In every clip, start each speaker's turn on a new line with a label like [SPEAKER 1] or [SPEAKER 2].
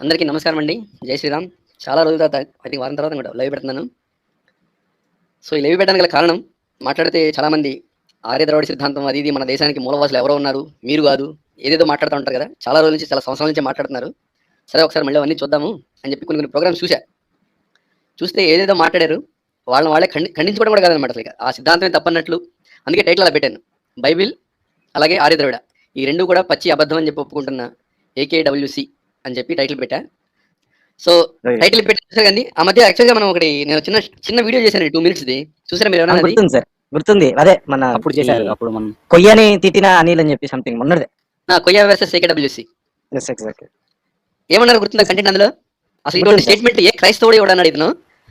[SPEAKER 1] అందరికీ నమస్కారం అండి. జై శ్రీరామ్. చాలా రోజుల తర్వాత ఐ థింక్ వారం తర్వాత కూడా లైవ్ పెడుతున్నాను. సో, ఈ లైవ్ పెట్టడానికి గల కారణం మాట్లాడితే చాలామంది ఆర్య ద్రవిడ సిద్ధాంతం అది ఇది మన దేశానికి మూలవాసులు ఎవరో ఉన్నారు. మీరు గాదు. ఏదేదో మాట్లాడుతా ఉంటారు కదా! చాలా రోజుల నుంచి చాలా సంవత్సరాల నుంచి మాట్లాడుతున్నారు. సరే ఒకసారి మళ్ళీ అవన్నీ చూద్దాము అని చెప్పి కొన్ని కొన్ని ప్రోగ్రామ్స్ చూసా. చూస్తే ఏదేదో మాట్లాడారు. వాళ్ళని వాళ్ళే ఖండించుకోవడం కూడా కాదనమాట అసలిక. ఆ సిద్ధాంతమే తప్పన్నట్లు. అందుకే టైటిల్ అలా పెట్టాను. బైబిల్ అలాగే ఆర్య ద్రవిడ. ఈ 2 కూడా పచ్చి అబద్ధం అని చెప్పి ఒప్పుకుంటున్న ఏకేడబ్ల్యూసీ అని చెప్పి టైటిల్ పెట్టా. సో, టైటిల్ పెట్టేసారు గాని ఆ మధ్య యాక్చువల్‌గా నేను చిన్న వీడియో చేశానండి 2 మినిట్స్‌ది. చూసారా మీరు ఎవరైనా అది?
[SPEAKER 2] గుర్తుంది సార్. గుర్తుంది. అదే మన
[SPEAKER 3] అప్పుడు చేశారు. అప్పుడు మనం
[SPEAKER 2] కొయ్యని తిట్టిన అనిల్ అని చెప్పి సంథింగ్ మొన్నటిదే.
[SPEAKER 1] కొయ్య వర్సెస్ ఏకేడబ్ల్యూసీ.
[SPEAKER 2] Yes exactly.
[SPEAKER 1] ఏమన్నారు గుర్తుందా కంటెంట్ అందులో? అసలు ఇటువంటి స్టేట్మెంట్ ఏ క్రైస్తవుడు ఎవడన్నాడు ఇతను?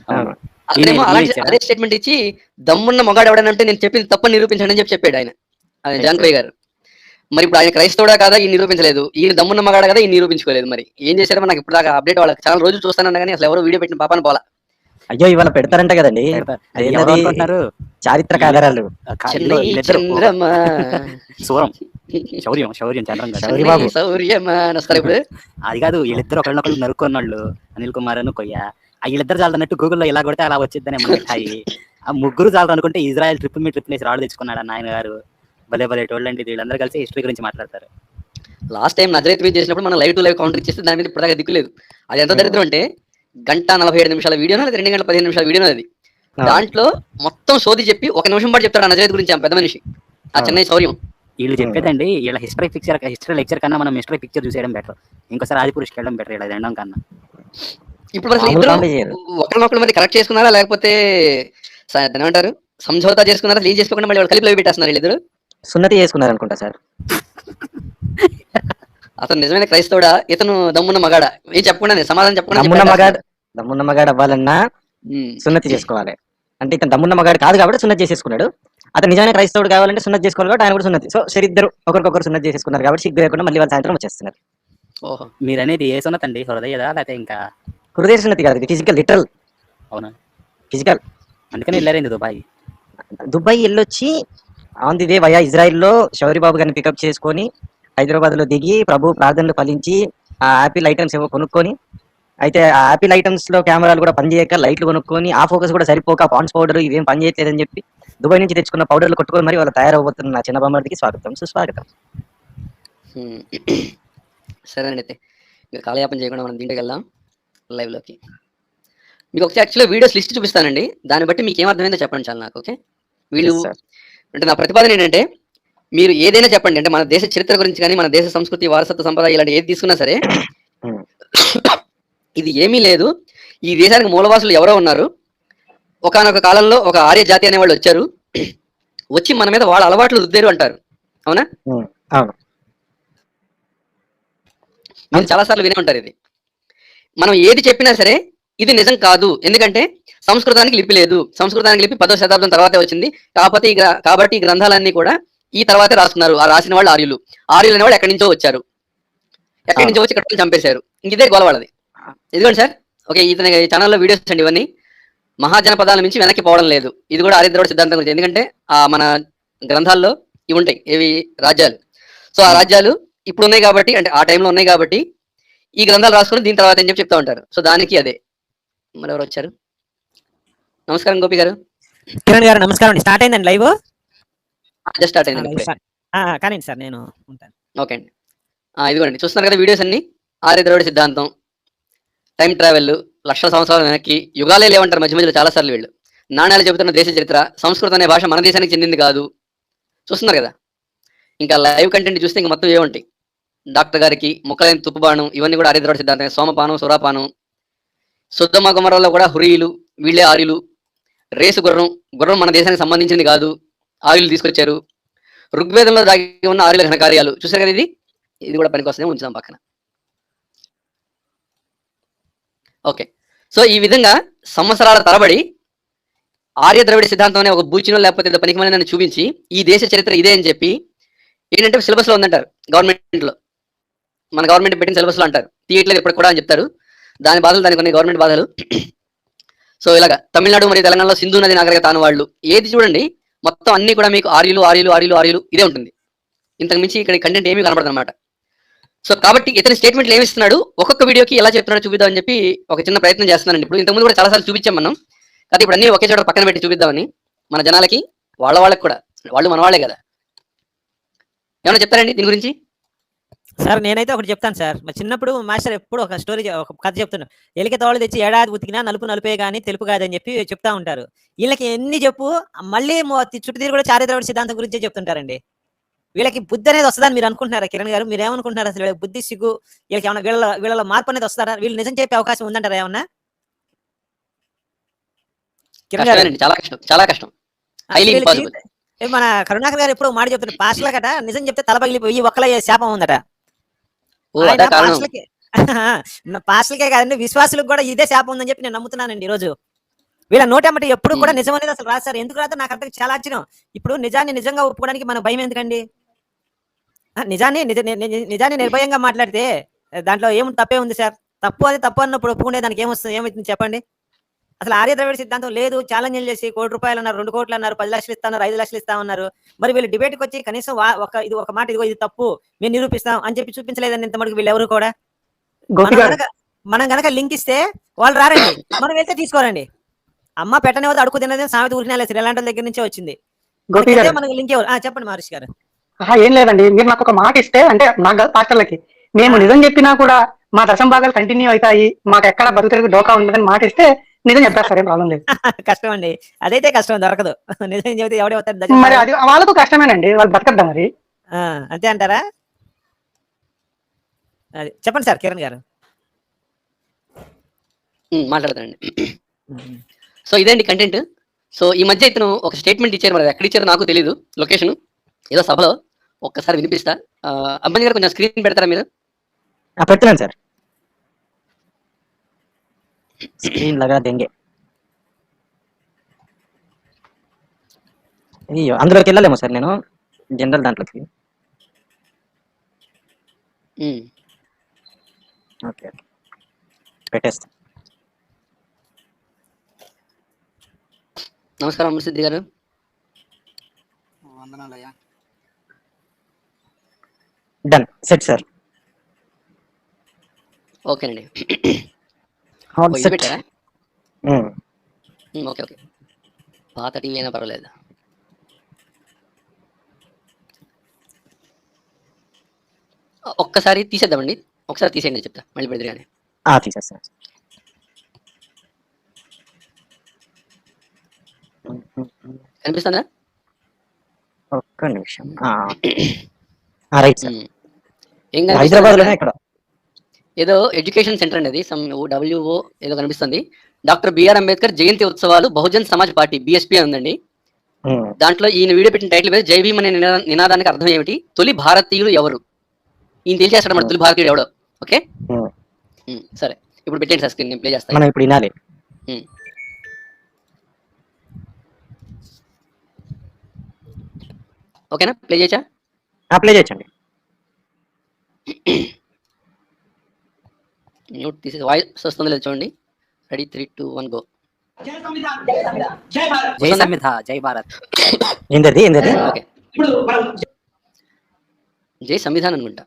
[SPEAKER 2] అవును.
[SPEAKER 1] అతనేమో అలాంటి అదే స్టేట్మెంట్ ఇచ్చి దమ్మున్న మగాడు ఎవడనంటే నేను చెప్పింది తప్పని నిరూపించండి అని చెప్పాడు ఆయన. జాన్ కోయ్ గారు. మరి ఇప్పుడు ఆయన క్రైస్తవుడా కాదా ఈయన నిరూపించలేదు. ఈయన దమ్మున్న మగాడా కదా ఈయన నిరూపించుకోలేదు. మరి ఏం చేశారో నాకు ఇప్పుడు దాకా అప్డేట్ వాళ్ళకి చాలా రోజులు చూస్తానన్నా కానీ అసలు ఎవరో వీడియో పెట్టిన పాపాన పోలా.
[SPEAKER 2] అయ్యో ఇవాళ పెడతారంట కదండి.
[SPEAKER 3] ఎవరు అనుకుంటున్నారు?
[SPEAKER 2] చారిత్రక ఆధారాలు.
[SPEAKER 1] చెన్నై చంద్రమా
[SPEAKER 3] సూరం శౌర్యం శౌర్యం చంద్రం కాదు.
[SPEAKER 2] శౌర్య బాబు.
[SPEAKER 1] శౌర్యమా అని వస్తారు ఇప్పుడు.
[SPEAKER 3] అది కాదు, వీళ్ళిద్దరు ఒకళ్ళనొకళ్ళు నరుక్కున్నాళ్ళు. అనిల్ కుమార్ అను కొయ్య. ఆ వీళ్ళిద్దరు చాలన్నట్టు గూగుల్లో ఇలా కొడితే అలా వచ్చిద్దని మిఠాయి. ఆ ముగ్గురు చాలు అనుకుంటే ఇజ్రాయెల్ ట్రిప్ వేసి రాడు తెచ్చుకున్నాడు అన్న ఆయన గారు. భలే భలే టోళ్ళండి వీళ్ళందరూ కలిసి హిస్టరీ గురించి మాట్లాడతారు.
[SPEAKER 1] లాస్ట్ టైం నజరేత్ మీద చేసినప్పుడు మనం లైవ్ టు లైవ్ కౌంటర్ ఇచ్చేస్తే దాని మీద ఇప్పుడు దాకా దిక్కులేదు. అది ఎంత దరిద్రం అంటే 1:47 వీడియోనో లేదా 2:15 వీడియోనో అది. దాంట్లో మొత్తం సోది చెప్పి 1 నిమిషం పాటు చెప్తాడు ఆ నజరేత్ గురించి ఆ పెద్ద మనిషి, ఆ చెన్నై శౌర్యం.
[SPEAKER 3] వీళ్ళు చెప్పేదండి వీళ్ళ హిస్టరీ లెక్చర్ కన్నా మనం హిస్టరీ పిక్చర్ చూసేయడం బెటర్. ఇంకోసారి ఆదిపురుషుకి వెళ్ళడం బెటర్ ఇలా ఎండం కన్నా.
[SPEAKER 1] ఇప్పుడు అసలు ఇద్దరు ఒకరినొకరు మరి కరెక్ట్ చేసుకున్నారా లేకపోతే ఏమంటారు సంజోతా చేసుకున్నారా? లీజ్ చేసుకోకుండా మళ్ళీ వాళ్ళు కలిపి లైవ్ పెట్టేస్తున్నారు వీళ్ళిద్దరు.
[SPEAKER 2] సున్నతి చేసుకున్నారు అనుకుంటా సార్.
[SPEAKER 1] అతను నిజమైన క్రైస్తవుడా ఇతను దమ్మున్న మగాడా? ఏం చెప్పకుండా సమాధానం చెప్పకుండా
[SPEAKER 2] దమ్మున్న మగాడు అవ్వాలన్నా సున్నతి చేసుకోవాలి. అంటే ఇతను దమ్మున్న మగాడు కాదు కాబట్టి సున్నతి చేసేసుకున్నాడు. అతను నిజమైన క్రైస్తవుడు కావాలంటే సున్నతి చేసుకోవాలి కాబట్టి ఆయన కూడా సున్నతి. సో ఇద్దరు ఒకరికొకరు సున్నతి చేసేసుకున్నారు కాబట్టి సిగ్గు లేకుండా మళ్ళీ వాళ్ళు సాయంత్రం వచ్చేస్తున్నారు.
[SPEAKER 3] ఓహో, మీరు అనేది ఏ సున్నతి అండి? హృదయదా లేకపోతే ఇంకా
[SPEAKER 2] హృదయ సున్నతి కాదు, ఇది ఫిజికల్, లిటరల్.
[SPEAKER 3] అవునా?
[SPEAKER 2] ఫిజికల్.
[SPEAKER 3] అందుకని వెళ్ళారైంది
[SPEAKER 2] దుబాయ్ వెళ్ళొచ్చి ఆన్ ది వే వయా ఇజ్రాయిల్లో శౌర్యబాబు గారిని పికప్ చేసుకొని హైదరాబాద్ లో దిగి ప్రభు ప్రార్థనలు ఫలించి ఆ యాపిల్ ఐటమ్స్ ఏవో కొనుక్కొని, అయితే ఆ యాపిల్ ఐటమ్స్ లో కెమెరాలు కూడా పనిచేయక లైట్లు కొనుక్కొని ఆ ఫోకస్ కూడా సరిపోక పాండ్స్ పౌడర్ ఇవేం పనిచేయట్లేదని చెప్పి దుబాయ్ నుంచి తెచ్చుకున్న పౌడర్లు కొట్టుకొని మరి వాళ్ళు తయారవబోతున్న నా చిన్న బామ్మడికి స్వాగతం సుస్వాగతం.
[SPEAKER 1] సరే అండి, అయితే ఇంకా కాలయాపన చేయకుండా మనం దీంట్లోకి వెళ్దాం లైవ్లోకి. మీకు ఒకసారి యాక్చువల్గా వీడియోస్ లిస్ట్ చూపిస్తానండి, దాన్ని బట్టి మీకు ఏమర్థమైందో చెప్పండి చాలు నాకు. ఓకే, వీళ్ళు అంటే నా ప్రతిపాదన ఏంటంటే మీరు ఏదైనా చెప్పండి, అంటే మన దేశ చరిత్ర గురించి కానీ మన దేశ సంస్కృతి వారసత్వ సంప్రదాయం ఇలాంటి ఏది తీసుకున్నా సరే ఇది ఏమీ లేదు, ఈ దేశానికి మూలవాసులు ఎవరో ఉన్నారు, ఒకానొక కాలంలో ఒక ఆర్య జాతి అనే వాళ్ళు వచ్చారు, వచ్చి మన మీద వాళ్ళ అలవాట్లు రుద్దారు అంటారు. అవునా? మీరు చాలాసార్లు వినే ఉంటారు ఇది. మనం ఏది చెప్పినా సరే ఇది నిజం కాదు, ఎందుకంటే సంస్కృతానికి లిపి లేదు, సంస్కృతానికి లిపి 10వ శతాబ్దం తర్వాతే వచ్చింది, కాబట్టి ఈ గ్రంథాలన్నీ కూడా ఈ తర్వాతే రాసుకున్నారు. ఆ రాసిన వాళ్ళు ఆర్యులు అనే వాళ్ళు ఎక్కడి నుంచో వచ్చారు, ఎక్కడి నుంచో వచ్చి ఇక్కడ చంపేశారు. ఇంక ఇదే గోల వాళ్ళది. ఇదిగోండి సార్, ఓకే, ఇతని ఛానల్లో వీడియోస్ అండి ఇవన్నీ. మహాజనపదాల నుంచి వెనక్కి పోవడం లేదు, ఇది కూడా ఆర్య ద్రవిడ సిద్ధాంతం గురించి. ఎందుకంటే మన గ్రంథాల్లో ఇవి ఉంటాయి, ఏవి రాజ్యాలు. సో ఆ రాజ్యాలు ఇప్పుడు ఉన్నాయి కాబట్టి, అంటే ఆ టైంలో ఉన్నాయి కాబట్టి ఈ గ్రంథాలు రాసుకుని దీని తర్వాత అని చెప్పి చెప్తా ఉంటారు. సో దానికి అదే. మరి ఎవరు వచ్చారు? నమస్కారం గోపి గారు.
[SPEAKER 4] కిరణ్ గారు నమస్కారం. స్టార్ట్ అయిందండి లైవ్?
[SPEAKER 1] జస్ట్ స్టార్ట్ అయింది
[SPEAKER 4] కానీ సార్ నేను ఉంటాను.
[SPEAKER 1] ఓకే అండి, ఇదిగోండి చూస్తున్నారు కదా వీడియోస్ అన్ని. ఆర్య ద్రవిడ సిద్ధాంతం, టైం ట్రావెల్, లక్షల సంవత్సరాల వెనక్కి, యుగాలే లేవంటారు మధ్య మధ్యలో చాలాసార్లు వీళ్ళు. నాణ్యాలు చెబుతున్న దేశ చరిత్ర, సంస్కృతం అనే భాష మన దేశానికి చెందింది కాదు. చూస్తున్నారు కదా, ఇంకా లైవ్ కంటెంట్ చూస్తే ఇంకా మొత్తం ఏముంటాయి. డాక్టర్ గారికి ముక్కలైన తుప్పుబాణం, ఇవన్నీ కూడా ఆర్య ద్రవిడ సిద్ధాంతం. సోమపానం, సురాపానం, సుద్దమ గుమరంలో కూడా హురియులు, వీళ్ళే ఆర్యులు. రేసు గుర్రం మన దేశానికి సంబంధించింది కాదు, ఆర్యులు తీసుకొచ్చారు. ఋగ్వేదంలో దాగి ఉన్న ఆర్యుల ఘనకార్యాలు చూసారు కదా, ఇది కూడా పనికొస్తుందేమో ఉంచుదాం పక్కన. ఓకే, సో ఈ విధంగా సంవత్సరాల తరబడి ఆర్య ద్రవిడ సిద్ధాంతం అనే ఒక బూచినో లేకపోతే పనికిమని నన్ను చూపించి ఈ దేశ చరిత్ర ఇదే అని చెప్పి ఏంటంటే సిలబస్లో ఉందంటారు. గవర్నమెంట్లో, మన గవర్నమెంట్ పెట్టిన సిలబస్లో అంటారు, తీయట్లేదు ఇప్పటికి కూడా అని చెప్తారు. దాని బాధలు దానికి కొన్ని గవర్నమెంట్ బాధలు. సో ఇలాగా తమిళనాడు మరియు తెలంగాణలో సింధు నది నాగరికత వాళ్ళు ఏది చూడండి మొత్తం అన్ని కూడా మీకు ఆర్యులు ఆర్యులు ఆర్యులు ఆర్యులు ఇదే ఉంటుంది. ఇంతకు మించి ఇక్కడ కంటెంట్ ఏమీ కనపడదు అనమాట. సో కాబట్టి ఇతని స్టేట్మెంట్లు ఏమి ఇస్తున్నాడు, ఒక్కొక్క వీడియోకి ఎలా చెప్తున్నాడో చూపిద్దాం అని చెప్పి ఒక చిన్న ప్రయత్నం చేస్తున్నానండి. ఇప్పుడు ఇంతకుముందు కూడా చాలాసార్లు చూపించాం మనం, కానీ ఇప్పుడు అన్ని ఒకే చోట పక్కన పెట్టి చూపిద్దామని మన జనాలకి, వాళ్ళకి కూడా, వాళ్ళు మన వాళ్ళే కదా. ఏమైనా చెప్తారండి దీని గురించి?
[SPEAKER 4] సార్ నేనైతే ఒకటి చెప్తాను సార్. మా చిన్నప్పుడు మాస్టర్ ఎప్పుడు ఒక స్టోరీ ఒక కథ చెప్తున్నాడు. ఎలిక తోళ్ళు తెచ్చి ఏడాది ఉతికినా నలుపు నలుపే కానీ తెలుపు కాదని చెప్పి చెప్తా ఉంటారు. వీళ్ళకి ఎన్ని చెప్పు మళ్ళీ చుట్టూ తిరిగి కూడా చారిత్రక సిద్ధాంతం గురించే చెప్తుంటారండి. వీళ్ళకి బుద్ధి అనేది వస్తుందని మీరు అనుకుంటున్నారా కిరణ్ గారు? మీరు ఏమనుకుంటున్నారు అసలు? వీళ్ళకి బుద్ధి సిగ్గు వీళ్ళకి ఏమన్నా వీళ్ళలో మార్పు అనేది వస్తారా? వీళ్ళు నిజం చెప్పే అవకాశం ఉందంటారా ఏమన్నా? కిరణ్ గారు
[SPEAKER 1] కష్టమేనండి, చాలా కష్టం, చాలా కష్టం, హైలీ ఇంపాసిబుల్.
[SPEAKER 4] మన కరుణాకర్ గారు ఎప్పుడు మాట చెప్తున్నారు, పాస్టర్ల కట నిజం చెప్తే తల పగిలిపోయి ఒక్కలయ్యే శాపం ఉందట.
[SPEAKER 1] ఓ అదే కారణం.
[SPEAKER 4] పాస్టర్లకే కాదండి, విశ్వాసులకు కూడా ఇదే శాపం ఉందని చెప్పి నేను నమ్ముతున్నానండి. ఈ రోజు వీళ్ళ నోటమ్మటి ఎప్పుడు కూడా నిజం అనేది అసలు రాస్తారు. ఎందుకు రాదు నాకు అర్థం చాలా ఆశ్చర్యం. ఇప్పుడు నిజాన్ని నిజంగా ఒప్పుకోవడానికి మన భయం ఎందుకండి? నిజాన్ని నిర్భయంగా మాట్లాడితే దాంట్లో ఏముంది, తప్పే ఉంది సార్. తప్పు అన్నప్పుడు ఒప్పుకునే దానికి ఏమవుతుంది చెప్పండి? అసలు ఆర్య ద్రవిడ సిద్ధాంతం లేదు, ఛాలెంజ్లు చేసి ₹1 కోటి అన్నారు, 2 కోట్లు అన్నారు, 10 లక్షలు ఇస్తాన్నారు, 5 లక్షలు ఇస్తామన్నారు. మరి వీళ్ళు డిబేట్కి వచ్చి కనీసం ఒక మాట, ఇదిగో ఇది తప్పు మేము నిరూపిస్తాం అని చెప్పి చూపించలేదండి ఇంత మటుకు వీళ్ళు ఎవరు కూడా. మనం గనక లింక్ ఇస్తే వాళ్ళు రారండి, మనం వెళ్తే తీసుకోరండి. అమ్మ పెట్టనే వద్ద అడుగు తినదే సామెత ఊరినే లేదు, ఎలాంటి దగ్గర నుంచే వచ్చింది. మనకి లింక్ ఎవరు? చెప్పండి మహర్షి గారు.
[SPEAKER 5] ఏం లేదండి, మీరు నాకు ఒక మాట ఇస్తే, అంటే నాకు కాదు పాస్టర్లకి, మేము నిజం చెప్పినా కూడా మా దశం భాగాలు కంటిన్యూ అవుతాయి, మాకు ఎక్కడ బతుకు డోకా ఉండదని మాట ఇస్తే నిజం చెప్తారు, సరే ప్రాబ్లం లేదు.
[SPEAKER 4] కష్టం అండి, అదైతే కష్టం, దొరకదు. నిజం చెబితే ఎవడే అవుతారు?
[SPEAKER 5] మరి అది వాళ్ళకు కష్టమేనండి, వాళ్ళు బతకద్దా మరి?
[SPEAKER 4] అంతే అంటారా? అది చెప్పండి సార్ కిరణ్ గారు.
[SPEAKER 1] మాట్లాడతానండి. సో ఇదేంటి కంటెంట్. సో ఈ మధ్య ఇతను ఒక స్టేట్మెంట్ ఇచ్చారు, మరి ఎక్కడ ఇచ్చారో నాకు తెలియదు, లొకేషన్ ఏదో సభలో. ఒక్కసారి వినిపిస్తా. అబ్బాయి గారు కొంచెం స్క్రీన్ పెడతారా మీరు?
[SPEAKER 2] పెడుతున్నాను సార్, స్క్రీన్ లగా దెంగే. అయ్యో, అందులోకి వెళ్ళలేమో సార్ నేను జనరల్ దాంట్లోకి. ఓకే, పెట్టేస్తా.
[SPEAKER 1] నమస్కారం అమర్సిద్ధి గారు.
[SPEAKER 2] Done, set sir.
[SPEAKER 1] ఓకేనండి.
[SPEAKER 2] సెట్.
[SPEAKER 1] పెట్టారా? ఓకే ఓకే, పాత టీవీ అయినా పర్వాలేదు. ఒక్కసారి తీసేద్దామండి, ఒకసారి తీసేయండి చెప్తా, మళ్ళీ పెడతారు కానీ.
[SPEAKER 2] తీసేస్తా.
[SPEAKER 1] కనిపిస్తుందా?
[SPEAKER 2] ఒక్క నిమిషం. రైట్ సార్,
[SPEAKER 1] ఏం
[SPEAKER 2] హైదరాబాద్ లోనే ఇక్కడ
[SPEAKER 1] ఏదో ఎడ్యుకేషన్ సెంటర్ అండి, అది సమ్ WO ఏదో కనిపిస్తుంది. డాక్టర్ బిఆర్ అంబేద్కర్ జయంతి ఉత్సవాలు బహుజన్ సమాజ్ పార్టీ BSP ఉందండి. దాంట్లో ఈయన వీడియో పెట్టిన టైటిల్ మీద జై భీమ్ అనే నినాదానికి అర్థం ఏమిటి, తొలి భారతీయులు ఎవరు, ఈయన తెలిసేస్తాడు మరి తొలి భారతీయుడు ఎవడో. ఓకే సరే, ఇప్పుడు పెట్టండి సార్ స్క్రీన్, నేను ప్లే చేస్తాను.
[SPEAKER 2] మనం ఇప్పుడు వినాలి.
[SPEAKER 1] ఓకేనా, ప్లే చేయచ్చా?
[SPEAKER 2] ప్లే చేయొచ్చండి.
[SPEAKER 1] మ్యూట్ తీసేసి వాయిస్ వస్తుందో లేదు చూడండి. Ready, 3, 2, 1 go.
[SPEAKER 3] జై సంవిధ, జై భారత్.
[SPEAKER 2] ఏంటది?
[SPEAKER 1] ఓకే, జై సంవిధానం అనుకుంటా.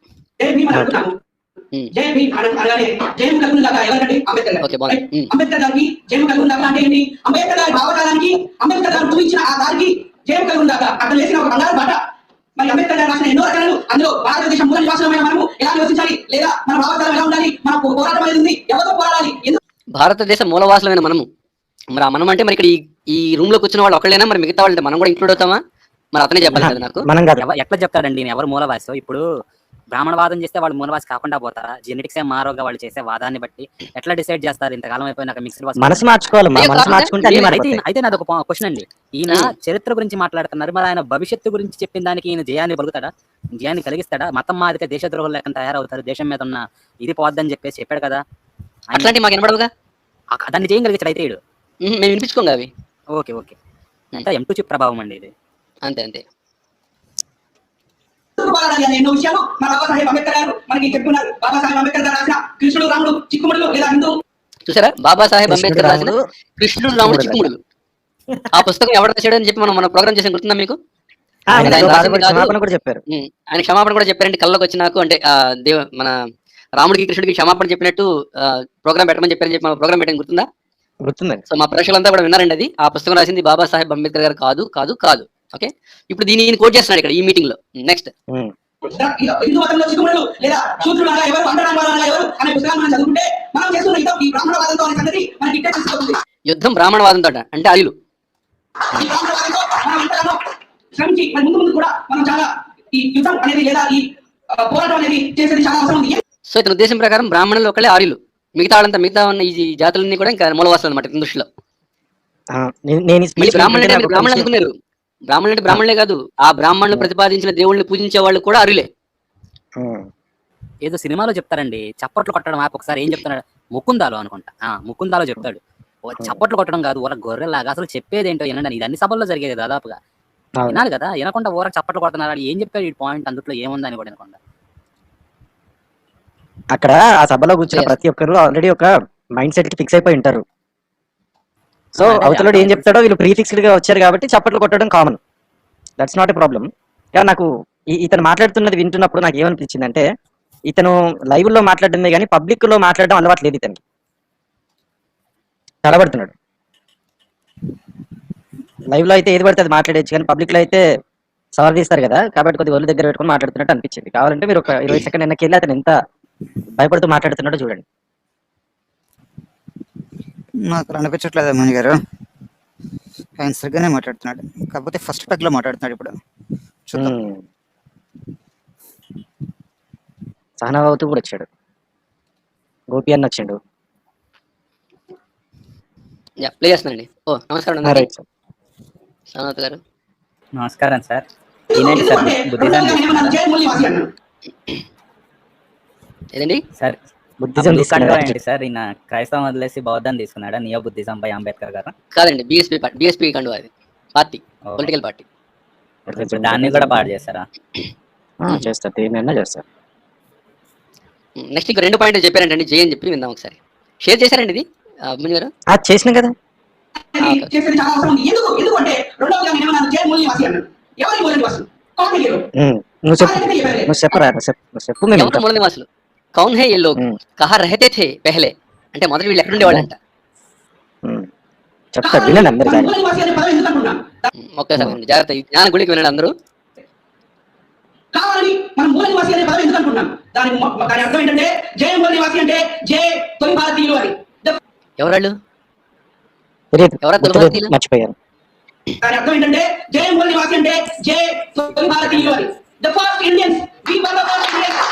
[SPEAKER 1] ఓకే, బాగుంది.
[SPEAKER 6] అంబేద్కర్ గారికి జయం కలుగుందాక అంటే ఏంటి? అంబేద్కర్ గారి భావజాలానికి అంబేద్కర్ గారు చూపించిన ఆ దారికి జయం కలుగుందాక అక్కడ వేసిన ఒక బంగారు బాట. మరి అంబేద్కర్ గారు రాసిన ఎన్నో రచనలు, అందులో భారతదేశం మూల నివాసులమైన మనము ఎలా నివసించాలి, లేదా మన భావజాలం ఎలా ఉండాలి, మన పోరాటం అనేది ఉంది, ఎవరితో పోరాడాలి.
[SPEAKER 1] భారతదేశ మూలవాసులమైన మనము, మరి ఆ మనం అంటే మరి ఇక్కడ ఈ రూమ్ లో కూర్చున్న వాళ్ళు ఒకళ్ళైనా, మరి మిగతా వాళ్ళంటే మనం కూడా ఇంక్లూడ్ అవుతామా? మరి అతనే చెప్పాలి కదా నాకు.
[SPEAKER 2] మనం కాదు.
[SPEAKER 3] ఎట్లా చెప్తాడండి ఎవరు మూలవాసో? ఇప్పుడు బ్రాహ్మణవాదం చేస్తే వాళ్ళు మూలవాసి కాకుండా పోతారా? జెనెటిక్స్ ఏ మారోగా వాళ్ళు చేసే వాదాన్ని బట్టి ఎట్లా డిసైడ్ చేస్తారు? ఇంతకాలం అయిపోయినాక మిక్స్డ్
[SPEAKER 2] మనసు మార్చుకోవాలి, మనసు మార్చుకుంటే
[SPEAKER 3] అయితే నాది ఒక క్వశ్చన్ అండి. ఈయన చరిత్ర గురించి మాట్లాడుతున్నారు, మరి ఆయన భవిష్యత్తు గురించి చెప్పిన దానికి ఈయన జయాన్ని పలుకుతాడా, జయాన్ని కలిగిస్తాడా? మతం మాదిక దేశద్రోహులు లేకుండా తయారవుతారు, దేశం మీద ఉన్న ఇది పోద్దని చెప్పేసి చెప్పాడు కదా.
[SPEAKER 1] అట్లాంటి మాకు వినపడవుగా,
[SPEAKER 3] దాన్ని చేయగలిగాడు అయితే ఇడు.
[SPEAKER 1] మేము వినిపించుకోంగా అవి.
[SPEAKER 3] ఓకే ఓకే, అంటే M2 చిప్ ప్రభావం అండి ఇది.
[SPEAKER 1] అంతే అంతే.
[SPEAKER 6] ఎన్నో విషయాలు మన బాబాసాహెబ్ అంబేద్కర్ గారు మనకి చెప్తున్నారు. బాబాసాహెబ్ అంబేద్కర్ గారు రాసిన కృష్ణుడు రాముడు చిక్కుముడులు లేదా హిందూ,
[SPEAKER 1] చూసారా? బాబాసాహెబ్ అంబేద్కర్ రాసిన కృష్ణుడు రాముడు చిక్కుముడులు. ఆ పుస్తకం ఎవరు రాశాడు అని చెప్పి మనం ప్రోగ్రామ్ చేసాం, గుర్తుందా మీకు?
[SPEAKER 2] ఆయన
[SPEAKER 1] ఆయన
[SPEAKER 2] ఎంతో
[SPEAKER 1] రాసింది
[SPEAKER 2] బాధపడి
[SPEAKER 1] కాదు.
[SPEAKER 2] క్షమాపణ కూడా చెప్పారు.
[SPEAKER 1] ఆయన క్షమాపణ కూడా చెప్పారంటే కళ్ళకి వచ్చి నాకు అంటే మన రాముడికి కృష్ణుడికి క్షమాపణ చెప్పినట్టు ప్రోగ్రామ్ పెట్టమని చెప్పారని చెప్పి ప్రోగ్రామ్ పెట్టాను గుర్తుందా?
[SPEAKER 2] గుర్తుందండి.
[SPEAKER 1] సో మా ప్రేక్షకులంతా కూడా విన్నారండి అది. ఆ పుస్తకం రాసింది బాబాసాహెబ్ అంబేద్కర్ గారు కాదు కాదు కాదు. ఓకే, ఇప్పుడు ఈయన కోట్ చేస్తున్నాడు ఇక్కడ ఈ మీటింగ్ లో. నెక్స్ట్
[SPEAKER 2] ఉమ్.
[SPEAKER 6] హిందూ మతంలో చిక్కుముళ్ళు లేదా శూద్రులాగా ఎవరు అంటరానివారులాగా ఎవరు అనే పుస్తకాన్ని మనం చదువుకుంటే మనం చేస్తున్న యుద్ధం ఈ బ్రాహ్మణవాదంతో అనే సంగతి మనకి ఇట్టే తెలిసిపోతుంది.
[SPEAKER 1] యుద్ధం బ్రాహ్మణవాదంతో అంటే ఆర్యులు.
[SPEAKER 6] ఈ బ్రాహ్మణవాదంతో మనం ఎంతగానో శ్రమించి మరి ముందు ముందు కూడా మనం చాలా ఈ యుద్ధం అనేది లేదా ఈ పోరాటం అనేది చేసేది చాలా అవసరం ఉంది.
[SPEAKER 1] సో ఇతని ఉద్దేశం ప్రకారం బ్రాహ్మణులు ఒకళ్ళే ఆర్యులు, మిగతా ఉన్న ఈ జాతులన్నీ కూడా ఇంకా మూలవాసాలు అనమాట ఇతని దృష్టిలో.
[SPEAKER 2] నేను ఈ
[SPEAKER 1] మళ్ళీ
[SPEAKER 2] speech
[SPEAKER 1] బ్రాహ్మణులు
[SPEAKER 2] వింటుంటే
[SPEAKER 1] అంటే
[SPEAKER 2] నాకు ఒక
[SPEAKER 1] బ్రాహ్మణులు
[SPEAKER 2] విషయం-
[SPEAKER 1] అనుకున్నారు. బ్రాహ్మణులు అంటే బ్రాహ్మణులే కాదు, ఆ బ్రాహ్మణులు ప్రతిపాదించిన దేవుళ్ళని పూజించే వాళ్ళు కూడా అరులే.
[SPEAKER 2] ఉమ్.
[SPEAKER 3] ఏదో సినిమాలో చెప్తారండి, చప్పట్లు కొట్టడం ఆపి ఒకసారి ఏం చెప్తున్నాడు, ముకుందాలో అనుకుంటా, ముకుందాలో చెప్తాడు, ఓ చప్పట్లు కొట్టడం కాదు ఊర గొర్రెలాగా అసలు చెప్పేది ఏంటో వినండి. ఇది అన్ని సభల్లో జరిగేది దాదాపుగా.
[SPEAKER 2] అవును.
[SPEAKER 3] వినాలి కదా, వినకుండా ఊరకు చప్పట్లు కొడుతున్నారు. ఏం చెప్పాడు ఈ పాయింట్, అందులో ఏముందని కూడా వినకుండా.
[SPEAKER 2] అక్కడ ఆ సభలో కూర్చున్న
[SPEAKER 1] Yes.
[SPEAKER 2] ప్రతి ఒక్కరు ఆల్రెడీ ఒక మైండ్ సెట్ కి ఫిక్స్ అయిపోయి ఉంటారు. సో
[SPEAKER 3] అదే
[SPEAKER 2] అవతలడు ఏం
[SPEAKER 3] అర్థమైంది.
[SPEAKER 2] చెప్తాడో వీళ్ళు ప్రీఫిక్స్డ్ గా వచ్చారు కాబట్టి చప్పట్లు కొట్టడం common. That's not a problem. కానీ నాకు ఇతను మాట్లాడుతున్నది వింటున్నప్పుడు నాకు ఏమనిపించింది అంటే, ఇతను లైవ్ లో మాట్లాడమే కానీ పబ్లిక్ లో మాట్లాడడం అలవాటు లేదు ఇతనికి. తడబడుతున్నాడు. లైవ్ లో అయితే ఏది పడితే అది మాట్లాడేచ్చు, కానీ పబ్లిక్ లో అయితే సవాల్ తీస్తారు కదా, కాబట్టి కొద్దిగా ఒళ్ళు దగ్గర పెట్టుకొని మాట్లాడుతున్నట్టు అనిపించింది. కావాలంటే మీరు ఒక 20 సెకండ్ వెనక్కి వెళ్ళి అతను ఎంత భయపడుతూ మాట్లాడుతున్నాడో చూడండి.
[SPEAKER 7] నాకు అనిపించట్లేదు మణి గారు, ఆయన సరిగ్గానే మాట్లాడుతున్నాడు, కాకపోతే ఫస్ట్ పెగ్ లో మాట్లాడుతున్నాడు ఇప్పుడు. చూద్దాం.
[SPEAKER 2] సహనావతు కూడా వచ్చాడు, గోపి అన్న వచ్చిండు.
[SPEAKER 1] ప్లే చేస్తున్నానండి. ఓ నమస్కారం అండి
[SPEAKER 2] రైట్ సార్.
[SPEAKER 1] సనాత్ గారు.
[SPEAKER 3] నమస్కారం సార్. ఈయనండి సార్ బుద్ధిజం
[SPEAKER 1] ఏదండి
[SPEAKER 3] సార్,
[SPEAKER 2] బుద్ధిజం
[SPEAKER 3] ఏంటి సార్, ఈయన క్రైస్తవం వదిలేసి బౌద్ధం తీసుకున్నాడా, నియో బుద్ధిజం బై అంబేద్కర్ గారు?
[SPEAKER 1] కాదండి, బిఎస్పీ కండు అది పార్టీ, పొలిటికల్ పార్టీ.
[SPEAKER 3] ఇప్పుడు దాన్ని కూడా పాడు చేస్తారా?
[SPEAKER 2] చేస్తారు, దేన్నైనా చేస్తారు.
[SPEAKER 1] నెక్స్ట్ ఇంకా 2 పాయింట్లు చెప్పారంటండి, జై అని చెప్పి విందాం ఒకసారి. షేర్ చేశారండి ఇది అభిమన్యు గారు?
[SPEAKER 2] చేసినాం కదా.
[SPEAKER 6] చేసేది చాలా అవసరం ఉంది. ఎందుకంటే రెండవగా నేను ఏమన్నాను, జై మూల నివాసి అన్నాను. ఎవరి మూల నివాసులు? కాకతీయులు.
[SPEAKER 2] నువ్వు చెప్పు, నువ్వు చెప్పరా, నువ్వు చెప్పు. మేము
[SPEAKER 1] ఎవరు మూల నివాసులు? కౌన్ హే ఏ లోగ్, కహా రహతే థే పెహలే, అంటే మొదటి వీళ్ళు ఎక్కడ ఉండేవాళ్ళంట.
[SPEAKER 2] చెప్తా, వినండి అందరు
[SPEAKER 6] మూల నివాసి అనే పదం ఎందుకు అంటున్నాను?
[SPEAKER 1] ఒక్కసారి జాగ్రత్త, ఈ జ్ఞాన గుళికి వినండి అందరూ.
[SPEAKER 6] కావాలని మనం మూల నివాసి అనే పదం ఎందుకు అంటున్నాం? దాని అర్థం ఏంటంటే జయ మూల నివాసి అంటే జయ తొలి భారతీయులు అని.
[SPEAKER 1] ఎవరాళ్ళు? ఎవరా తొలి భారతీయులు?
[SPEAKER 2] మర్చిపోయాను.
[SPEAKER 6] దాని అర్థం ఏంటంటే జయ మూల నివాసి అంటే జయ తొలి భారతీయులు అని. The first Indians, we were the first Indians.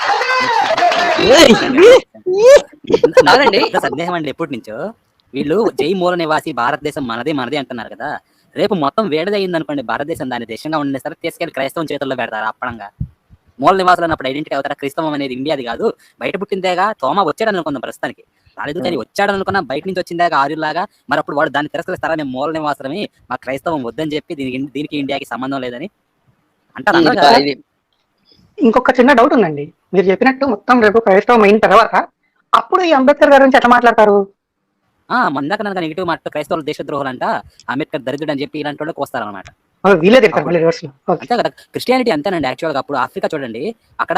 [SPEAKER 1] కాదండి,
[SPEAKER 3] సందేహం అండి ఎప్పటి నుంచో వీళ్ళు జై మూల నివాసి భారతదేశం మనదే మనదే అంటున్నారు కదా, రేపు మొత్తం వేడదయ్యింది అనుకోండి భారతదేశం, దాని దేశంగా ఉండేస్తారు, తీసుకెళ్లి క్రైస్తవం చేతుల్లో పెడతారు అప్పడంగా. మూల నివాసులు అన్నప్పుడు ఐడెంటిటీ అవుతారా? క్రైస్తవం అనేది ఇండియాది కాదు, బయట పుట్టిందేగా. తోమ వచ్చాడు అనుకుందాం ప్రస్తుతానికి, రాలేదు కానీ వచ్చాడు అనుకున్నా, బయట నుంచి వచ్చిందాక ఆర్యులాగా. మరి అప్పుడు వాడు దాన్ని తిరస్కరిస్తారా, మేము మూల నివాసమే, మా క్రైస్తవం వద్దని చెప్పి దీనికి ఇండియాకి సంబంధం లేదని అంటారు అన్నారు కదా.
[SPEAKER 5] ఇంకొక చిన్న డౌట్ ఉందండి. మీరు చెప్పినట్టు మొత్తం రేపు క్రైస్తవం అయిన తర్వాత అప్పుడు ఈ అంబేద్కర్ గారి గురించి ఎట్లా మాట్లాడతారు?
[SPEAKER 3] మందాక నెగిటివ్ మాట, క్రైస్తవులు దేశద్రోహులు అంట, అంబేద్కర్ దరిద్రుడు అని చెప్పి ఇలాంటి వాళ్ళకి వస్తారనమాట.
[SPEAKER 5] వీళ్ళే తిడతారు మళ్ళీ రివర్స్ లో.
[SPEAKER 3] అంతే కదా, క్రిస్టియానిటీ అంతేనండి. యాక్చువల్ గా అప్పుడు ఆఫ్రికా చూడండి, అక్కడ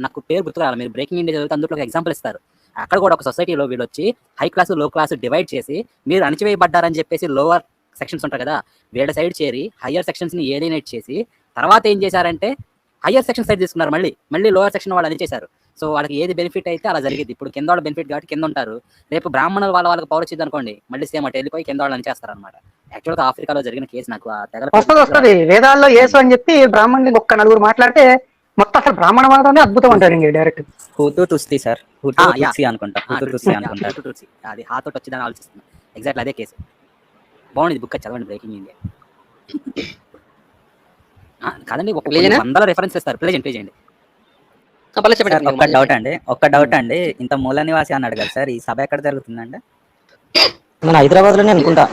[SPEAKER 3] నాకు పేరు గుర్తురాలి, మీరు బ్రేకింగ్ ఇండియా చదివితే అందులో ఒక ఎగ్జాంపుల్ ఇస్తారు. అక్కడ కూడా ఒక సొసైటీలో వీళ్ళు వచ్చి హై క్లాస్ లో క్లాస్ డివైడ్ చేసి, మీరు అణచివేయబడ్డారని చెప్పేసి లోవర్ సెక్షన్స్ ఉంటారు కదా, వీళ్ళ సైడ్ చేరి హయ్యర్ సెక్షన్స్ ని ఏలినేట్ చేసి, తర్వాత ఏం చేశారంటే హయ్యర్ సెక్షన్ సైడ్ తీసుకున్నారు, మళ్ళీ లోవర్ సెక్షన్ వాళ్ళు అనిచేశారు. సో వాళ్ళకి ఏది బెనిఫిట్ అయితే అలా జరిగింది. ఇప్పుడు కింద వాళ్ళ బెనిఫిట్ కాబట్టి కింద ఉంటారు, రేపు బ్రాహ్మణులు వాళ్ళకి పవర్ వచ్చింది అనుకోండి, మళ్ళీ సేమ్ అటు వెళ్ళిపోయి కింద వాళ్ళు అనిచేస్తారు అనమాట. యాక్చువల్ గా ఆఫ్రికాలో జరిగిన కేసు నాకు
[SPEAKER 5] వస్తుంది వేదాల్లో యేసు అని చెప్పి బ్రాహ్మణులు ఒక్క నలుగురు మాట్లాడితే మొత్తం అసలు బ్రాహ్మణవాదాన్ని అద్భుతం అంటారు ఇంక డైరెక్ట్.
[SPEAKER 3] హూతు తుస్తి సార్, తుస్సి అనుకుంటా, అది హాతోటి వచ్చిందని ఆలోచిస్తున్నా. ఎగ్జాక్ట్ అదే కేసు. బాగుంది, బుక్ చదవండి, బ్రేకింగ్ ఇండియా. కాదండి, ఒక 100 రెఫరెన్స్ ఇస్తారు. ప్లే చేయండి.
[SPEAKER 8] ఒక్క డౌట్ అండి, ఇంత మూల నివాసి అన్నాడు కదా సార్, ఈ సభ ఎక్కడ జరుగుతుందండి?
[SPEAKER 2] మన హైదరాబాద్ లోనే అనుకుంటా,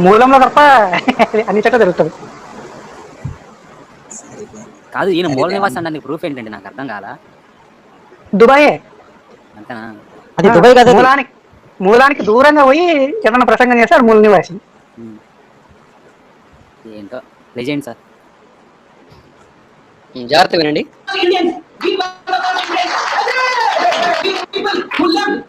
[SPEAKER 5] మూలంలో తప్ప అన్ని చోట్ల జరుగుతుంది.
[SPEAKER 3] కాదు, ఈయన మూల నివాసి అనడానికి ప్రూఫ్ ఏంటండి, నాకు అర్థం కాలా.
[SPEAKER 5] దుబాయే
[SPEAKER 3] అంతేనా?
[SPEAKER 2] అది దుబాయ్ కదా.
[SPEAKER 5] మూలానికి దూరంగా పోయి ఏదైనా ప్రసంగం చేస్తారు మూల నివాసి.
[SPEAKER 3] ఏంటో ప్లే చేయండి సార్.
[SPEAKER 1] జాగ్రత్త వినండి.
[SPEAKER 6] Indians, we were the first Indians. People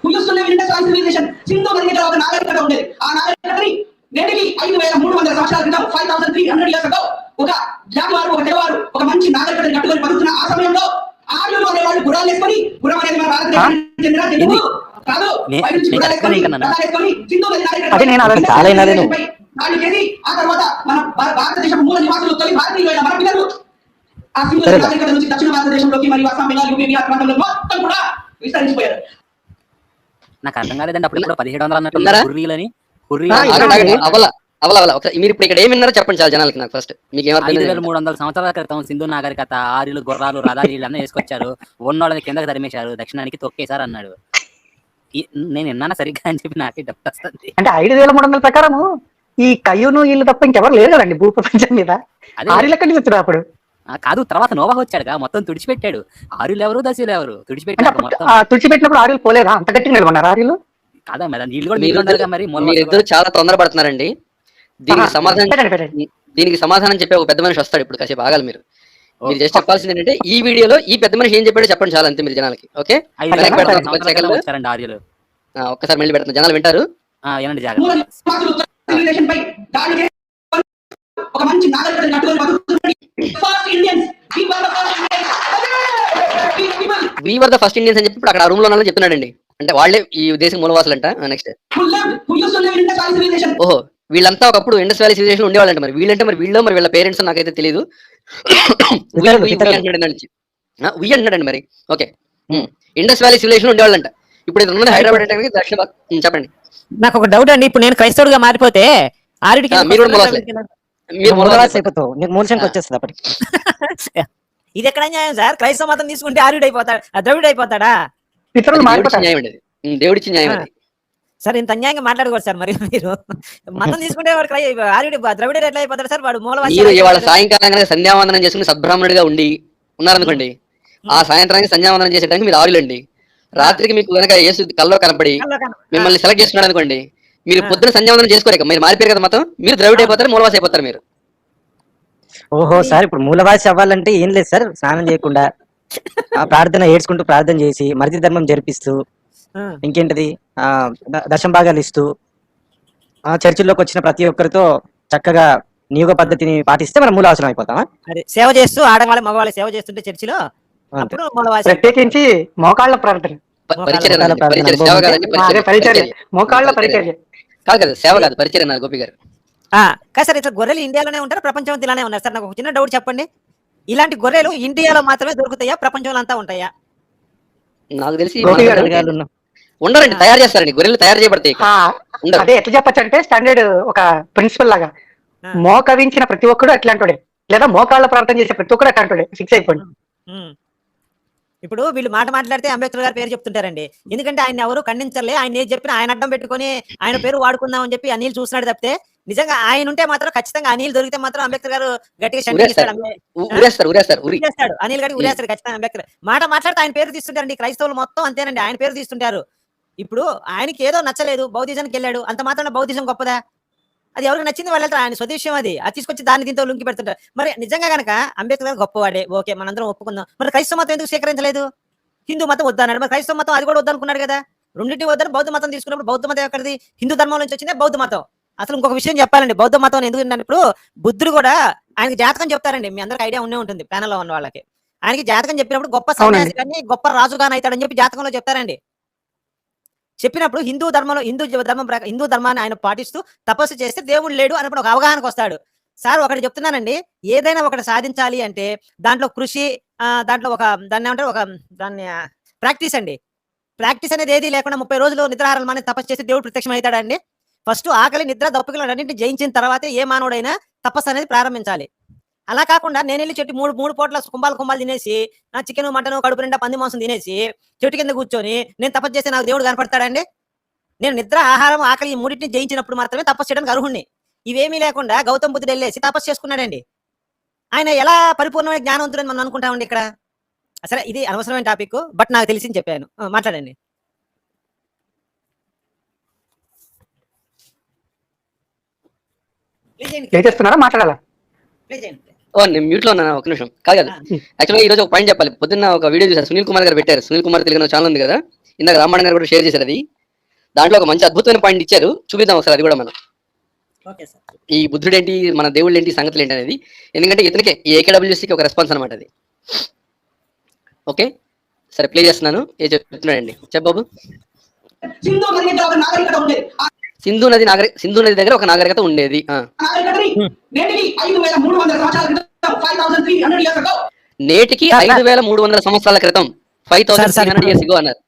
[SPEAKER 6] who used to live in Indus Valley civilization. Sindhu నది దగ్గర ఒక నాగరికత ఉండేది. ఆ నాగరికతని నేటికి 5300 సంవత్సరాల క్రితం 5300 years ago ఒక జాతివారు, ఒక తెగవారు, ఒక మంచి నాగరికతని కట్టుకొని బతుకుతున్న ఆ సమయంలో ఆర్యులు అనేవాళ్ళు గుర్రాలు వేసుకొని, గుర్రం అనేది మన భారతదేశానికి చెందిన జంతువు కాదు, బయట నుంచి గుర్రాలు వేసుకొని, రథాలు వేసుకొని సింధు నది
[SPEAKER 5] అదే నేను
[SPEAKER 6] నాగరికత
[SPEAKER 2] చాలా వినాలి.
[SPEAKER 6] దాడి చేసి ఆ తర్వాత మన భారతదేశం మూల నివాసులు తొలి భారతీయులైన మన పిల్లలు ఆ సింధు
[SPEAKER 2] సరే.
[SPEAKER 6] నాగరికత నుంచి దక్షిణ భారతదేశంలోకి మరియు అస్సాం, బెంగాల్, యూపీ, బీహార్ ప్రాంతంలో మొత్తం కూడా విస్తరించిపోయారు.
[SPEAKER 3] నాకు అర్థం కాలేదండి అప్పుడు కూడా 1700 అన్నట్టు
[SPEAKER 1] విన్నారా?
[SPEAKER 3] కుర్రీలని కుర్రీ
[SPEAKER 5] ఆ,
[SPEAKER 1] ఆగండి, ఆగండి. అవల అవల అవల ఒకసారి మీరు ఇప్పుడు ఇక్కడ ఏం విన్నారో చెప్పండి చాలా జనాలకి. నాకు ఫస్ట్ మీకు ఏమర్థం
[SPEAKER 3] 5300 సంవత్సరాల క్రితం సింధు నాగరికత ఆర్యులు, గుర్రాలు, రథాలు వీళ్ళన్నీ వేసుకొచ్చారు, ఉన్నోళ్ళని కిందకి తరిమేశారు, దక్షిణానికి తొక్కేశారు అన్నాడు. నేను విన్నానా సరిగ్గా అని చెప్పి నాకే డౌట్ వస్తుంది.
[SPEAKER 5] అంటే 5300 ప్రకారము ఈ కయ్యూను వీళ్ళు తప్ప ఇంకెవరు లేరు కదండి భూ ప్రపంచం మీద.
[SPEAKER 3] అదే
[SPEAKER 5] ఆర్యులు ఎక్కడి నుంచి వచ్చారు అప్పుడు?
[SPEAKER 3] కాదు, తర్వాత నోవాహు వచ్చాడుగా, మొత్తం తుడిచిపెట్టాడు. ఆర్యులు ఎవరు, దశలు ఎవరు
[SPEAKER 5] అంటే
[SPEAKER 3] తుడిచిపెట్టాడు మొత్తం.
[SPEAKER 5] తుడిచిపెట్టినప్పుడు ఆర్యులు పోలేదా? అంత గట్టిగా నిలబడినారు ఆర్యులు?
[SPEAKER 3] కాదా మేడం, నీళ్ళు కూడా మీరు ఉండాలిగా మరి.
[SPEAKER 1] మీరిద్దరు చాలా తొందరపడుతున్నారండి. దీనికి సమాధానం
[SPEAKER 5] పెట్టండి.
[SPEAKER 1] దీనికి సమాధానం చెప్పే ఒక పెద్ద మనిషి వస్తాడు ఇప్పుడు, కాసేపు ఆగాలి మీరు. మీరు జస్ట్ చెప్పాల్సింది ఏంటంటే ఈ వీడియోలో ఈ పెద్ద మనిషి ఏం చెప్పాడో చెప్పండి చాలా, అంతే మీరు జనాలకి. ఓకే,
[SPEAKER 3] 500 సంవత్సరాల క్రితం వచ్చారండి ఆర్యులు.
[SPEAKER 1] ఒక్కసారి మళ్ళీ పెడుతున్నా, జనాలు వింటారు.
[SPEAKER 3] ఏనండి
[SPEAKER 6] మూల
[SPEAKER 3] జాగ్రత్త.
[SPEAKER 6] నివాసులు civilization పై దాడి చేసి ఒక మంచి నాగరికతని కట్టుకొని బతుకుతున్న first Indians. We were the first Indians. People
[SPEAKER 1] we were the first Indians అని చెప్పి ఇప్పుడు అక్కడ ఆ రూమ్ లో ఉన్నారని చెప్తున్నాడండి. అంటే వాళ్ళే ఈ దేశం మూలవాసులంట. Next
[SPEAKER 6] who used to live in Indus Valley civilization.
[SPEAKER 1] ఓహో, వీళ్ళంతా ఒకప్పుడు ఇండస్ వ్యాలీ సివిలైజేషన్ ఉండేవాళ్ళంట. మరి వీళ్ళంటే మరి వీళ్ళు మరి వీళ్ళ పేరెంట్స్ నాకైతే తెలియదు. అంటున్నాడండి మరి. ఓకే, ఇండస్ వ్యాలీ సివిలైజేషన్ ఉండేవాళ్ళంట. ఇప్పుడు ఇది ఉన్నది హైదరాబాద్ అంటే దక్షిణ చెప్పండి.
[SPEAKER 4] నాకు ఒక డౌట్ అండి, ఇప్పుడు నేను క్రైస్తవుడిగా మారిపోతే ఆర్యుడికి
[SPEAKER 1] ఆ, మీరు కూడా మూలవాసులే. మీరు
[SPEAKER 2] మూలవాసి
[SPEAKER 1] మూలవాసి
[SPEAKER 2] అయిపోతావు, నీకు మూలశంకి వచ్చేస్తుంది అప్పటికి.
[SPEAKER 4] ఇది ఎక్కడ న్యాయం సార్? క్రైస్తవ మతం తీసుకుంటే ఆర్యుడు అయిపోతాడు, ద్రవిడు అయిపోతాడా?
[SPEAKER 5] ఇతరులు
[SPEAKER 1] దేవుడిచ్చిన
[SPEAKER 5] మారిపోతారు.
[SPEAKER 1] న్యాయం అండి అది. దేవుడిచ్చిన న్యాయం అది.
[SPEAKER 4] సార్ ఇంత అన్యాయంగా మాట్లాడకూడదు సార్. మరి మీరు మతం తీసుకుంటే వాడు ఆర్యుడు ద్రవిడు ఎట్లా అయిపోతాడు సార్? వాడు మూలవాసి
[SPEAKER 1] మీరు ఇవాళ సాయంకాలం కనుక సంధ్యావందనం చేసుకుని సద్బ్రాహ్మణుడిగా ఉండి ఉన్నారనుకోండి, ఆ సాయంత్రానికి సంధ్యావందనం చేసేటానికి మీరు ఆరులండి. రాత్రికి మీకు కనుక యేసు కల్లో కనపడి మిమ్మల్ని సెలెక్ట్ చేసుకున్నాడు అనుకోండి, మీరు పొద్దున సంధ్యావందనం చేసుకోలేక మీరు మారిపోయారు కదా మతం, మీరు ద్రవిడ అయిపోతారు, మూలవాసి అయిపోతారు మీరు.
[SPEAKER 2] ఓహో సార్, ఇప్పుడు మూలవాసి అవ్వాలంటే ఏం లేదు సార్, స్నానం చేయకుండా ఆ ప్రార్థన ఏడ్చుకుంటూ ప్రార్థన చేసి మరిది ధర్మం జరిపిస్తూ ఇంకేంటిది దశం భాగాలు ఇస్తూ చర్చిల్లోకి వచ్చిన ప్రతి ఒక్కరితో చక్కగా నియోగ పద్ధతిని పాటిస్తే మనం మూలవాసనం అయిపోతామా?
[SPEAKER 4] అదే సేవ చేస్తూ ఆడవాళ్ళ మగవాళ్ళ సేవ చేస్తుంటే చర్చిలో
[SPEAKER 2] అంతే.
[SPEAKER 4] అప్పుడు మూలవాసి.
[SPEAKER 5] ప్రత్యేకించి మోకాళ్ళ ప్రార్థన.
[SPEAKER 1] పరిచర్య
[SPEAKER 2] మోకాళ్ళ
[SPEAKER 1] అన్నది, పరిచర్య,
[SPEAKER 2] ప్రార్థన,
[SPEAKER 1] సేవ కాదండి,
[SPEAKER 5] అదే పరిచర్య, మోకాళ్ళ పరిచర్య.
[SPEAKER 1] కాదు కదా, సేవ కాదు, పరిచర్య అన్నారు గోపి గారు.
[SPEAKER 4] కాదు సార్, ఇట్లా గొర్రెలు ఇండియాలోనే ఉంటారు, ప్రపంచం ఇలానే ఉన్నారు సార్? నాకు ఒక చిన్న డౌట్ చెప్పండి, ఇలాంటి గొర్రెలు ఇండియాలో మాత్రమే దొరుకుతాయా, ప్రపంచంలో అంతా ఉంటాయా?
[SPEAKER 1] నాకు తెలిసి
[SPEAKER 5] గోపి గారు
[SPEAKER 1] ఉండరండి, తయారు చేస్తారండి, గొర్రెలు తయారు చేయబడతాయి ఇక్కడ. ఉండరు.
[SPEAKER 5] అదే ఎట్లా చెప్పచ్చు అంటే స్టాండర్డ్ ఒక ప్రిన్సిపల్ లాగా మోకవించిన ప్రతి ఒక్కడు అట్లాంటి లేదా మోకాళ్ళ ప్రార్థన చేసే ప్రతి ఒక్కడు అట్లాంటి ఫిక్స్ అయిపోయింది.
[SPEAKER 4] ఇప్పుడు వీళ్ళు మాట మాట్లాడితే అంబేద్కర్ గారి పేరు చెప్తుంటారండి, ఎందుకంటే ఆయన ఎవరు ఖండించలే, ఆయన ఏది చెప్పినా ఆయన అడ్డం పెట్టుకొని ఆయన పేరు వాడుకుందాం అని చెప్పి అనిల్ చూస్తున్నాడు తప్పితే, నిజంగా ఆయన ఉంటే మాత్రం ఖచ్చితంగా అనిల్ దొరికితే మాత్రం అంబేద్కర్ గారు గట్టిగా
[SPEAKER 1] ఉరేస్తారు, ఉరి
[SPEAKER 4] ఉరేస్తాడు, అనిల్ గారికి ఉరేస్తాడు ఖచ్చితంగా. అంబేద్కర్ మాట మాట్లాడితే ఆయన పేరు తీస్తుంటారండి, క్రైస్తవులు మొత్తం అంతేనండి, ఆయన పేరు తీస్తుంటారు. ఇప్పుడు ఆయనకి ఏదో నచ్చలేదు, బౌద్ధిజానికి వెళ్ళాడు, అంత మాత్రం బౌద్ధిజం గొప్పదా? అది ఎవరికి నచ్చింది వాళ్ళు వెళ్తారు, ఆయన స్వదేశం అది తీసుకొచ్చి దాన్ని దీంతో లుంకి పెడుతుంటారు. మరి నిజంగా కనుక అంబేద్కర్ గారు గొప్పవాడే, ఓకే మనందరం ఒప్పుకుందాం, మరి క్రైస్తవ మతం ఎందుకు స్వీకరించలేదు? హిందూ మతం వద్దన్నాడు, మరి క్రైస్తవ మతం అది కూడా వద్దనుకున్నాడు కదా. రెండింటి వద్దని బౌద్ధ మతం తీసుకున్నప్పుడు బౌద్ధ మతం ఎక్కడిది? హిందూ ధర్మం నుంచి వచ్చిందే బౌద్ధ మతం. అసలు ఇంకొక విషయం చెప్పాలండి, బౌద్ధ మతం ఎందుకు ఇప్పుడు బుద్ధుడు కూడా ఆయనకి జాతకం చెప్తారండి, మీ అందరికి ఐడియా ఉండే ఉంటుంది ప్యానల్ లో ఉన్న వాళ్ళకి. ఆయనకి జాతకం చెప్పినప్పుడు గొప్ప సన్యాసి కానీ గొప్ప రాజుగాని అవుతాడని చెప్పి జాతకంలో చెప్తారండి. చెప్పినప్పుడు హిందూ ధర్మాన్ని ఆయన పాటిస్తూ తపస్సు చేస్తే దేవుడు లేడు అన్నప్పుడు ఒక అవగాహనకు వస్తాడు. సార్ ఒకటి చెప్తున్నానండి, ఏదైనా ఒకటి సాధించాలి అంటే దాంట్లో కృషి, దాంట్లో దాన్ని ఏమంటారు, దాన్ని ప్రాక్టీస్ అండి. ప్రాక్టీస్ అనేది ఏది లేకుండా 30 రోజులు నిద్రాహారాలు మాని తపస్సు చేసి దేవుడు ప్రత్యక్షం అవుతాడండి? ఫస్ట్ ఆకలి నిద్ర దప్పుకలు అన్నింటిని జయించిన తర్వాతే ఏ మానవుడైనా తపస్సు అనేది ప్రారంభించాలి. అలా కాకుండా నేను వెళ్ళి చెట్టు మూడు పూట్ల కుంభాలు తినేసి చికెన్ మటన్ కడుపు నిండా పంది మాంసం తినేసి చెట్టు కింద కూర్చొని నేను తపస్సు చేస్తే నాకు దేవుడు కనపడతాడండి? నేను నిద్ర, ఆహారం, ఆకలి ఈ మూడింటిని జయించినప్పుడు మాత్రమే తపస్సు చేయడానికి అర్హుణ్ణి. ఇవేమీ లేకుండా గౌతమ్ బుద్ధుడు వెళ్ళేసి తపస్సు చేసుకున్నాడండి. ఆయన ఎలా పరిపూర్ణమైన జ్ఞానవంతుడని మనం అనుకుంటామండి ఇక్కడ? సరే, ఇది అనవసరమైన టాపిక్, బట్ నాకు తెలిసింది చెప్పాను. మాట్లాడండి.
[SPEAKER 5] ఏం చేస్తున్నారా? మాట్లాడాలా?
[SPEAKER 1] ఓ నేను మ్యూట్ లో ఉన్నాను, ఒక నిమిషం. కాదు యాక్చువల్గా ఈ రోజు ఒక పాయింట్ చెప్పాలి. పొద్దున్న ఒక వీడియో చూసారు, సునీల్ కుమార్ గారు పెట్టారు. సునీల్ కుమార్ తెలుగు ఛానల్ ఉంది కదా, ఇందాక రామాయణ గారు కూడా షేర్ చేశారు. అది దాంట్లో ఒక మంచి అద్భుతమైన పాయింట్ ఇచ్చారు, చూపిద్దాం ఒకసారి అది కూడా మనం.
[SPEAKER 4] Okay sir.
[SPEAKER 1] ఈ బుద్ధుడు ఏంటి, మన దేవుళ్ళు ఏంటి, సంగతులు ఏంటి అనేది. ఎందుకంటే ఇతనికే ఈ ఏకేడబ్ల్యూసీకి ఒక రెస్పాన్స్ అనమాట అది. ఓకే సరే ప్లే చేస్తున్నాను. ఏ చెప్తున్నాడండి, చెప్పు.
[SPEAKER 6] సింధు నది దగ్గర ఒక నాగరికత ఉండేది. ఆ
[SPEAKER 1] సింధు నది దగ్గర ఒక నాగరికత ఉండేది.
[SPEAKER 6] నాగరికతని నేటికి 5300 సంవత్సరాల క్రితం 5300 years ago
[SPEAKER 1] నేటికి 5300 సంవత్సరాల క్రితం 5300 years ago అన్నారు.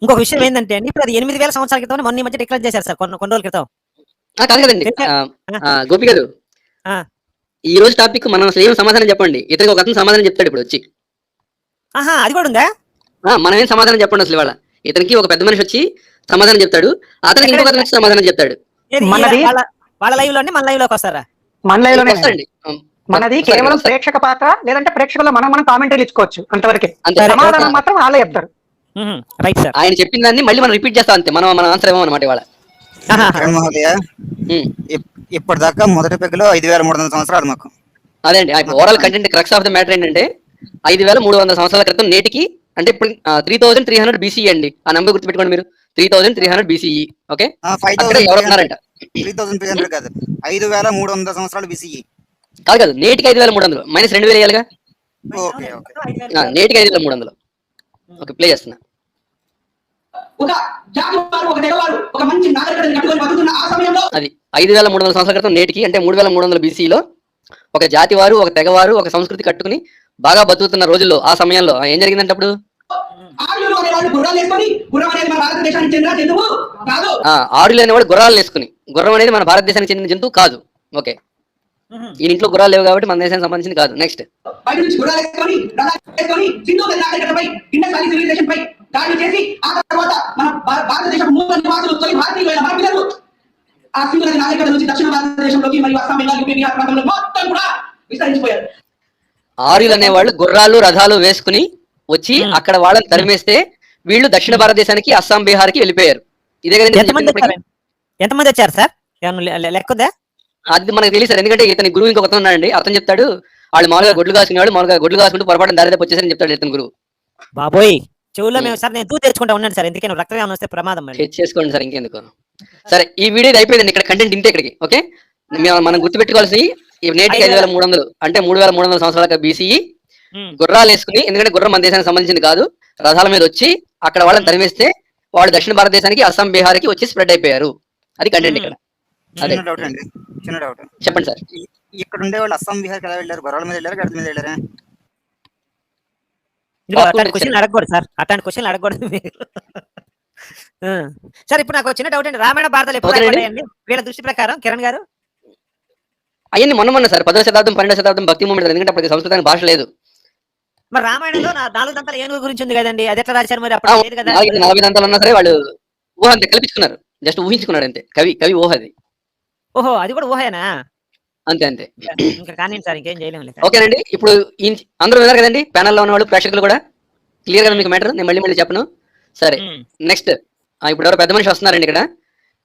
[SPEAKER 4] ఇంకొక విషయం ఏంటంటే అండి, ఇప్పుడు అది 8000 సంవత్సరాల క్రితం మొన్న ఈ మధ్య డిక్లేర్ చేశారు సార్, కొన్ని రోజుల క్రితం.
[SPEAKER 1] కాదు కదండి గోపి గారు,
[SPEAKER 4] ఆ.
[SPEAKER 1] ఈ రోజు టాపిక్ మనం అసలు ఏం సమాధానం చెప్పండి. ఇతనికి ఒక అతను సమాధానం చెప్తాడు ఇప్పుడు వచ్చి.
[SPEAKER 4] ఆహా, అది కూడా ఉందా?
[SPEAKER 1] మనం ఏం సమాధానం చెప్పండి అసలు ఇవాళ. ఇతనికి ఒక పెద్ద మనిషి వచ్చి సమాధానం చెప్తాడు, అతనికి ఇంకొక అతనికి సమాధానం చెప్తాడు.
[SPEAKER 4] ఏది,
[SPEAKER 5] మనది
[SPEAKER 4] వాళ్ళ లైవ్ లోనే మన లైవ్ లోకి వస్తారా?
[SPEAKER 5] మన లైవ్ లోనే
[SPEAKER 1] వస్తాడండి.
[SPEAKER 5] మనది కేవలం ప్రేక్షక పాత్ర, లేదంటే ప్రేక్షకులు మనం కామెంటరీలు ఇచ్చుకోవచ్చు అంతవరకే.
[SPEAKER 1] అంతే.
[SPEAKER 5] సమాధానం మాత్రం వాళ్ళే చెప్తారు.
[SPEAKER 4] Right sir.
[SPEAKER 1] ఆయన చెప్పిన దాన్ని మళ్ళీ మనం రిపీట్ చేస్తాం అంతే. మన ఆన్సర్ ఏమో అనమాట ఇవాళ.
[SPEAKER 7] కిరణ్ మహోదయ, ఇప్పటిదాకా మొదటి పెగ్గులో 5300 సంవత్సరాలు మాకు.
[SPEAKER 1] అదే అండి overall content crux of the matter ఏంటంటే 5300 సంవత్సరాల క్రితం నేటికి, అంటే ఇప్పుడు 3300 BCE అండి. ఆ నంబర్ గుర్తుపెట్టుకోండి మీరు, 3300 BCE. ఓకే, అక్కడ ఎవరు ఉన్నారంట?
[SPEAKER 7] 3300 కాదు, 5300 సంవత్సరాలు BCE.
[SPEAKER 1] కాదు నేటికి 5300 మైనస్ 2000 వేయాలిగా.
[SPEAKER 7] Okay okay.
[SPEAKER 1] నేటికి 5300. ఓకే ప్లే చేస్తున్నా.
[SPEAKER 6] ఒక జాతి వారు, ఒక తెగవారు ఒక మంచి నాగరికతని కట్టుకొని బతుకుతున్న ఆ సమయంలో
[SPEAKER 1] అది 5300 సంవత్సరాల క్రితం నేటికి, అంటే 3300 BCలో ఒక జాతి వారు, ఒక తెగవారు, ఒక సంస్కృతి కట్టుకుని బాగా బతుకుతున్న రోజుల్లో, ఆ సమయంలో ఏం జరిగిందంటే అప్పుడు
[SPEAKER 6] ఆర్యులు అనేవాళ్ళు గుర్రాలు వేసుకొని, గుర్రం అనేది మన భారతదేశానికి చెందిన జంతువు కాదు.
[SPEAKER 1] ఆరులు అనేవాడు గుర్రాలు వేసుకుని, గుర్రం అనేది మన భారతదేశానికి చెందిన జంతువు కాదు. ఓకే, ఈ ఇంట్లో గుర్రాలు లేవు కాబట్టి మన దేశానికి సంబంధించింది కాదు. నెక్స్ట్,
[SPEAKER 6] బయట నుంచి గుర్రాలు వేసుకొని, రథాలు వేసుకొని సింధు నది నాగరికతపై, ఇండస్ వ్యాలీ సివిలైజేషన్ పై దాడి చేసి, ఆ తర్వాత మన భారతదేశం మూల నివాసులు, తొలి భారతీయులైన మన పిల్లలు ఆ సింధు నది నాగరికత నుంచి దక్షిణ భారతదేశంలోకి మరియు అస్సాం, బెంగాల్, యూపీ, బీహార్ ప్రాంతంలో మొత్తం కూడా విస్తరించిపోయారు.
[SPEAKER 1] ఆర్యులు అనేవాళ్ళు గుర్రాలు, రథాలు వేసుకుని వచ్చి అక్కడ వాళ్ళని తరిమేస్తే వీళ్ళు దక్షిణ భారతదేశానికి, అస్సాం, బీహార్కి వెళ్ళిపోయారు. ఇదే కదండి
[SPEAKER 4] ఎంతమంది వచ్చారు సార్? లెక్కుందా?
[SPEAKER 1] అది మనకు తెలియదు సార్, ఎందుకంటే ఇతని గురువు ఇంకొక అతను ఉన్నాడండి. అతను చెప్తాడు వాళ్ళు మామూలుగా గొడ్లు కాసుకునేవాడు, మామూలుగా గొడ్లు కాసుకుంటూ పొరపాటు దారి వచ్చేసరి చెప్తాడు ఇతని గురువు.
[SPEAKER 4] బాబోయ్, చెవుల్లో మేము సార్ నేను తెచ్చుకుంటా ఉన్నాను సార్, ఎందుకని రక్తం ఏమైనా వస్తే ప్రమాదం.
[SPEAKER 1] చేసుకోండి సార్, ఇంకెందుకు. సరే ఈ వీడియో అయిపోయిందండి, ఇక్కడ కంటెంట్ ఇంతే ఇక్కడికి. ఓకే, మనం గుర్తుపెట్టుకోవాల్సి నేటికి 5300, అంటే 3300 సంవత్సరాల BCE గుర్రాలు వేసుకుని, ఎందుకంటే గుర్రం మన దేశానికి సంబంధించింది కాదు, రథాల మీద వచ్చి అక్కడ వాళ్ళని తరిమేస్తే వాళ్ళు దక్షిణ భారతదేశానికి, అస్సాం, బీహార్కి వచ్చి స్ప్రెడ్ అయిపోయారు. అది కంటెంట్ ఇక్కడ. అదే
[SPEAKER 7] చిన్న డౌట్ అండి, చిన్న డౌట్.
[SPEAKER 1] చెప్పండి సార్.
[SPEAKER 7] ఇక్కడ ఉండే వాళ్ళు అస్సాం, బీహార్కి ఎలా వెళ్ళారు? గుర్రాల మీద వెళ్ళారు, గడ్డ మీద వెళ్ళారా?
[SPEAKER 4] అట్లాంటి క్వశ్చన్ అడగకూడదు సార్, అట్లాంటి క్వశ్చన్ అడగకూడదు మీరు. సార్ ఇప్పుడు నాకు చిన్న డౌట్ అండి, రామాయణ భారతాలు ఎప్పుడు అయిపోయాయండి వీళ్ళ దృష్టి ప్రకారం కిరణ్ గారు?
[SPEAKER 1] అవన్నీ మొన్న సార్ 10వ శతాబ్దం 12వ శతాబ్దం భక్తి మూమెంట్, ఎందుకంటే అప్పటికి సంస్కృతానికి భాష లేదు.
[SPEAKER 4] మరి రామాయణంలో 4 దంతాల ఏనుగు గురించి ఉంది కదండి, అది ఎట్లా రాశారు మరి? అప్పుడు లేదు కదా.
[SPEAKER 1] 40 దంతాలు ఉన్నా సరే వాళ్ళు ఊహ అంతే కల్పించుకున్నారు, జస్ట్ ఊహించుకున్నాడు అంతే. కవి ఊహ అది.
[SPEAKER 4] ఓహో, అది కూడా ఊహేనా?
[SPEAKER 1] అంతే.
[SPEAKER 4] ఇంకా కానీ సార్ ఇంకేం చేయలేము.
[SPEAKER 1] ఓకేనండి, ఇప్పుడు అందరూ విన్నారు కదండి, ప్యానల్లో ఉన్న వాళ్ళు, ప్రేక్షకులు కూడా క్లియర్ గా మీకు మ్యాటర్. నేను మళ్ళీ చెప్పను. సరే నెక్స్ట్, ఇప్పుడు ఎవరో పెద్ద మనిషి వస్తున్నారండి ఇక్కడ.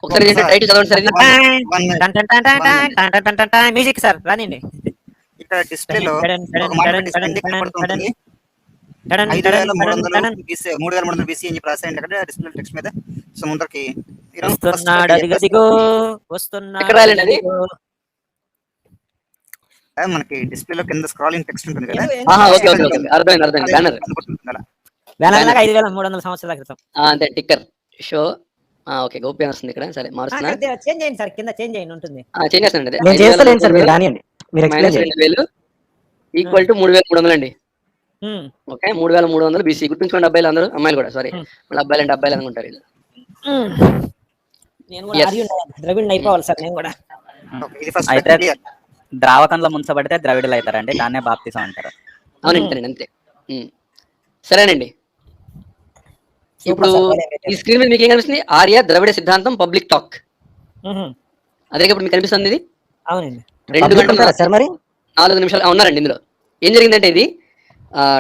[SPEAKER 1] ఒకసారి టైటిల్ చదవండి సార్.
[SPEAKER 4] Music sir రానండి.
[SPEAKER 7] ఇక్కడ డిస్ప్లేలో 5300 BC అని చెప్పి రాసాయండి అక్కడ డిస్ప్లే టెక్స్ట్ మీద. సో ముందరికి మనకి డిస్ప్లేలో కింద స్క్రాలింగ్ టెక్స్ట్ ఉంటుంది కదా.
[SPEAKER 1] అర్థమైంది.
[SPEAKER 4] 5300 సంవత్సరాల క్రితం
[SPEAKER 1] అంతే టిక్కర్ షో. ఓకే, గోపి వస్తుంది ఇక్కడ. సరే మారుస్తున్నా,
[SPEAKER 4] చేంజ్ చేయండి సార్, కింద చేంజ్ చేయండి ఉంటుంది.
[SPEAKER 1] చేంజ్ చేస్తానండి.
[SPEAKER 2] నేను చేస్తలేను సార్, మీరు రానియండి. మీరు ఎక్స్ప్లెయిన్ చేయండి.
[SPEAKER 1] 2000 ఈక్వల్ టు 3300 అండి. Okay, 3300 BC. గుర్తుంచుకోండి అబ్బాయిలు అందరూ, అమ్మాయిలు కూడా. సారీ, అబ్బాయిలు అంటే అబ్బాయిలు అనుకుంటారు.
[SPEAKER 4] నేను కూడా ద్రవిడ్ అయిపోవాలి సార్ నేను కూడా.
[SPEAKER 3] అయితే ద్రావకంలో ముంచబడితే ద్రవిడులు అవుతారండి, దాన్నే బాప్తిసం అంటారు.
[SPEAKER 1] అవునండి, అంతే. సరేనండి, ఇప్పుడు ఈ స్క్రీన్ మీద మీకు ఏం కనిపిస్తుంది? ఆర్య ద్రవిడ సిద్ధాంతం పబ్లిక్ టాక్. అదే ఇప్పుడు మీకు కనిపిస్తుంది. ఇది
[SPEAKER 4] అవునండి,
[SPEAKER 1] 2 గంటల 4 నిమిషాలు ఉన్నారండి. ఇందులో ఏం జరిగిందంటే, ఇది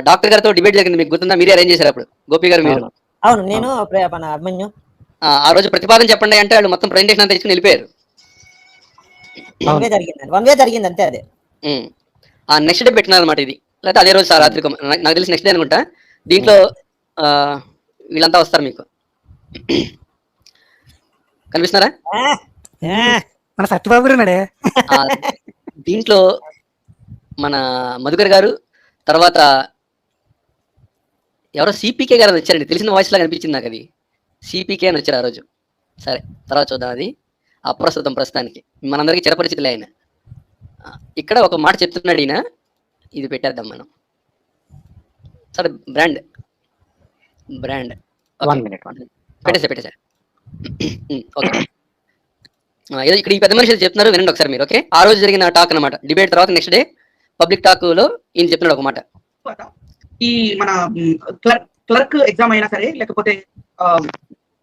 [SPEAKER 1] డాక్టర్ గారితో డిబేట్ జరిగింది, మీకు గుర్తుందా? మీరే అరేంజ్ చేశారు అప్పుడు, గోపి గారు మీరు.
[SPEAKER 4] అవును, నేను అభిమన్యు.
[SPEAKER 1] ఆ రోజు ప్రతిపాదన చెప్పండి అంటే వాళ్ళు మొత్తం ప్రెజెంటేషన్ అంతా తెచ్చుకుని వెళ్ళిపోయారు.
[SPEAKER 4] వన్ వే జరిగింది అంతే. అదే
[SPEAKER 1] ఆ నెక్స్ట్ డే పెట్టినారు అనమాట ఇది, లేకపోతే అదే రోజు రాత్రి నాకు తెలిసి నెక్స్ట్ డే అనుకుంటా. దీంట్లో వీళ్ళంతా వస్తారు మీకు కనిపిస్తున్నారా?
[SPEAKER 5] మన సత్యబాబు గారు ఉన్నాడే.
[SPEAKER 1] ఆ, దీంట్లో మన మధుకర్ గారు, తర్వాత ఎవరో సిపికే గారు అని వచ్చారండి, తెలిసిన వాయిస్ లాగా అనిపించింది నాకు. అది సిపికే అని వచ్చారు ఆ రోజు. సరే తర్వాత చూద్దాం, అది అప్రస్తుతం ప్రస్తుతానికి, మనందరికీ చిరపరిచితులే ఆయన. ఇక్కడ ఒక మాట చెప్తున్నాడు ఈయన, ఇది పెట్టేద్దాం మనం. సరే బ్రాండ్
[SPEAKER 2] 1 minute.
[SPEAKER 1] పెట్టేసా ఓకే. ఏదో ఇక్కడ ఈ పెద్ద మనిషి చెప్తున్నారు, వినండి ఒకసారి మీరు. ఓకే, ఆ రోజు జరిగిన టాక్ అన్నమాట, డిబేట్ తర్వాత నెక్స్ట్ డే పబ్లిక్ టాక్ లో ఈయన చెప్తున్నాడు ఒక మాట.
[SPEAKER 6] ఈ మన క్లర్క్ ఎగ్జామ్ అయినా సరే, లేకపోతే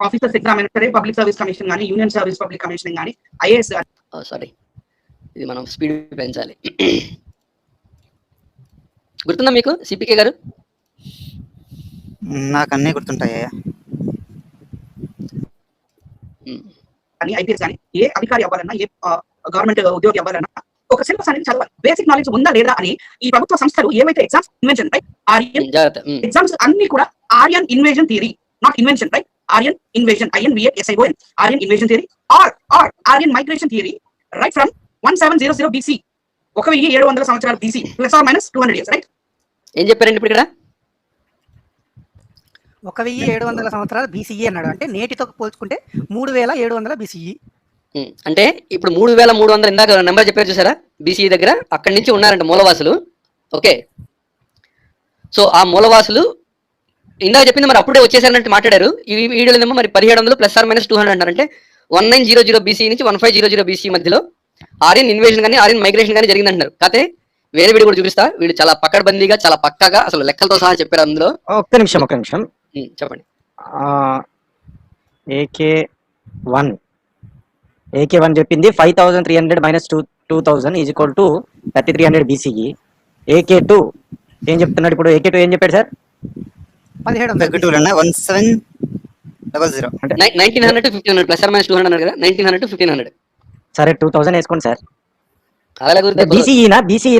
[SPEAKER 6] ఆఫీసర్స్ ఎగ్జామ్ అయినా సరే, పబ్లిక్ సర్వీస్ కమిషన్ కానీ, యూనియన్ సర్వీస్ పబ్లిక్ కమిషన్ కానీ, ఐఏఎస్
[SPEAKER 1] సారీ, ఇది మనం స్పీడ్ పెంచాలి. గుర్తుందా మీకు సిపికే గారు?
[SPEAKER 7] నాకు అన్నీ గుర్తుంటాయా?
[SPEAKER 6] కానీ ఐపీఎస్ కానీ ఏ అధికారి అవ్వాలన్నా, ఏ గవర్నమెంట్ ఉద్యోగి అవ్వాలన్నా ఒక సిలబస్ అనేది చదవాలి. బేసిక్ నాలెడ్జ్ ఉందా లేదా అని ఈ ప్రభుత్వ సంస్థలు ఏవైతే exams invention right, Aryan exams అన్ని కూడా Aryan invasion theory, not invention right, Aryan invasion, INVASION, Aryan invasion theory are Aryan migration theory right from 1700 BC, 1700 సంవత్సరాలు BC +or -200 years రైట్.
[SPEAKER 1] ఏం చెప్పారండి ఇప్పుడు ఇక్కడ?
[SPEAKER 5] 1700 సంవత్సరాలు BCE అన్నాడు. అంటే నేటితో పోల్చుకుంటే 3700 BCE.
[SPEAKER 1] అంటే ఇప్పుడు 3300 ఇందాక నెంబర్ చెప్పారు చూసారా, బీసీ దగ్గర, అక్కడి నుంచి ఉన్నారంట మూలవాసులు. ఓకే, సో ఆ మూలవాసులు ఇందాక చెప్పింది మరి అప్పుడే వచ్చేసారంటే మాట్లాడారు. ఈ వీడియోలో ఏమో మరి 1700 +or -200 అంటారంటే 1900 BC నుంచి 1500 BC మధ్యలో ఆర్యన్ ఇన్వేషన్ కానీ ఆర్యన్ మైగ్రేషన్ కానీ జరిగిందంటున్నారు. కాకపోతే వేరే వీడియో కూడా చూపిస్తా, వీళ్ళు చాలా పక్కడబందీగా చాలా పక్కాగా అసలు లెక్కలతో సహా చెప్పారు అందులో.
[SPEAKER 2] ఒక్క నిమిషం
[SPEAKER 1] చెప్పండి.
[SPEAKER 2] AK1 చెప్పింది 5300 - 2000 = 3300 BCE. AK2 ఏం చెప్తున్నాడు ఇప్పుడు? AK2 ఏం చెప్పాడు సార్?
[SPEAKER 7] 1700
[SPEAKER 2] అంటే
[SPEAKER 1] 1900 to 1500 +or -200 అన్నారు కదా, 1900 to 1500.
[SPEAKER 2] సరే 2000 వేసుకోండి సార్.
[SPEAKER 1] అలా
[SPEAKER 2] BCEనా?
[SPEAKER 1] బీసీ.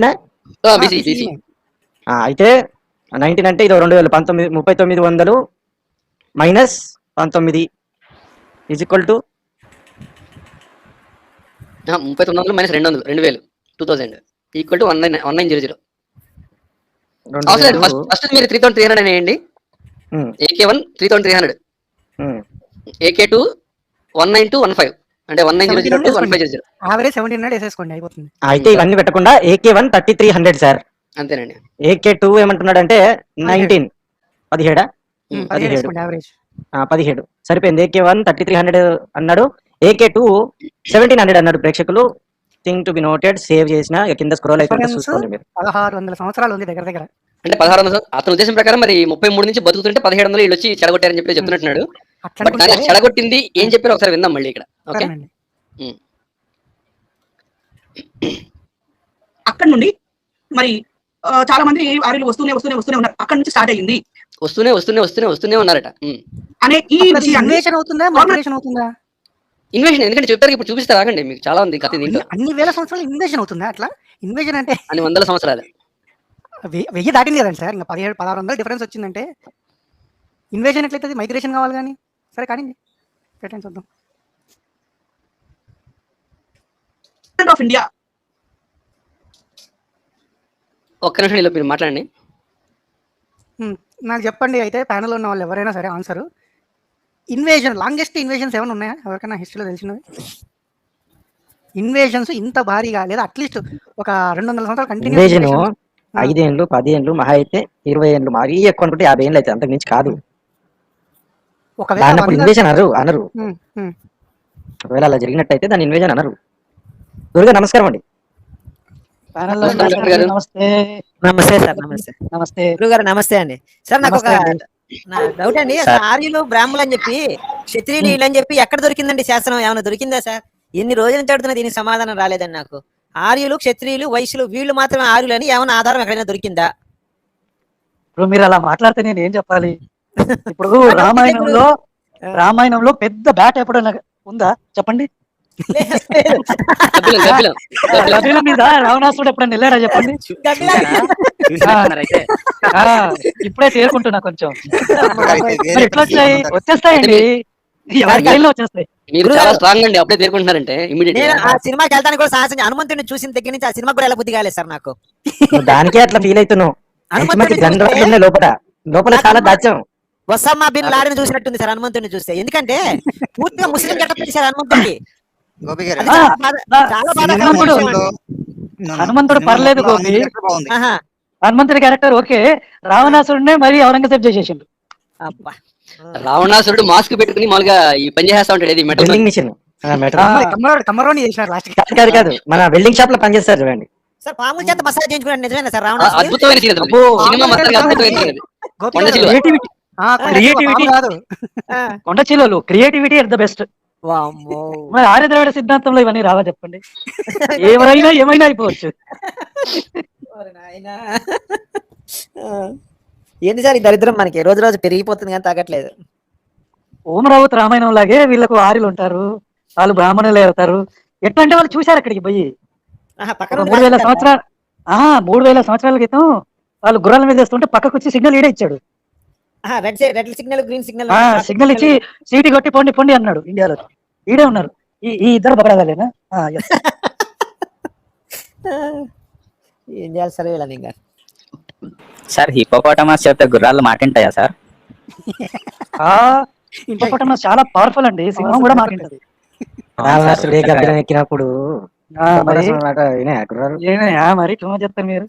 [SPEAKER 2] అయితే 19 అంటే ఇదో 2000, 3900 - 19 =
[SPEAKER 1] 3900 - 200 2000 = 1900. ఫస్ట్ మీరు 3300 అనేయండి. AK1 3300, AK2 1915, అంటే 1900 to 1500.
[SPEAKER 5] యావరేజ్ 1700 వేసేసుకోండి, అయిపోతుంది.
[SPEAKER 2] అయితే ఇవన్నీ పెట్టకుండా AK1 3300 సార్.
[SPEAKER 1] అంతేనండి.
[SPEAKER 2] AK2 ఏమంటున్నాడు అంటే 17 17 సరిపోయింది. AK1 3300 అన్నాడు, AK2 1700 అన్నాడు. ప్రేక్షకులు thing to be noted, save చేసిన కింద స్క్రోల్ అయితే చూసుకోండి మీరు.
[SPEAKER 5] 1600 సంవత్సరాలు ఉంది దగ్గర.
[SPEAKER 1] అంటే 1600 అతని ఉద్దేశం ప్రకారం మరి 33 నుంచి బతుకుతుంటే 1700 వీళ్ళు వచ్చి చెడగొట్టారని చెప్పి చెప్తున్నట్టున్నాడు. బట్ కానీ చెడగొట్టింది ఏం చెప్పారో ఒకసారి విందాం మళ్ళీ ఇక్కడ. ఓకే,
[SPEAKER 6] అక్కడ నుండి మరి చాలా మంది ఆర్యులు వస్తూనే ఉన్నారు. అక్కడ నుంచి స్టార్ట్ అయ్యింది.
[SPEAKER 1] వస్తూనే ఉన్నారట
[SPEAKER 6] అనే ఈ
[SPEAKER 5] ఇన్వేషన్ అవుతుందా, మైగ్రేషన్ అవుతుందా?
[SPEAKER 1] ఇన్వేషన్, ఎందుకంటే చెప్తారు ఇప్పుడు చూపిస్తారు ఆగండి, మీకు చాలా ఉంది కథ దీంట్లో.
[SPEAKER 5] అన్ని వేల సంవత్సరాలు ఇన్వేషన్ అవుతుందా? అట్లా ఇన్వేషన్ అంటే
[SPEAKER 1] అన్ని వందల సంవత్సరాలు,
[SPEAKER 5] 1000 దాటింది కదండి సార్. ఇంకా 1600 డిఫరెన్స్ వచ్చిందంటే ఇన్వేషన్ ఎట్లయితే మైగ్రేషన్ కావాలి కానీ. సరే కానీ పెట్టండి చూద్దాం.
[SPEAKER 6] ఆఫ్ ఇండియా,
[SPEAKER 1] ఒక్క నిమిషం ఇలా మీరు మాట్లాడండి.
[SPEAKER 5] నాకు చెప్పండి అయితే ప్యానెల్లో ఉన్న వాళ్ళు ఎవరైనా సరే ఆన్సర్. ఇన్వేషన్, లాంగెస్ట్ ఇన్వేషన్స్ ఏమైనా ఉన్నాయా ఎవరికైనా హిస్టరీలో తెలిసినవి? ఇన్వేషన్స్ ఇంత భారీగా, లేదా అట్లీస్ట్ ఒక 200 సంవత్సరాలు కంటిన్యూ.
[SPEAKER 2] 5 ఏళ్ళు 10 ఏళ్ళు మహా అయితే 20 ఏళ్ళు, మరీ ఎక్కువ అనుకుంటే 50 ఏళ్ళు అయితే, అంతకు మించి కాదు. ఒకవేళ ఇన్వేషన్ అనరు. ఒకవేళ అలా జరిగినట్టయితే దాన్ని ఇన్వేషన్ అనరు. గురుగా నమస్కారం అండి.
[SPEAKER 4] నమస్తే గురుగారు. నమస్తే అండి సార్. నాకు ఒక డౌట్ అండి, ఆర్యులు బ్రాహ్మణులు అని చెప్పి, క్షత్రియులు వీళ్ళు అని చెప్పి ఎక్కడ దొరికిందండి శాసనం? ఏమైనా దొరికిందా సార్? ఎన్ని రోజుల నుంచి అడుగుతున్నా, దీనికి సమాధానం రాలేదండి నాకు. ఆర్యులు, క్షత్రియులు, వైశ్యులు వీళ్ళు మాత్రమే ఆర్యులు అని ఏమైనా ఆధారం ఎక్కడైనా దొరికిందా?
[SPEAKER 9] ఇప్పుడు మీరు అలా మాట్లాడితే నేను ఏం చెప్పాలి? ఇప్పుడు రామాయణంలో పెద్ద బ్యాట్ ఎప్పుడైనా ఉందా చెప్పండి?
[SPEAKER 1] గబ్బిలం గబ్బిలం గబ్బిలం.
[SPEAKER 9] గబ్బిలం మీద రావణాసుడు ఎప్పుడైనా వెళ్ళాడా చెప్పండి?
[SPEAKER 3] చూసారా? చూసినట్టున్నారు అయితే.
[SPEAKER 9] ఆ, ఇప్పుడే తేరుకుంటున్నా కొంచెం.
[SPEAKER 7] అయితే
[SPEAKER 9] మరి
[SPEAKER 7] వేరే
[SPEAKER 9] ఎట్లా వచ్చాయి?
[SPEAKER 7] ఉంటారు.
[SPEAKER 9] వచ్చేస్తాయండి, ఎవరి కైలో వచ్చేస్తాయి.
[SPEAKER 1] మీరు
[SPEAKER 4] గురుగారు,
[SPEAKER 1] చాలా స్ట్రాంగ్ అండి, అప్పుడే తేరుకుంటున్నారంటే ఇమీడియట్
[SPEAKER 4] నేను
[SPEAKER 1] గా.
[SPEAKER 4] ఆ సినిమాకి వెళ్తాను కూడా సాహసం హనుమంతుడిని చూసిన దగ్గర నుంచి ఆ సినిమా కూడా ఎలా బుద్ధి కాలేదు సార్ నాకు.
[SPEAKER 2] నువ్వు దానికే అట్లా ఫీల్ అవుతున్నావు. మంచి మంచి
[SPEAKER 4] హనుమంతుడిని
[SPEAKER 2] జనరల్
[SPEAKER 4] చూస్తే
[SPEAKER 2] ఉన్నాయి లోపల లోపల చాలా దాచాం.
[SPEAKER 4] ఒసామా బిన్ లాడెన్ చూసినట్టుంది సార్ హనుమంతుడిని చూస్తే. ఎందుకంటే పూర్తిగా ముస్లిం గెటప్ తీశారు హనుమంతుడికి.
[SPEAKER 7] గోపి గారు
[SPEAKER 4] అది చాలా చాలా బాధాకరమైన
[SPEAKER 9] హనుమంతుడు-
[SPEAKER 4] విషయం అండి.
[SPEAKER 9] హనుమంతుడు పర్లేదు గోపి.
[SPEAKER 7] బాగుంది.
[SPEAKER 4] ఆహా,
[SPEAKER 9] హనుమంతుడి క్యారెక్టర్ ఓకే, రావణాసుడినే మరి ఔరంగజేబ్ చేసేసిండు.
[SPEAKER 4] అబ్బా.
[SPEAKER 1] రావణాసురుడు మాస్క్ పెట్టుకుని మామూలుగా ఈ పని చేస్తా ఉంటాడు, ఇది మెటల్
[SPEAKER 2] వెల్డింగ్ మిషన్
[SPEAKER 9] కమ్మరోని చేసినారు లాస్ట్.
[SPEAKER 2] కాదు కాదు, మన వెల్డింగ్ షాప్ లో పనిచేస్తారు చూడండి.
[SPEAKER 4] సార్ పాముల చేత మసాజ్ చేయించుకున్నాడు నిజమేనా సార్ రావణాసుడు?
[SPEAKER 1] అద్భుతమైన సీన్ అది.
[SPEAKER 9] అబ్బో.
[SPEAKER 1] సినిమా మొత్తానికి అద్భుతమైన సీన్ అది. కొండ చిలువ.
[SPEAKER 9] క్రియేటివిటీ కాదు, కొండ చిలువలు క్రియేటివిటీ ఎట్ ద బెస్ట్.
[SPEAKER 4] వామ్మో.
[SPEAKER 9] మరి ఆర్య ద్రవిడ సిద్ధాంతంలో ఇవన్నీ రావా చెప్పండి? ఎవరైనా ఏమైనా అయిపోవచ్చు.
[SPEAKER 4] ఓరి నాయనా. ఏంది సార్ ఈ దరిద్రం మనకి రోజు రోజు పెరిగిపోతుంది కానీ తగ్గట్లేదు.
[SPEAKER 9] ఓమరావతి రామాయణం లాగే వీళ్ళకు ఆర్యులు ఉంటారు, వాళ్ళు బ్రాహ్మణులు అవుతారు. ఎట్లా అంటే వాళ్ళు చూశారు అక్కడికి పోయి.
[SPEAKER 4] ఆహా, పక్కన
[SPEAKER 9] ఒక
[SPEAKER 4] ఉంది
[SPEAKER 9] 3000
[SPEAKER 4] రాసుకుంటారా?
[SPEAKER 9] సంవత్సరాలు 3000 సంవత్సరాల క్రితం వాళ్ళు గుర్రాల మీద వేస్తుంటే పక్కకు వచ్చి సిగ్నల్ ఈడే ఇచ్చాడు.
[SPEAKER 4] ఆహా, red signal green signal
[SPEAKER 9] signal ఇచ్చి సీటీ కొట్టి పొండి పొండి అన్నాడు. ఇండియాలో ఈడే ఉన్నారు ఈ ఇద్దరు బకరాగాలేనా? yes.
[SPEAKER 4] ఏం చేయాలి సార్ వీళ్ళని ఇంకా.
[SPEAKER 8] సార్ హిపోపోటమస్ చెప్తే గుర్రాలు మాటింటాయా సార్?
[SPEAKER 9] హిప్పోపోటమస్ చాలా పవర్ఫుల్ అండి, సింహం కూడా మాటింటది.
[SPEAKER 2] రావణాసుడు ఏ గబ్బిలం ఎక్కినప్పుడు
[SPEAKER 9] మరి
[SPEAKER 2] మాట వినాయా గుర్రాలు?
[SPEAKER 9] ఏమయ్యా మరి ఇట్లా చెప్తారు మీరు?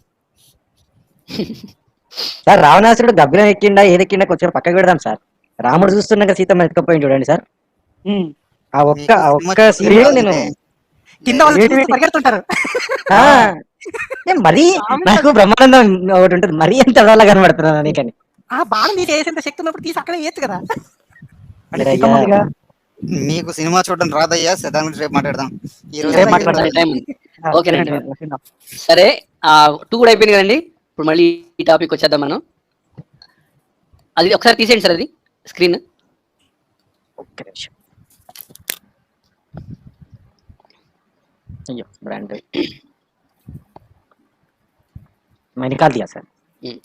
[SPEAKER 2] సార్ రావణాసుడు గబ్బిలం ఎక్కిండా ఏది ఎక్కిండా కొంచెం పక్కకు పెడదాం సార్. రాముడు చూస్తున్నాక సీతమ్మ ఎత్తుకపోయింది చూడండి సార్.
[SPEAKER 9] ఉమ్.
[SPEAKER 2] ఆ ఒక్క సీన్ నేను
[SPEAKER 9] కింద వాళ్ళు చూసి పరిగెడుతుంటారు.
[SPEAKER 2] ఆ, మరీ నాకు బ్రహ్మానందం ఒకటి ఉంటుంది, మరీ ఎంత అలా కనబడుతున్నాను నీకని.
[SPEAKER 9] ఆ బాణం తీసి వేసేంత శక్తి ఉన్నప్పుడు తీసి అక్కడే వేయచ్చు కదా.
[SPEAKER 2] అయ్యా.
[SPEAKER 7] మీకు సినిమా చూడడం రాదయ్యా, దాని గురించి రేపు మాట్లాడదాం. ఈ రోజు
[SPEAKER 9] రేపు మాట్లాడదాం.
[SPEAKER 1] టైం ఉంది. ఓకేనండి. సరే, 2 కూడా అయిపోయింది కదండి. ఇప్పుడు మళ్ళీ ఈ టాపిక్ వచ్చేద్దాం మనం. అది ఒకసారి తీసేయండి సార్, అది స్క్రీన్.
[SPEAKER 2] ఒక్క నిమిషం. అయ్యో బ్రాండ్ మణికాల్ దియా సార్.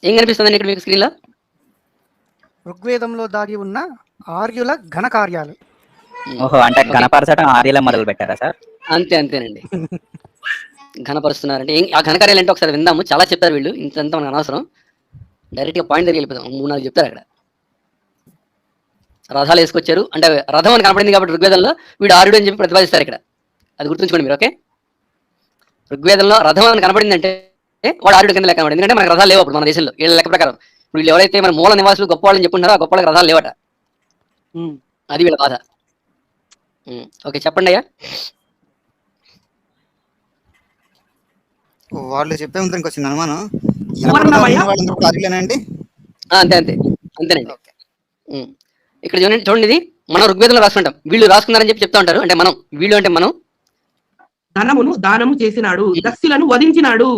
[SPEAKER 1] ఏం కనిపిస్తుందండి ఇక్కడ మీకు స్క్రీన్ లో?
[SPEAKER 9] ఋగ్వేదంలో దాగి ఉన్న ఆర్యుల ఘన కార్యాలు.
[SPEAKER 8] ఓహో, అంటే గణపరచడం ఆర్యలో మొదలు పెట్టారా సార్?
[SPEAKER 1] అంతేనండి. ఘనపరుస్తున్నారంటే ఆ ఘనకార్యాలు అంటే ఒకసారి విందాము. చాలా చెప్తారు వీళ్ళు, ఇంతంతా మనకు అనవసరం. డైరెక్ట్ గా పాయింట్ దగ్గర వెళ్ళిపోతాం. 3-4 చెప్తారు అక్కడ. రథాలు వేసుకొచ్చారు అంటే రథం అని కనపడింది కాబట్టి ఋగ్వేదంలో వీడు ఆర్యుడు అని చెప్పి ప్రతిపాదిస్తారు ఇక్కడ. అది గుర్తుంచుకోండి మీరు. ఓకే, ఋగ్వేదంలో రథం అని కనపడింది అంటే వాడు ఆర్యుడు కింద లెక్క కనబడింది. ఎందుకంటే మనకు రథాలు లేవు అప్పుడు మన దేశంలో. వీళ్ళ లెక్క ప్రకారం వీళ్ళు ఎవరైతే మన మూల నివాసులు గొప్ప వాళ్ళని చెప్పుకుంటారో ఆ గొప్ప వాళ్ళకి రథాలు లేవట. అది వీళ్ళ బాధ. ఓకే, చెప్పండి అయ్యా.
[SPEAKER 7] వాళ్ళు చెప్పే ముందు ఇంకొచ్చింది అనుమానం. వాళ్ళందరూ కార్యాలేనండి.
[SPEAKER 1] అంతేనండి. ఇక్కడ చూడండి, ఇది మనం ఋగ్వేదంలో రాసుకుంటాం. వీళ్ళు రాసుకున్నారని చెప్పి చెప్తా ఉంటారు. అంటే మనం, వీళ్ళు అంటే మనం.
[SPEAKER 6] ధనమును దానము చేసినాడు, దస్యులను వధించినాడు,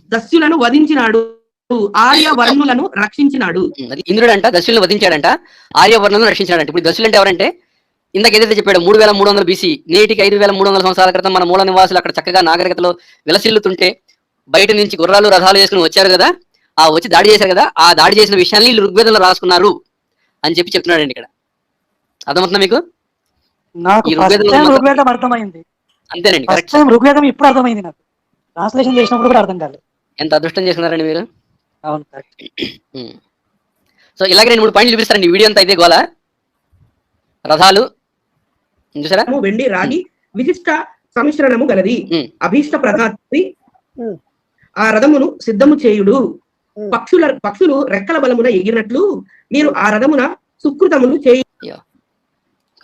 [SPEAKER 6] దస్యులను వధించినాడు, ఆర్యవర్ణులను రక్షించినాడు.
[SPEAKER 1] అది ఇంద్రుడు అంట దస్యులను వధించాడంట, ఆర్యవర్ణులను రక్షించాడంట. ఇప్పుడు దస్యులు అంటే ఎవరంటే ఇందాక ఏదైతే చెప్పాడు 3300 BC, నేటికి 5300 సంవత్సరాల క్రితం మన మూల నివాసులు అక్కడ చక్కగా నాగరికతలో విలసిల్లుతుంటే బయట నుంచి గుర్రాలు రథాలు వేసుకుని వచ్చారు కదా, ఆ వచ్చి దాడి చేశారు కదా, ఆ దాడి చేసిన విషయాన్ని వీళ్ళు ఋగ్వేదంలో రాసుకున్నారు అని చెప్పి చెప్తున్నాడండి ఇక్కడ. అర్థమవుతుందా మీకు?
[SPEAKER 9] నాకు ఋగ్వేదం అర్థమైంది.
[SPEAKER 1] అంతేనండి, కరెక్ట్.
[SPEAKER 9] ఋగ్వేదం ఇప్పుడు అర్థమైంది నాకు, ట్రాన్స్లేషన్ చేసినప్పుడు కూడా అర్థం కాలేదు.
[SPEAKER 1] ఎంత అదృష్టం చేసుకున్నారండి మీరు.
[SPEAKER 9] అవును.
[SPEAKER 1] సో ఇలాగే 2-3 పాయింట్లు చూపిస్తారండి వీడియో అంతా. అయితే గోల రథాలు చూసారా,
[SPEAKER 6] వెండి రాగి విశిష్ట సమిశ్రణము గలది, అభీష్ట ప్రధాత్రి ఆ రథమును సిద్ధము చేయుడు. పక్షులు రెక్కల బలమున ఎగిరినట్లు మీరు ఆ రథమున సుకృతములు చేయ.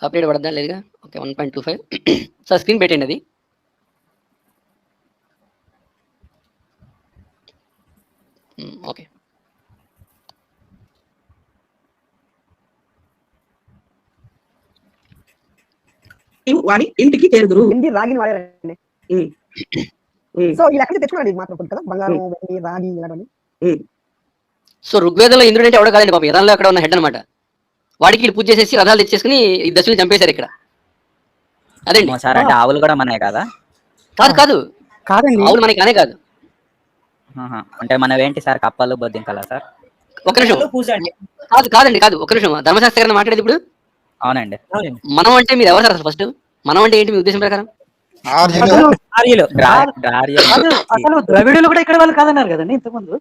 [SPEAKER 1] కాపీరైట్ పడద్దా లేదుగా? ఓకే, 1.25. సార్ స్క్రీన్ పెట్టండి అది. ఓకే,
[SPEAKER 6] వాని ఇంటికి చేరుదురు.
[SPEAKER 5] రాగిని వాడారండి. సో ఇలా ఎక్కడ తెచ్చుకోండి మాత్రం కదా, బంగారం వెండి రాగి ఇలాంటివన్నీ.
[SPEAKER 1] సో ఋగ్వేదంలో ఇంద్రుడు అంటే ఎవడో కాదండి పాప, ఇరాన్లో అక్కడ ఉన్న హెడ్ అనమాట. వాడికి పూజ చేసేసి రథాలు తెచ్చేసుకుని ఈ దశలు చంపేశారు ఇక్కడ. అదండి.
[SPEAKER 8] సార్ అంటే ఆవులు కూడా మనమే కదా?
[SPEAKER 1] కాదు కాదు
[SPEAKER 5] కాదండి.
[SPEAKER 1] ఆవులు మనకి కానే కాదు.
[SPEAKER 8] ఆహా. అంటే మనవేంటి సార్ కప్పలు బొద్దింకలా సార్?
[SPEAKER 1] ఒక్క నిమిషం. కాదు కాదండి కాదు, ఒక్క నిమిషం. ధర్మశాస్త్ర గారిని మాట్లాడేది ఇప్పుడు.
[SPEAKER 8] అవునండి.
[SPEAKER 1] మనం అంటే మీరు ఎవరు సార్ అసలు ఫస్ట్? మనం అంటే ఏంటి మీ ఉద్దేశం ప్రకారం?
[SPEAKER 9] అసలు
[SPEAKER 8] ఆర్యులు.
[SPEAKER 9] కాదు, అసలు ద్రవిడులు కూడా ఇక్కడ వాళ్ళు కాదన్నారు కదండి ఇంతకుముందు.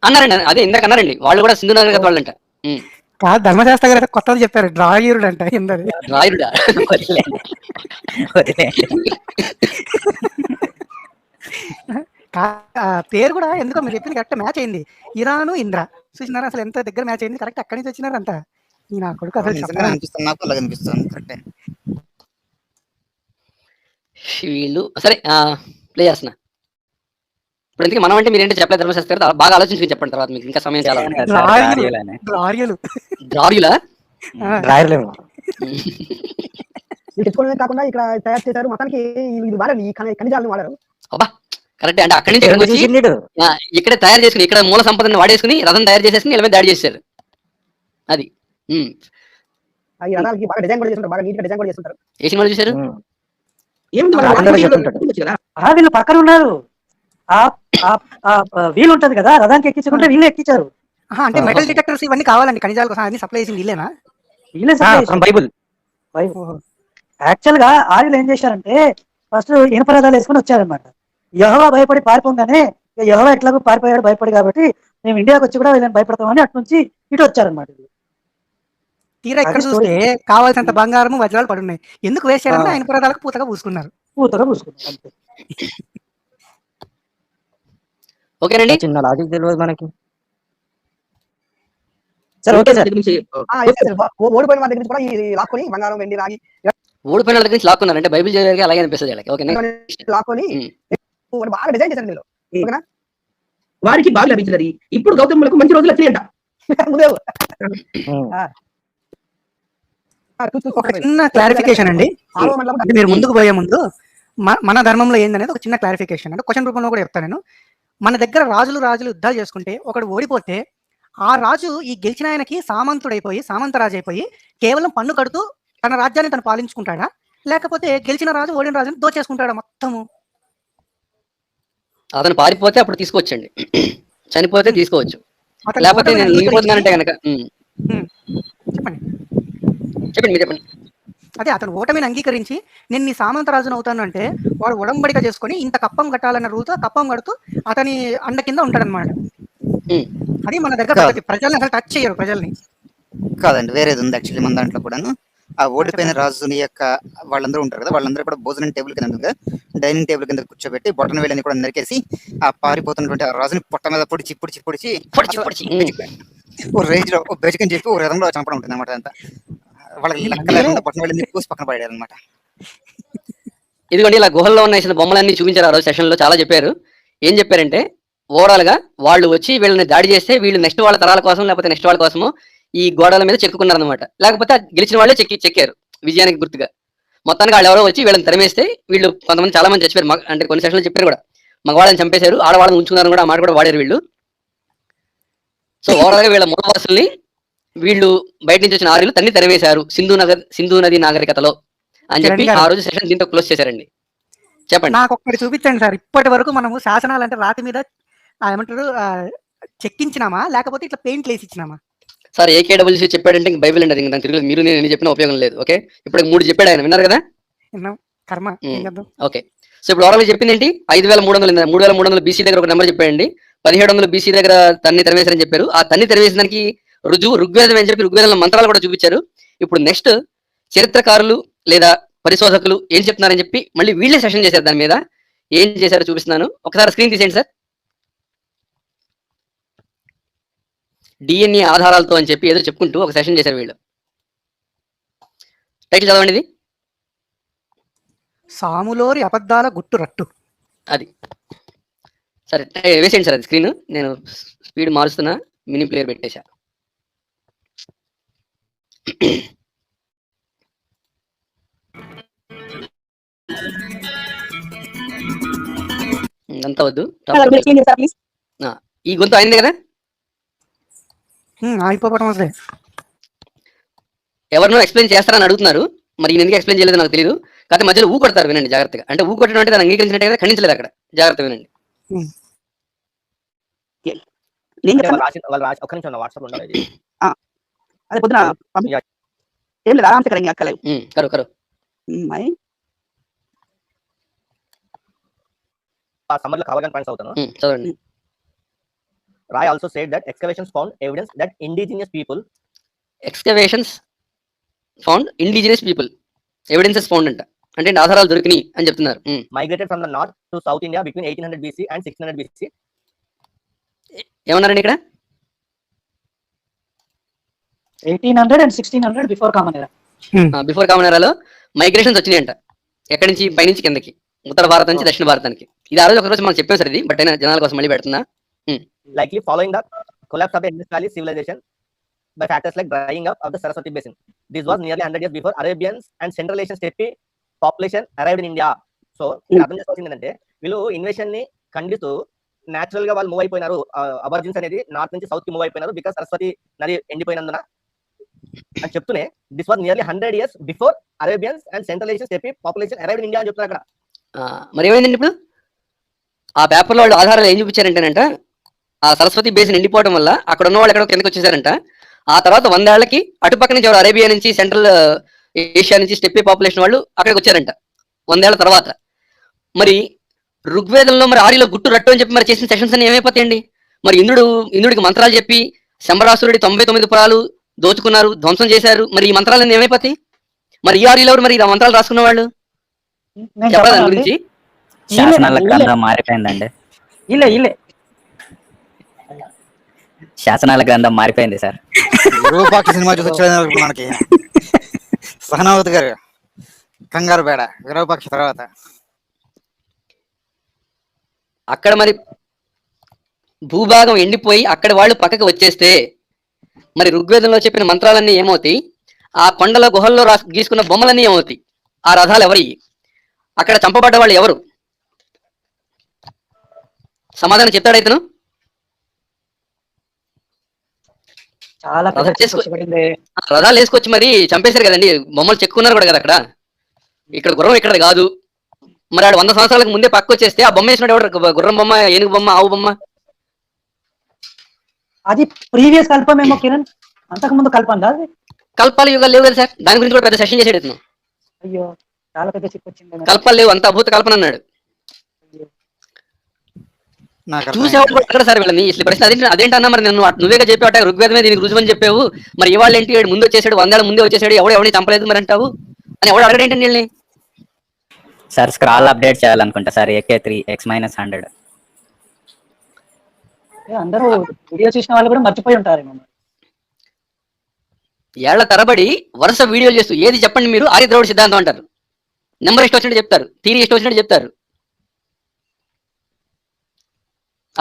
[SPEAKER 1] అన్నారండి, అదే ఇందాక అన్నారండి. వాళ్ళు కూడా సింధు నాగరికత వాళ్ళంట.
[SPEAKER 5] కాదు, ధర్మశాస్త్ర గారు కొత్తది చెప్పారు, డ్రాగీరుడు అంట ఏంటది.
[SPEAKER 1] రాయుడా?
[SPEAKER 8] వదిలేండి. వదిలేండి.
[SPEAKER 5] పేరు కూడా ఎందుకో మీరు చెప్పింది కరెక్ట్ మ్యాచ్ అయింది. ఇరాను ఇంద్ర చూసినారా అసలు ఎంత దగ్గర మ్యాచ్ అయింది. కరెక్ట్ అక్కడి నుంచి వచ్చినారు అంతా. ఈ నా కొడుకు అసలు
[SPEAKER 7] నిజంగా అనిపిస్తుంది, నాకు అలాగే అనిపిస్తుంది. కరెక్టే.
[SPEAKER 1] వీళ్ళు సరే ప్లే చేస్తున్నా. ఇప్పుడు ఎందుకు మనం అంటే మీరేంటి చెప్పలేదు ధర్మశాస్త్ర గారు, బాగా ఆలోచించుకుని చెప్పండి, తర్వాత మీకు ఇంకా సమయం చాలా ఉంది.
[SPEAKER 8] ఆర్యులనే.
[SPEAKER 5] డ్రాగీలు
[SPEAKER 1] ద్రావిడులా?
[SPEAKER 2] రాయలేము.
[SPEAKER 5] తెచ్చుకోవడమే కాకుండా ఇక్కడ తయారు చేశారు. మొత్తానికి ఇది వాడారు, ఈ ఖనిజాలను వాడారు.
[SPEAKER 1] అబ్బా కరెక్ట్. అంటే అక్కడి నుంచి ఇక్కడికి వచ్చి
[SPEAKER 2] చూసిండు.
[SPEAKER 1] ఇక్కడే తయారు చేసుకుని, ఇక్కడ మూల సంపదను వాడేసుకుని రథం తయారు చేసేసుకుని ఇలా మీద దాడి చేశారు. అది
[SPEAKER 5] ఈ రథాలకి బాగా డిజైన్ కూడా చేస్తుంటారు, బాగా నీట్ గా డిజైన్ కూడా చేస్తుంటారు.
[SPEAKER 1] ఏ సినిమాలు చూశారు?
[SPEAKER 9] వీళ్ళు పక్కన ఉన్నారు. వీలు ఉంటది కదా, రథానికి ఎక్కించుకుంటే వీళ్ళు ఎక్కించారు.
[SPEAKER 5] అంటే మెటల్ డిటెక్టర్స్ ఇవన్నీ కావాలండి, ఖనిజాల కోసం అన్ని సప్లై చేసింది వీళ్ళేనా?
[SPEAKER 9] వీళ్ళే
[SPEAKER 2] బైబుల్.
[SPEAKER 9] యాక్చువల్ గా ఆర్యులు ఏం చేశారంటే ఫస్ట్ ఇనుప రథాలు వేసుకుని వచ్చారనమాట. యెహోవా భయపడి పారిపోగానే యెహోవా ఎట్లాగో పారిపోయాడు భయపడి, కాబట్టి మేము ఇండియాకి వచ్చి కూడా వీళ్ళని భయపడతామని అటు నుంచి ఇటు వచ్చారనమాట.
[SPEAKER 5] తీరా ఇక్కడ చూస్తే కావాల్సినంత బంగారము వజ్రాలు పడున్నాయి. ఎందుకు వేసారంటే ఆయన పురాదాలకు పూతగా పూసుకున్నారు.
[SPEAKER 9] అంతే.
[SPEAKER 1] ఓకేనండి.
[SPEAKER 2] చిన్న లాజిక్ తెలియదు మనకి. Sir okay sir.
[SPEAKER 5] ఓడిపోయిన వాళ్ళ దగ్గర నుంచి కూడా ఈ లాక్కొని బంగారం వెండి రాగి
[SPEAKER 1] ఓడిపోయిన వాళ్ళ దగ్గర నుంచి లాక్కున్నారు అంటే బైబిల్ చదివాక అలాగే అనిపిస్తుంది వాళ్ళకి. ఓకే
[SPEAKER 5] లాక్కొని బాగా డిజైన్ చేశారు వీళ్ళు. ఓకేనా?
[SPEAKER 6] వారికి బాగా లభించినది. ఇప్పుడు గౌతములకు మంచి రోజులు వచ్చినాయంట.
[SPEAKER 5] ఒక చిన్న క్లారిఫికేషన్ అండి, అంటే మీరు ముందుకు పోయే ముందు మన ధర్మంలో ఏందనేది ఒక చిన్న క్లారిఫికేషన్, అంటే క్వశ్చన్ రూపంలో కూడా చెప్తాను నేను. మన దగ్గర రాజులు యుద్ధాలు చేసుకుంటే ఒకడు ఓడిపోతే ఆ రాజు ఈ గెలిచిన ఆయనకి సామంతుడైపోయి సామంతరాజు అయిపోయి కేవలం పన్ను కడుతూ తన రాజ్యాన్ని తను పాలించుకుంటాడా, లేకపోతే గెలిచిన రాజు ఓడిన రాజుని దోచేసుకుంటాడా మొత్తము?
[SPEAKER 1] అతను పారిపోతే అప్పుడు తీసుకొచ్చండి, చనిపోతే తీసుకోవచ్చు, లేకపోతే నేను మిగిలిపోతున్నానంటే కనుక.
[SPEAKER 5] చెప్పండి
[SPEAKER 1] చెప్పండి మీరు చెప్పండి.
[SPEAKER 5] అదే అతను ఓటమిని అంగీకరించి నేను నీ సామంతరాజును అవుతాను అంటే వాడు ఉడంబడిక చేసుకొని ఇంత కప్పం కట్టాలన్న రూల్తో కప్పం కడుతూ అతని అండ కింద ఉంటాడనమాట. అది మన దగ్గర ప్రజల్ని అసలు టచ్ చేయరు ప్రజల్ని.
[SPEAKER 7] కాదండి, వేరేది ఉంది యాక్చువల్లీ మన దాంట్లో కూడాను. ఆ ఓడిపోయిన రాజుని యొక్క వాళ్ళందరూ ఉంటారు కదా, వాళ్ళందరూ కూడా భోజనం టేబుల్ కింద డైనింగ్ టేబుల్ కింద కూర్చోబెట్టి బొట్టన వేలని కూడా నరికేసి ఆ పారిపోతున్నటువంటి ఆ రాజుని పొట్ట మీద పొడిచి ఓ రేంజ్ లో ఓ బెజకని చెప్పి ఓ రథంలో చంపడం ఉంటుంది అనమాట. అంతా వాళ్ళకి లెక్క లేకుండా బొట్టన వేలని పూసి పక్కన పడారు అనమాట.
[SPEAKER 1] ఇదిగోండి ఇలా గుహల్లో ఉన్న బొమ్మలన్నీ చూపించారు ఆ రోజు సెషన్ లో, చాలా చెప్పారు. ఏం చెప్పారంటే ఓవరాల్ గా వాళ్ళు వచ్చి వీళ్ళని దాడి చేస్తే వీళ్ళు నెక్స్ట్ వాళ్ళ తరాల కోసం లేకపోతే నెక్స్ట్ వాళ్ళ కోసము ఈ గోడల మీద చెక్కుకున్నారు అనమాట. లేకపోతే గెలిచిన వాళ్ళే చెక్కారు విజయానికి గుర్తుగా. మొత్తానికి వాళ్ళు ఎవరో వచ్చి వీళ్ళని తరిమేస్తే వీళ్ళు కొంతమంది చాలా మంది చచ్చిపోయారు. అంటే కొన్ని సెషన్లు చెప్పారు కూడా, మగవాళ్ళని చంపేశారు, ఆడవాళ్ళని ఉంచుకున్నారు కూడా, ఆ మాట కూడా వాడారు వీళ్ళు. సో ఓవరాల్ గా వీళ్ళ మూలవాసుల్ని వీళ్ళు బయట నుంచి వచ్చిన ఆర్యులు తన్ని తరివేశారు సింధు నది నాగరికతలో అని చెప్పి ఆ రోజు సెషన్ దీంతో క్లోజ్ చేశారండి. చెప్పండి.
[SPEAKER 5] నాకు ఒక్కటి చూపించండి సార్, ఇప్పటి వరకు మనము శాసనాలు అంటే రాతి మీద ఏమంటారు చెక్కించినామా లేకపోతే ఇట్లా పెయింట్లు వేసి ఇచ్చినామా?
[SPEAKER 1] సార్ ఏకేడబ్ల్యూసీ చెప్పాడంటే ఇంక బైబిల్ అండి, దాని తిరిగి మీరు నేను చెప్పిన ఉపయోగం లేదు. ఓకే, ఇప్పుడు 3 చెప్పాడు ఆయన, విన్నారు కదా?
[SPEAKER 5] కర్మ.
[SPEAKER 1] ఓకే, సో ఇప్పుడు ఓవరాల్ చెప్పింది ఏంటి? 5300 BC దగ్గర ఒక నెంబర్ చెప్పాడండి. 1700 BC దగ్గర తన్ని తెరవేశారని చెప్పారు. ఆ తన్ని తెరవేసిన దానికి రుజువు ఋగ్వేదం అని చెప్పి ఋగ్వేదంలో మంత్రాలు కూడా చూపించారు. ఇప్పుడు నెక్స్ట్ చరిత్రకారులు లేదా పరిశోధకులు ఏం చెప్తున్నారని చెప్పి మళ్ళీ వీళ్ళే సెషన్ చేశారు. దాని మీద ఏం చేశారో చూపిస్తున్నాను, ఒకసారి స్క్రీన్ తీసేయండి సార్. DNA ఆధారాలతో అని చెప్పి ఏదో చెప్పుకుంటూ ఒక సెషన్ చేశారు వీళ్ళు. టైటిల్ చదవండి ఇది.
[SPEAKER 5] సాములోరి అబద్ధాల గుట్టు రట్టు.
[SPEAKER 1] అది సరే వేసేయండి సార్ అది స్క్రీన్. నేను స్పీడ్ మారుస్తున్నా, మినీ ప్లేయర్ పెట్టేశా. అంతా వద్దు, ఈ గొంతు అయింది కదా. ఎవరినో ఎక్స్ప్లెయిన్ చేస్తారని అడుగుతున్నారు, మరి నేను ఎందుకు ఎక్స్ప్లెయిన్ చేయలేదు నాకు తెలియదు. కాకపోతే మధ్యలో ఊ కొడతారు, వినండి జాగ్రత్తగా. అంటే ఊ కొట్టడం అంటే దాన్ని అంగీకరించినట్టే కదా, ఖండించలేదు అక్కడ. జాగ్రత్త వినండి.
[SPEAKER 6] ఏం చెప్తాను?
[SPEAKER 10] ఒక్క నిమిషం వాట్సాప్ ఉండాలి.
[SPEAKER 6] అదే పొద్దున ఏం లేదు, ఆరామ్సే కరెంगे అక్కలే.
[SPEAKER 1] కరో కరో
[SPEAKER 6] మరి
[SPEAKER 10] సమ్మర్ లో కావాలని పాయింట్స్ అవుతాను.
[SPEAKER 1] చదవండి.
[SPEAKER 10] Rai also said that excavations found evidence that indigenous people
[SPEAKER 1] excavations found indigenous people, evidences found అంట, అంటే ఆధారాలు దొరికినాయి అని చెప్తున్నారు.
[SPEAKER 10] migrated from the north to South India between 1800 BC and 600 BC.
[SPEAKER 1] ఏమన్నారండి ఇక్కడ?
[SPEAKER 9] 1800 and 1600 before common era.
[SPEAKER 1] Before common ఎరాలో migrations వచ్చినాయంట. ఎక్కడి నుంచి? పైనుంచి కిందకి, ఉత్తర భారత్ నుంచి దక్షిణ భారతానికి. ఇది ఆ రోజు ఒక రోజు మనం చెప్పాం సార్ ఇది, బట్ అయినా జనాల కోసం మళ్ళీ పెడుతున్నా.
[SPEAKER 10] Likely following the collapse of the Indus Valley civilization by factors like drying up of the Saraswati basin. This was nearly 100 years before Arabians and Central Asian steppe population arrived in India. So అర్థం చేసుకోవాల్సింది ఏంటంటే, వీళ్ళు invasion ని ఖండిస్తూ natural గా వాళ్ళు move అయిపోయినారు. అబర్జిన్స్ అనేది నార్త్ నుంచి సౌత్ కి మూవ్ అయిపోయినారు బికాస్ సరస్వతి నది ఎండిపోయినందున అని చెప్తూనే this was nearly 100 years before Arabians and central Asian steppe population arrived in India అని చెప్తున్నారు అక్కడ.
[SPEAKER 1] మరి ఏమైందండి ఇప్పుడు? ఆ పేపర్లో వాళ్ళు ఆధారాలు ఏం చూపించారంటేనంట, ఆ సరస్వతి బేసిన్ ఎండిపోవడం వల్ల అక్కడ ఉన్న వాళ్ళు ఎక్కడో కిందకి వచ్చేసారంట. ఆ తర్వాత 100 ఏళ్లకి అటుపక్క నుంచి ఎవరు అరేబియా నుంచి, సెంట్రల్ ఏషియా నుంచి స్టెప్పి పాపులేషన్ వాళ్ళు అక్కడికి వచ్చారంట 100 ఏళ్ల తర్వాత. మరి ఋగ్వేదంలో మరి ఆర్యలో గుట్టు రట్టు అని చెప్పి మరి చేసిన సెషన్స్ అన్ని ఏమైపోతాయండి? మరి ఇంద్రుడికి మంత్రాలు చెప్పి శంబరాసురుడి 99 పురాలు దోచుకున్నారు, ధ్వంసం చేశారు. మరి ఈ మంత్రాలన్నీ ఏమైపోతాయి? మరి ఈ ఆర్యలో మరి ఈ మంత్రాలు రాసుకున్న వాళ్ళు చెప్పరా దాని గురించి?
[SPEAKER 8] శాసనాల గ్రంథం మారిపోయిందండి. శాసనాల గ్రంథం మారిపోయింది సార్.
[SPEAKER 7] విరూపాక్ష సినిమా చూసి వచ్చేది మనకి సహనావతి గారు కంగారు బేడ విరూపాక్ష తర్వాత.
[SPEAKER 1] అక్కడ మరి భూభాగం ఎండిపోయి అక్కడ వాళ్ళు పక్కకి వచ్చేస్తే మరి ఋగ్వేదంలో చెప్పిన మంత్రాలన్నీ ఏమవుతాయి? ఆ కొండల గుహల్లో గీసుకున్న బొమ్మలన్నీ ఏమవుతాయి? ఆ రథాలు ఎవరి? అక్కడ చంపబడ్డ వాళ్ళు ఎవరు? సమాధానం చెప్తాడు ఇతను.
[SPEAKER 9] చాలా
[SPEAKER 1] రథాలు వేసుకొచ్చి మరి చంపేశారు కదండి, బొమ్మలు చెక్కున్నారు కూడా కదా అక్కడ. ఇక్కడ గుర్రం ఇక్కడ కాదు. మరి ఆడు 100 సంవత్సరాలకు ముందే పక్క వచ్చేస్తే ఆ బొమ్మ వేసినాడు ఎవడు? గుర్రం బొమ్మ, ఏనుగు బొమ్మ, ఆవు బొమ్మ.
[SPEAKER 9] అది ప్రీవియస్ కల్పమేమో కిరణ్, అంతకు ముందు కల్పం కాదు.
[SPEAKER 1] కల్పాలు యుగాలు లేవు కదా సార్, దాని గురించి కూడా పెద్ద సెషన్ చేసాడు ఇతను.
[SPEAKER 9] అయ్యో చాలా పెద్ద చిక్కు వచ్చింది.
[SPEAKER 1] కల్పాలు లేవు, అంత అభూత కల్పన అన్నాడు. చూసేవాడు అక్కడ సార్ వీళ్ళని. అసలు ప్రశ్న అదేంటన్నా మరి నువ్వేగా చెప్పావు ఋగ్వేదమే దీనికి రుజువని చెప్పావు, మరి ఇవాళ ఏంటి ముందు వచ్చేసాడు, 100 ఏళ్ళ ముందే వచ్చేసాడు, ఎవరిని చంపలేదు మరి అంటావు అని ఎవడు అడగడేంటండి వీళ్ళని?
[SPEAKER 8] సార్ స్క్రాల్ అప్డేట్ చేయాలనుకుంటా సార్, AK3 X-100.
[SPEAKER 9] అందరూ వీడియో చూసిన వాళ్ళు కూడా మర్చిపోయి ఉంటారు.
[SPEAKER 1] ఏళ్ల తరబడి వరుస వీడియోలు చేస్తూ ఏది చెప్పండి మీరు, ఆర్య ద్రవిడ సిద్ధాంతం అంటారు. నెంబర్ ఇష్టం వచ్చినట్టు చెప్తారు, థియరీ ఇష్టం వచ్చినట్టు చెప్తారు.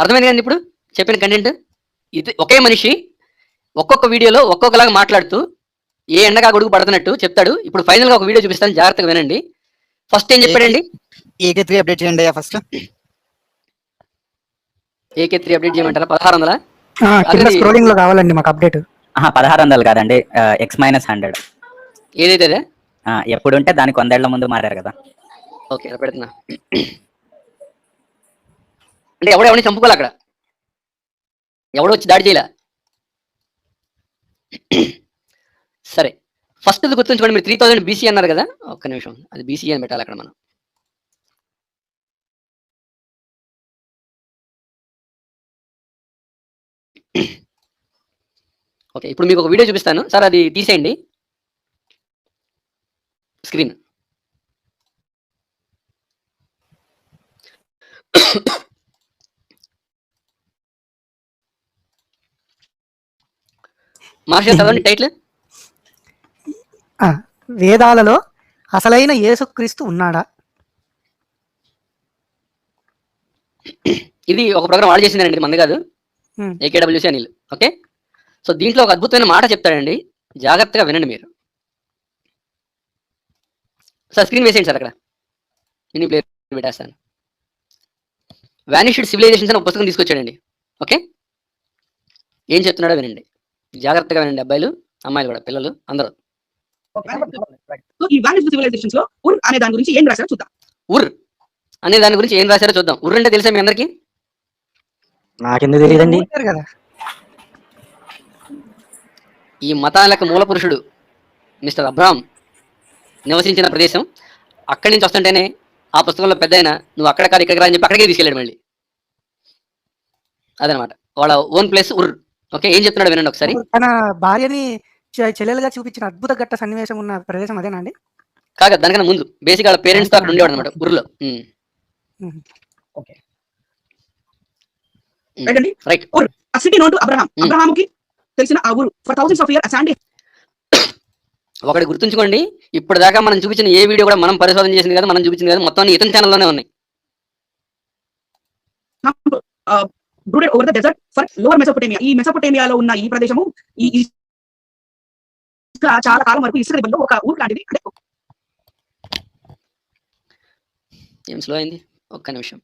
[SPEAKER 1] అర్థమైంది కదండి ఇప్పుడు చెప్పిన కంటెంట్? ఇది ఒకే మనిషి ఒక్కొక్క వీడియోలో ఒక్కొక్కలాగా మాట్లాడుతూ ఏ ఎండగా గొడుగు పడుతున్నట్టు చెప్తాడు. ఇప్పుడు ఫైనల్ గా ఒక వీడియో చూపిస్తాను, జాగ్రత్తగా వినండి. ఫస్ట్ ఏం చెప్పాడండి?
[SPEAKER 7] AK3 అప్డేట్ చేయండి ఫస్ట్.
[SPEAKER 1] AK3 అప్డేట్ చేయమంటారా? 1600
[SPEAKER 5] స్క్రోలింగ్ లో కావాలండి మాకు అప్డేట్.
[SPEAKER 8] 1600 కాదండి, X-100.
[SPEAKER 1] ఏదైతే అదే
[SPEAKER 8] ఎప్పుడు ఉంటే దానికి 100 ఏళ్ల ముందు మారారు కదా.
[SPEAKER 1] ఓకే పెడుతున్నా. అంటే ఎవడెవడిని చంపుకోలే అక్కడ, ఎవడో వచ్చి దాడి చేయలే. సరే ఫస్ట్ గుర్తుంచుకోండి, మీరు 3000 BC అన్నారు కదా, ఒక్క నిమిషం అది BC అని పెట్టాలి అక్కడ మనం. ఓకే ఇప్పుడు మీకు ఒక వీడియో చూపిస్తాను సార్, అది తీసేయండి స్క్రీన్. మాస్టర్ చదవండి టైటిల్.
[SPEAKER 5] వేదాలలో అసలైన యేసుక్రీస్తు ఉన్నాడా?
[SPEAKER 1] ఇది ఒక ప్రోగ్రామ్ వాళ్ళు చేసిందండి, మంది కాదు, AKWC అనిల్. ఓకే సో దీంట్లో ఒక అద్భుతమైన మాట చెప్తాడండి, జాగ్రత్తగా వినండి మీరు. సార్ స్క్రీన్ వేసేయండి సార్, అక్కడ మినీ ప్లేయర్ పెట్టేస్తాను. వానిష్డ్ సివిలైజేషన్స్ అని ఒక పుస్తకం తీసుకొచ్చాడండి. ఓకే ఏం చెప్తున్నాడో వినండి, జాగ్రత్తగా వినండి, అబ్బాయిలు అమ్మాయిలు కూడా, పిల్లలు అందరూ.
[SPEAKER 6] సో ఈ వాల్యూస్ సివిలైజేషన్స్ లో ఉర్ అనే దాని గురించి ఏం రాశారో చూద్దాం.
[SPEAKER 1] ఉర్ అనే దాని గురించి ఏం రాశారో చూద్దాం. ఉర్ అంటే తెలుసా మీ అందరికి?
[SPEAKER 2] నాకెందుకు తెలియదండి.
[SPEAKER 5] ఊరుతారు కదా.
[SPEAKER 1] ఈ మతాలకు మూల పురుషుడు మిస్టర్ అబ్రహాం నివసించిన ప్రదేశం. అక్కడి నుంచి వస్తుంటేనే ఆ పుస్తకంలో పెద్ద ఆయన నువ్వు అక్కడ కాదు ఇక్కడ అని చెప్పి అక్కడికే తీసుకెళ్ళాడు మళ్ళీ. అదనమాట వాళ్ళ ఓన్ ప్లేస్ ఉర్. ఓకే, ఏం చెప్తున్నాడు వినండి ఒకసారి.
[SPEAKER 5] తన భార్యని చెల్లెలుగా చూపించిన అద్భుత ఘట్ట సన్నివేశం ఉన్న ప్రదేశం అదేనా అండి?
[SPEAKER 1] కాదు, దానికన్నా ముందు బేసిక్ వాళ్ళ పేరెంట్స్ తో అక్కడ ఉండేవాడు అనమాట ఊర్లో.
[SPEAKER 6] రైట్ అండి.
[SPEAKER 1] Right.
[SPEAKER 6] Ur a city known to Abraham. అబ్రహాముకి తెలిసిన ఆ ఊరు for thousands of years and
[SPEAKER 1] ఒకటి గుర్తుంచుకోండి, ఇప్పుడు దాకా మనం చూపించిన ఏ వీడియో కూడా మనం పరిశోధన చేసింది కాదు, మనం చూపించింది కాదు, మొత్తం ఇతని ఛానల్లోనే ఉన్నాయి.
[SPEAKER 6] brooded over the desert for lower Mesopotamia. ఈ మెసోపొటేమియాలో ఉన్న ఈ ప్రదేశము ఈ చాలా కాలం వరకు ఇసుక దిబ్బల్లో ఒక ఊరు లాంటిది. అంటే
[SPEAKER 1] ఏం స్లో అయింది, ఒక్క నిమిషం.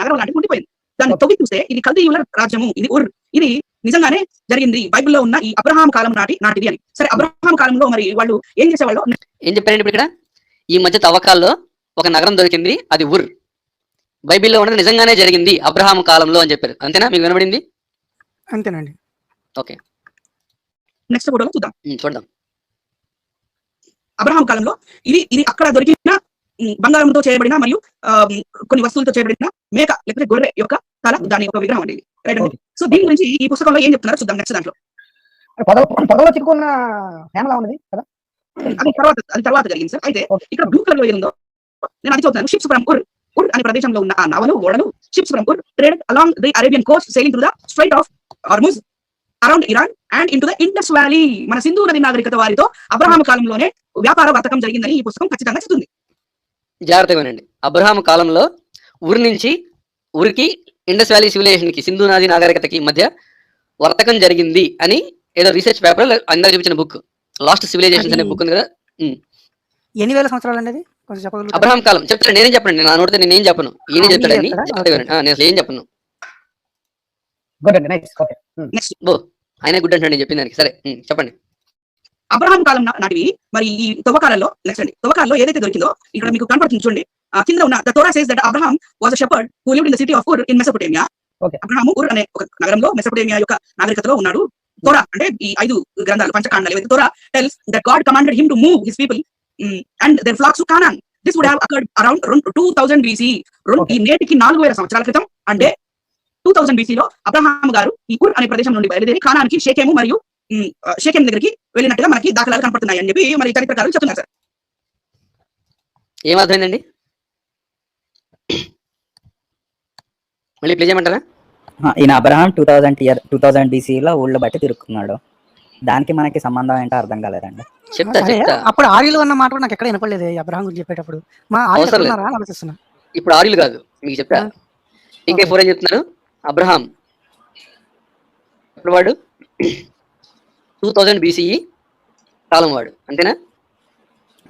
[SPEAKER 6] నగరం లాంటిది ఉండిపోయింది. దాన్ని తవ్వి చూస్తే ఇది కల్దీయుల రాజ్యము, ఇది ఉర్, ఇది నిజంగానే జరిగింది బైబిల్లో ఉన్న ఈ అబ్రహాం కాలం నాటిది అని. సరే, అబ్రహాం కాలంలో మరి వాళ్ళు ఏం చేసేవాళ్ళు?
[SPEAKER 1] ఏం చెప్పారండి ఇప్పుడు ఇక్కడ? ఈ మధ్య తవ్వకాల్లో ఒక నగరం దొరికింది, అది ఉర్. బైబిల్లో ఉన్నది నిజంగానే జరిగింది అబ్రహాం కాలంలో అని చెప్పారు. అంతేనా? మీకు వినబడింది?
[SPEAKER 5] అంతేనండి.
[SPEAKER 1] ఓకే,
[SPEAKER 6] నెక్స్ట్ ఫోటోలో చూద్దాం.
[SPEAKER 1] చూద్దాం.
[SPEAKER 6] అబ్రహాం కాలంలో ఇది అక్కడ దొరికిన బంగారంతో చేయబడిన మరియు కొన్ని వస్తువులతో చేయబడిన మేక లేకపోతే గొర్రె యొక్క తల, దాని యొక్క విగ్రహం అండి. రైట్ అండి. సో దీని గురించి ఈ పుస్తకంలో ఏం చెప్తున్నారో చూద్దాం నెక్స్ట్ దాంట్లో.
[SPEAKER 9] పొదలో చిక్కుకున్న ఫ్యామిలా ఉన్నది కదా,
[SPEAKER 6] అది తర్వాత జరిగింది సార్. అయితే ఇక్కడ బ్లూ కలర్ లో ఏముందో నేను అది చూద్దాను. షిప్స్ ఫ్రమ్ ఉర్ అనే ప్రదేశంలో ఉన్న ఆ నవలు ఓడలు ships from Ur traded along the Arabian coast sailing through the strait of Hormuz around Iran and into the Indus valley. మన సింధు నది నాగరికత వారితో అబ్రహాం కాలంలోనే వ్యాపార వర్తకం జరిగిందని ఈ పుస్తకం ఖచ్చితంగా చెప్తుంది.
[SPEAKER 1] జాగ్రత్తగా వినండి. అబ్రహాం కాలంలో ఊరి నుంచి ఊరికి ఇండస్ వ్యాలీ సివిలైజేషన్ కి, సింధు నది నాగరికతకి మధ్య వర్తకం జరిగింది అని ఏదో రీసెర్చ్ పేపర్ అందరూ చూపించిన బుక్ లాస్ట్ సివిలైజేషన్స్ అనే బుక్ ఉంది కదా.
[SPEAKER 5] ఎన్ని వేల సంవత్సరాలు అండి? కొంచెం చెప్పగలుగుతారా?
[SPEAKER 1] అబ్రహాం కాలం చెప్తాను, నేనేం చెప్పండి, నా నోటితో నేనేం చెప్పను, ఈయన చెప్తాడని. జాగ్రత్తగా వినండి. నేను అసలు ఏం చెప్పను.
[SPEAKER 6] నెక్స్ట్
[SPEAKER 1] బో ఆయన గుడ్ అంటే నేను చెప్పిన దానికి. సరే, చెప్పండి.
[SPEAKER 6] అబ్రహాం కాలం నాటివి మరి ఈ తవ్వకాలలో నెక్స్ట్ అండి. తవ్వకాలలో ఏదైతే దొరికిందో ఇక్కడ మీకు కనపడుతుంది చూడండి. కింద ఉన్న the Torah says that Abraham was a shepherd who lived in the city of Ur in Mesopotamia. అబ్రహాము ఉర్ అనే ఒక నగరంలో మెసోపొటేమియా యొక్క నాగరికతలో ఉన్నాడు. తోరా అంటే ఈ 5 గ్రంథాలు, పంచకాండాలు ఏవైతే Torah tells that God commanded him to move his people and their flocks to Canaan. This would have occurred around 2000 BC. ఈ నేటికి 4000 సంవత్సరాల క్రితం, అంటే 2000 BC లో అబ్రహాం గారు ఈ ఉర్ అనే ప్రదేశం నుండి బయలుదేరి కానానికి షేకెము మరియు షేకెం దగ్గరికి వెళ్ళినట్టుగా మనకి దాఖలాలు కనపడుతున్నాయి అని చెప్పి మరి చరిత్రకారులు చెప్తున్నారు సార్.
[SPEAKER 1] ఏమర్థమైందండి? మళ్ళీ ప్లే చేయమంటారా?
[SPEAKER 8] ఈయన అబ్రహాం 2000 BC లో ఊళ్ళో బట్టి తిరుగుతున్నాడు. దానికి మనకి సంబంధం ఏంటో అర్థం కాలేదండి.
[SPEAKER 1] చెప్తా.
[SPEAKER 5] అప్పుడు ఆర్యులు అన్న మాట కూడా నాకు ఎక్కడ వినపడలేదు అబ్రహాం గురించి చెప్పేటప్పుడు. మా
[SPEAKER 1] అవసరం లేదు.
[SPEAKER 5] ఆలోచిస్తున్నా.
[SPEAKER 1] ఇప్పుడు ఆర్యులు కాదు, మీకు చెప్తా. టీకే 4 ఏం చెప్తున్నారు? అబ్రహాం ఇప్పుడు వాడు 2000 BCE కాలం వాడు, అంతేనా?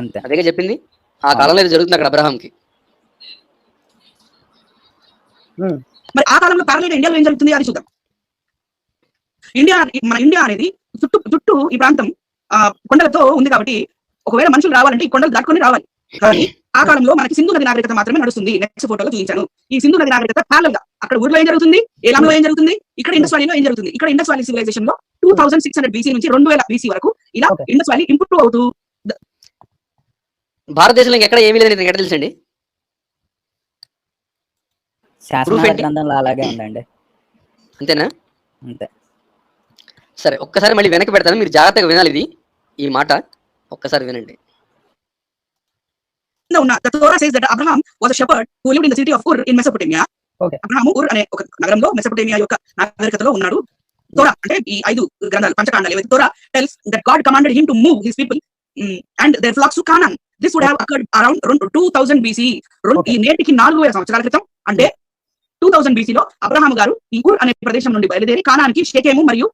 [SPEAKER 8] అంతే,
[SPEAKER 1] అదేగా చెప్పింది. ఆ కాలంలో ఇది జరుగుతుంది అక్కడ అబ్రహాంకి.
[SPEAKER 6] మరి ఆ కాలంలో ప్యారలల్ ఇండియాలో ఏం జరుగుతుంది అది చూద్దాం. మన ఇండియా అనేది చుట్టూ ఈ ప్రాంతం కొండలతో ఉంది కాబట్టి ఒకవేళ మనుషులు రావాలంటే ఈ కొండలు దాటుకొని రావాలి. కానీ ఆ కాలంలో మనకి సింధు నది నాగరికత మాత్రమే నడుస్తుంది. నెక్స్ట్ ఫోటోలో చూపించాను. ఈ సింధు నది నాగరికత ప్యారలల్ గా అక్కడ ఊర్లో ఏం జరుగుతుంది, ఏలాంలో ఏం జరుగుతుంది, ఇక్కడ ఇండస్ వ్యాలీలో ఏం జరుగుతుంది. ఇక్కడ ఇండస్ వ్యాలీ సివిలైజేషన్ లో 2600 BC నుంచి 2000 BC వరకు ఇలా ఇండస్ వ్యాలీ ఇంప్రూవ్ అవుతూ.
[SPEAKER 1] భారతదేశంలో ఎక్కడ ఏమీ లేదు, ఎక్కడ తెలుసండి?
[SPEAKER 8] శాసనాల గ్రంథంలో అలాగే ఉందండి.
[SPEAKER 1] అంతేనా?
[SPEAKER 8] అంతే.
[SPEAKER 1] సరే, ఒక్కసారి మళ్ళీ వెనక్కి పెడతాను, మీరు జాగ్రత్తగా వినాలి. ఈ మాట ఒక్కసారి వినండి.
[SPEAKER 6] The Torah says that Abraham was a shepherd who lived in the city of Ur in Mesopotamia. Abraham Ur అనే ఒక నగరంలో మెసోపొటేమియా యొక్క నాగరికతలో ఉన్నాడు. తోరా అంటే ఈ 5 గ్రంథాలు, పంచకాండాలు ఏవైతే Torah tells that God commanded him to move his people and their flocks to Canaan. This would have occurred around 2000 BC. ఈ నేటికి 4000 సంవత్సరాల క్రితం, అంటే 2000 BC లో అబ్రహాం గారు ఈ ఉర్ అనే ప్రదేశం నుండి బయలుదేరి కానానికి షేకెము మరియు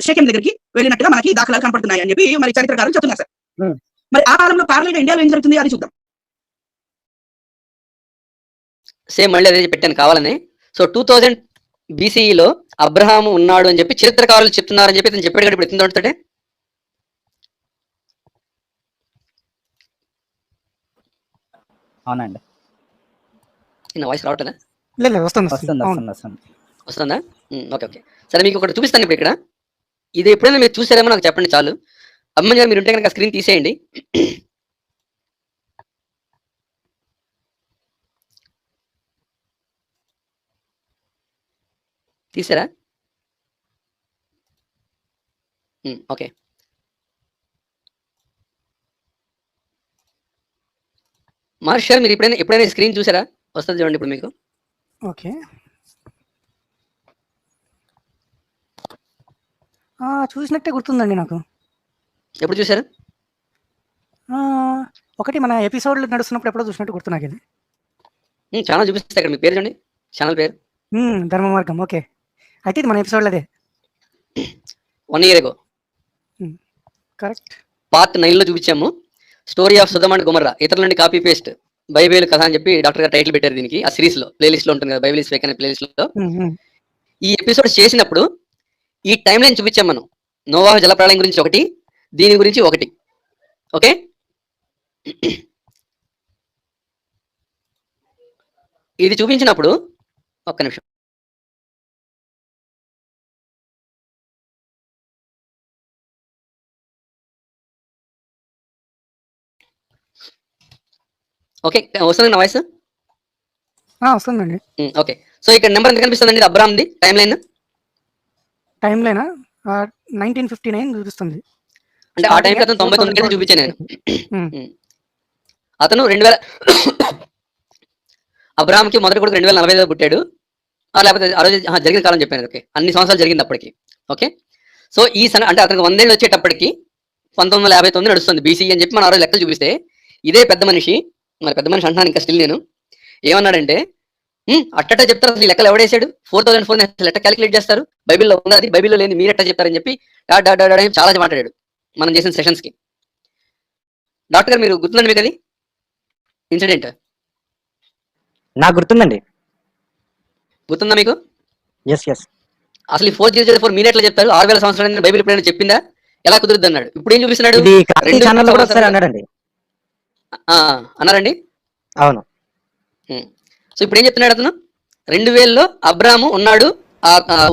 [SPEAKER 6] షేకెం దగ్గరికి వెళ్ళినట్టుగా మనకి దాఖలాలు కనపడుతున్నాయి అని చెప్పి మరి చరిత్రకారులు చెప్తున్నారు సార్. మరి ఆ కాలంలో ప్యారలల్ గా ఇండియాలో ఏం జరుగుతుంది అది చూద్దాం.
[SPEAKER 1] సేమ్ మళ్ళీ అదే పెట్టాను కావాలని. సో 2000 బీసీఈలో అబ్రహాము ఉన్నాడు అని చెప్పి చరిత్రకారులు చెప్తున్నారని చెప్పి ఇతను చెప్పాడు కదా ఇప్పుడు ఇతని తోటే.
[SPEAKER 8] అవునండి.
[SPEAKER 1] నా వాయిస్ రావట్లేదా?
[SPEAKER 5] లేదు వస్తుంది
[SPEAKER 8] వస్తుంది
[SPEAKER 5] అవును.
[SPEAKER 8] వస్తుంది వస్తుంది.
[SPEAKER 1] వస్తుందా? Okay okay. సరే మీకు ఒకటి చూపిస్తాను ఇప్పుడు ఇక్కడ. ఇది ఎప్పుడైనా మీరు చూసారేమో నాకు చెప్పండి చాలు. అభిమన్యు గారు మీరు ఉంటే కనుక స్క్రీన్ తీసేయండి. తీసారా? ఓకే. మహర్షి గారు మీరు ఎప్పుడైనా స్క్రీన్ చూసారా? వస్తుంది చూడండి ఇప్పుడు మీకు.
[SPEAKER 5] ఓకే. చూసినట్టే గుర్తుందండి నాకు.
[SPEAKER 1] ఎప్పుడు చూసారు?
[SPEAKER 5] ఒకటి మన ఎపిసోడ్లు నడుస్తున్నప్పుడు ఎప్పుడో చూసినట్టు గుర్తు నాకు ఇది.
[SPEAKER 1] ఛానల్ చూపిస్తే ఇక్కడ మీ పేరు చూడండి, ఛానల్ పేరు
[SPEAKER 5] ధర్మ మార్గం. ఓకే, అయితే ఇది మన ఎపిసోడ్లో అదే.
[SPEAKER 1] 1 year ago
[SPEAKER 5] కరెక్ట్.
[SPEAKER 1] పార్ట్ 9లో చూపించాము. స్టోరీ ఆఫ్ సుధమ్ అండ్ గుమర్రా, ఇతరుల నుండి కాపీ పేస్ట్ బైబిల్ కథ అని చెప్పి డాక్టర్ గారు టైటిల్ పెట్టారు దీనికి. ఆ సిరీస్ లో ప్లేలిస్ట్ లో ఉంటుంది కదా, బైబిల్ ఇస్ ఫేక్ అనే ప్లేలిస్ట్ లో. ఈ ఎపిసోడ్ చేసినప్పుడు ఈ టైం లైన్ చూపించాం మనం. నోవాహు జలప్రళయం గురించి ఒకటి, దీని గురించి ఒకటి. ఓకే, ఇది చూపించినప్పుడు ఒక్క నిమిషం. ఓకే, వస్తుంది నా వాయిస్?
[SPEAKER 5] వస్తుందండి.
[SPEAKER 1] ఓకే, సో ఇక్కడ నెంబర్ ఎంత కనిపిస్తుందండి? ఇది అబ్రామ్ది టైం లైన్.
[SPEAKER 5] టైం లైన్ 1959 చూపిస్తుంది.
[SPEAKER 1] అంటే ఆ టైంకి అతను 99 గంటలు చూపించాను నేను. అతను 2000 అబ్రాహాంకి మొదటి కొడుకు 2045లో పుట్టాడు. లేకపోతే ఆ రోజు జరిగిన కాలం చెప్పాను. ఓకే, అన్ని సంవత్సరాలు జరిగింది అప్పటికి. ఓకే, సో ఈ అంటే అతనికి 100 ఏళ్ళు వచ్చేటప్పటికి 1959 నడుస్తుంది బీసీ అని చెప్పి మన ఆ రోజు లెక్కలు చూపిస్తే, ఇదే పెద్ద మనిషి, మరి పెద్ద మనిషి అంటున్నాను ఇంకా స్టిల్ నేను, ఏమన్నాడంటే అట్టట చెప్తారు, అసలు లెక్కలు ఎవడేసాడు 4004 లెక్క క్యాలిక్యులేట్ చేస్తారు, బైబిల్లో ఉంది, అది బైబిల్లో లేని మీరు ఎట్లా చెప్తారని చెప్పి చాలా మాట్లాడాడు మనం చేసిన సెషన్స్ కి. డాక్టర్ గారు మీరు గుర్తుందండి మీకు అది ఇన్సిడెంట్?
[SPEAKER 2] నాకు గుర్తుందండి.
[SPEAKER 1] గుర్తుందా మీకు?
[SPEAKER 2] Yes yes.
[SPEAKER 1] అసలు ఈ 4004 మీరు ఎట్లా చెప్తారు? 6000 సంవత్సరాలు బైబిల్ ఎప్పుడైనా చెప్పిందా? ఎలా కుదురుద్ది అన్నాడు. ఇప్పుడు ఏం చూపిస్తున్నాడు?
[SPEAKER 2] ఇది కార్తీ ఛానల్లో కూడా ఒకసారి అన్నాడండి.
[SPEAKER 1] అన్నారండి.
[SPEAKER 2] అవును.
[SPEAKER 1] సో ఇప్పుడు ఏం చెప్తున్నాడు అతను? 2000లో అబ్రాము ఉన్నాడు,